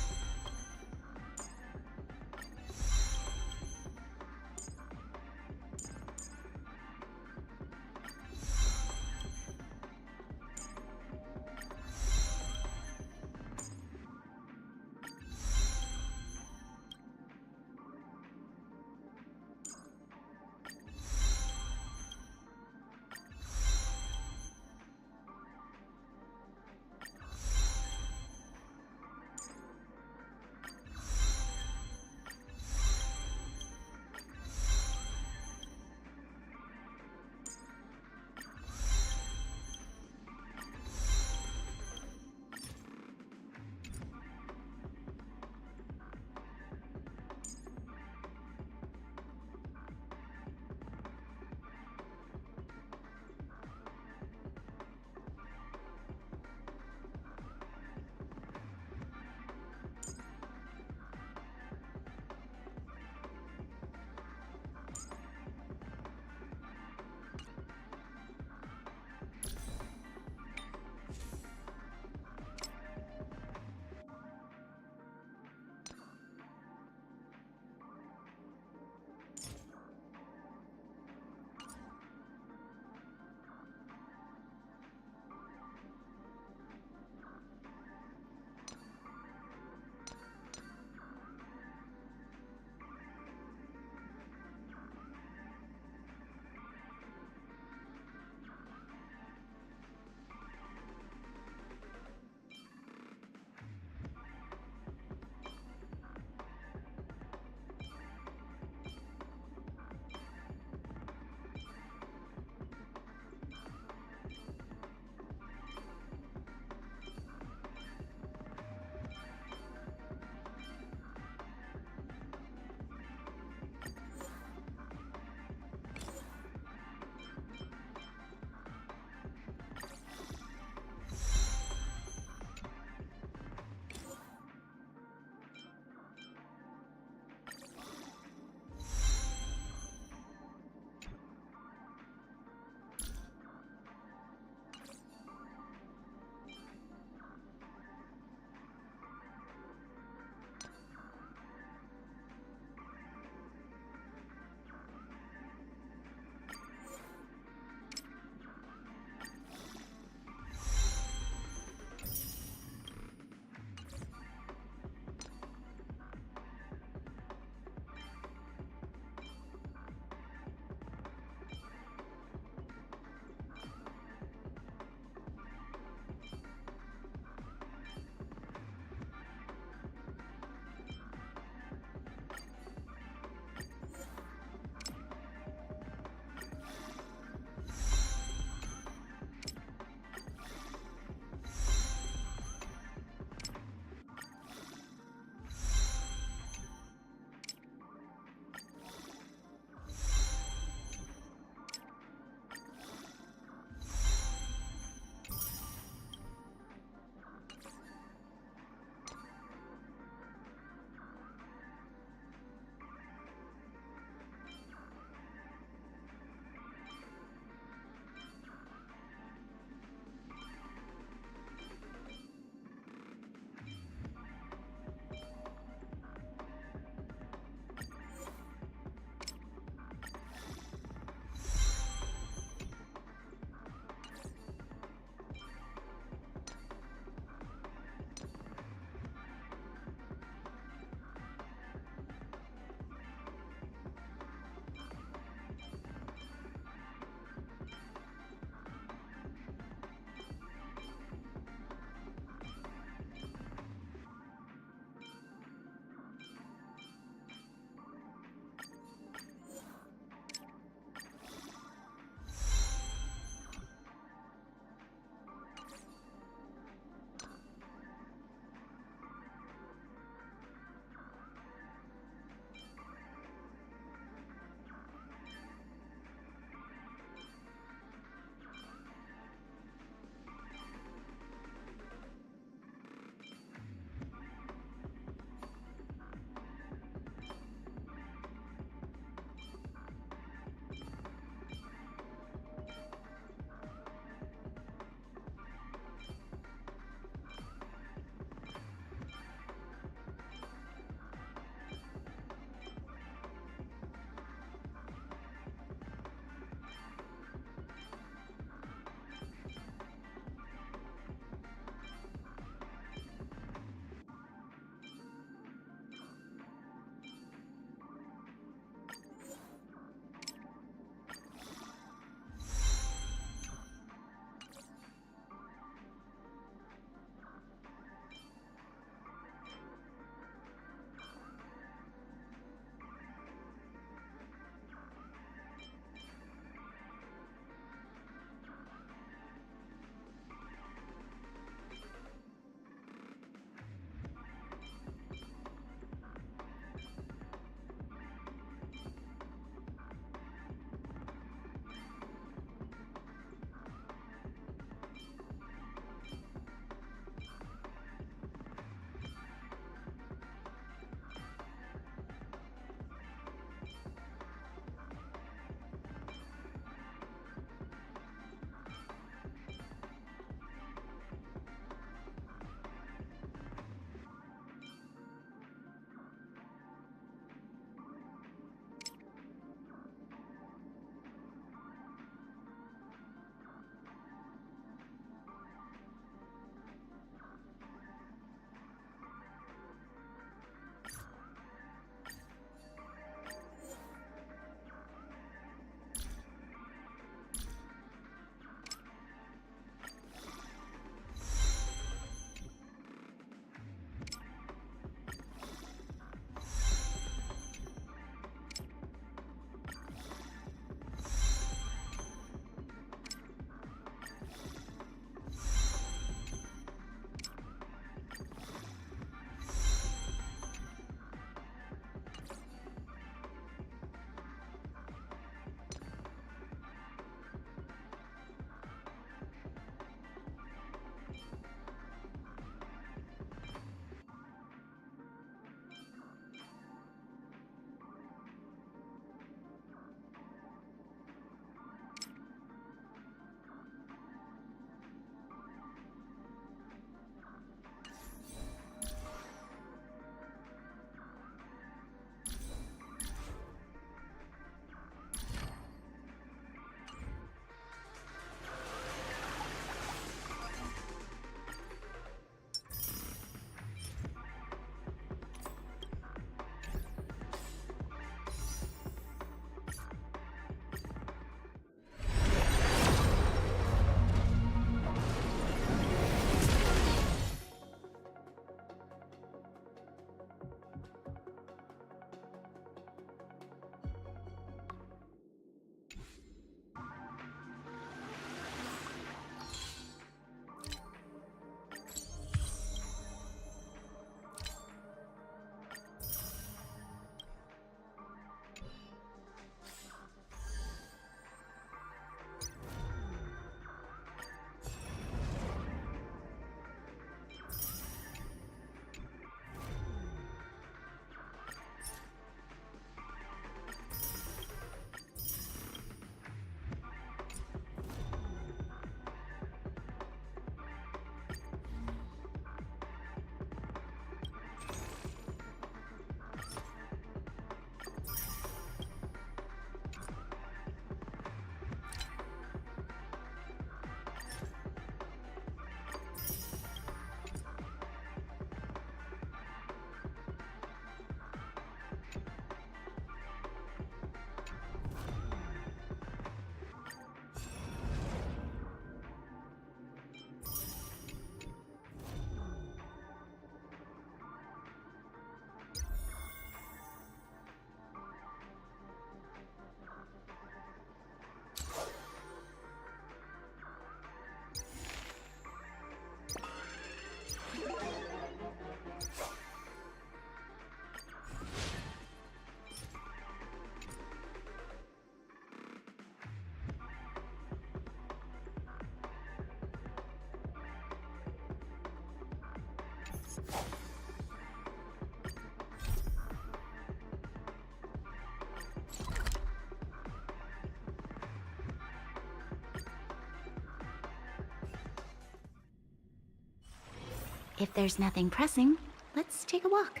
S2: If there's nothing pressing, let's take a walk.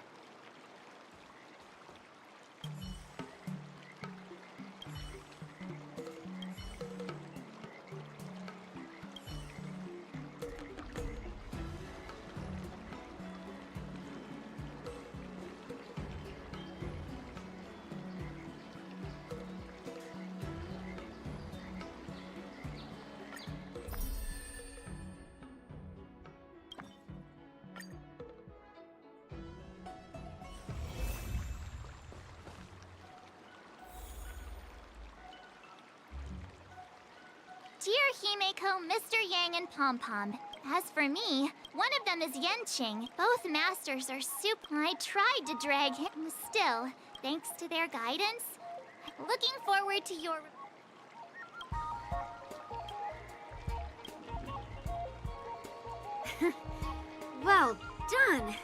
S5: Dear Himeko, Mr. Yang, and Pom Pom. As for me, one of them is Yenqing. Both masters are super. I tried to drag him. Still, thanks to their guidance, looking forward to your.
S2: Well done!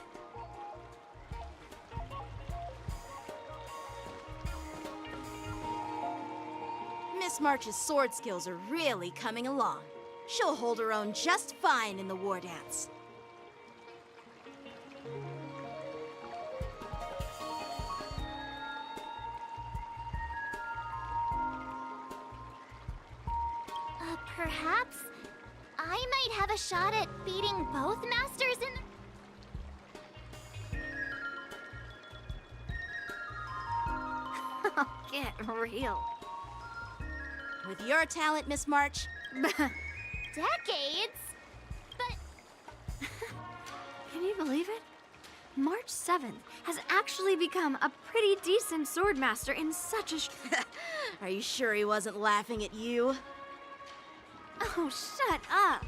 S10: Miss March's sword skills are really coming along. She'll hold her own just fine in the war dance.
S5: Perhaps I might have a shot at beating both masters in the.
S2: Get real.
S10: With your talent, Miss March.
S5: Decades? But.
S2: Can you believe it? March 7th has actually become a pretty decent swordmaster in such a
S10: Are you sure he wasn't laughing at you?
S2: Oh, shut up!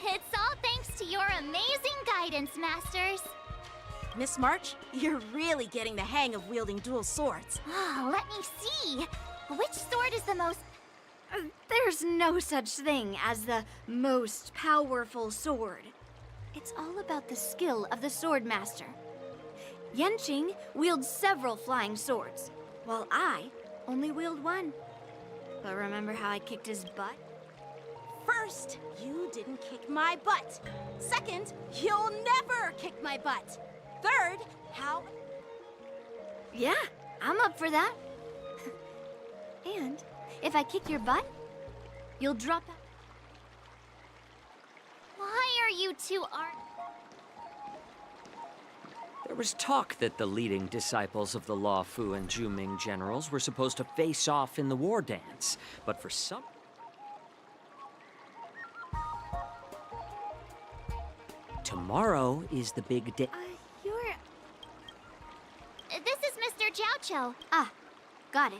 S5: It's all thanks to your amazing guidance, Masters.
S10: Miss March, you're really getting the hang of wielding dual swords.
S5: Oh, let me see. Which sword is the most...
S2: There's no such thing as the most powerful sword. It's all about the skill of the swordmaster. Yenqing wields several flying swords, while I only wield one. But remember how I kicked his butt?
S10: First, you didn't kick my butt. Second, you'll never kick my butt. Third, how...
S2: Yeah, I'm up for that. And if I kick your butt, you'll drop out.
S5: Why are you two
S11: There was talk that the leading disciples of the Law Fu and Juming generals were supposed to face off in the war dance, but for some... Tomorrow is the big day.
S2: You're...
S5: This is Mr. Jiaoqiu.
S2: Ah, got it.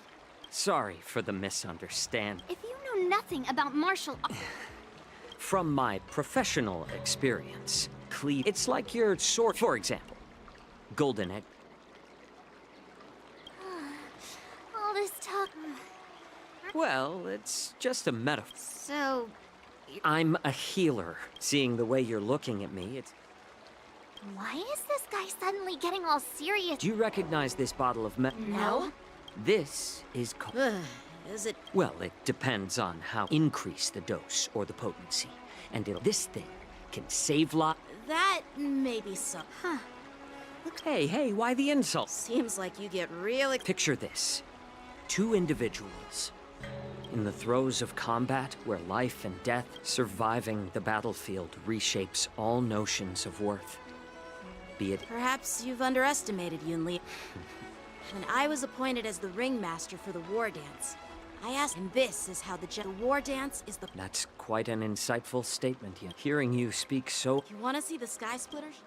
S11: Sorry for the misunderstanding.
S2: If you know nothing about martial arts...
S11: From my professional experience, it's like your sword, for example. Golden egg.
S5: All this talk...
S11: Well, it's just a metaphor.
S2: So...
S11: I'm a healer. Seeing the way you're looking at me, it's...
S5: Why is this guy suddenly getting all serious?
S11: Do you recognize this bottle of
S5: No.
S11: This is called...
S10: Is it...
S11: Well, it depends on how increase the dose or the potency. And this thing can save
S10: That may be so. Huh.
S11: Hey, why the insult?
S10: Seems like you get really...
S11: Picture this. Two individuals in the throes of combat where life and death, surviving the battlefield reshapes all notions of worth. Be it...
S10: Perhaps you've underestimated Yunli. When I was appointed as the ringmaster for the war dance, I asked, and this is how the war dance is the...
S11: That's quite an insightful statement, Hearing you speak so...
S10: You want to see the Sky Splitters?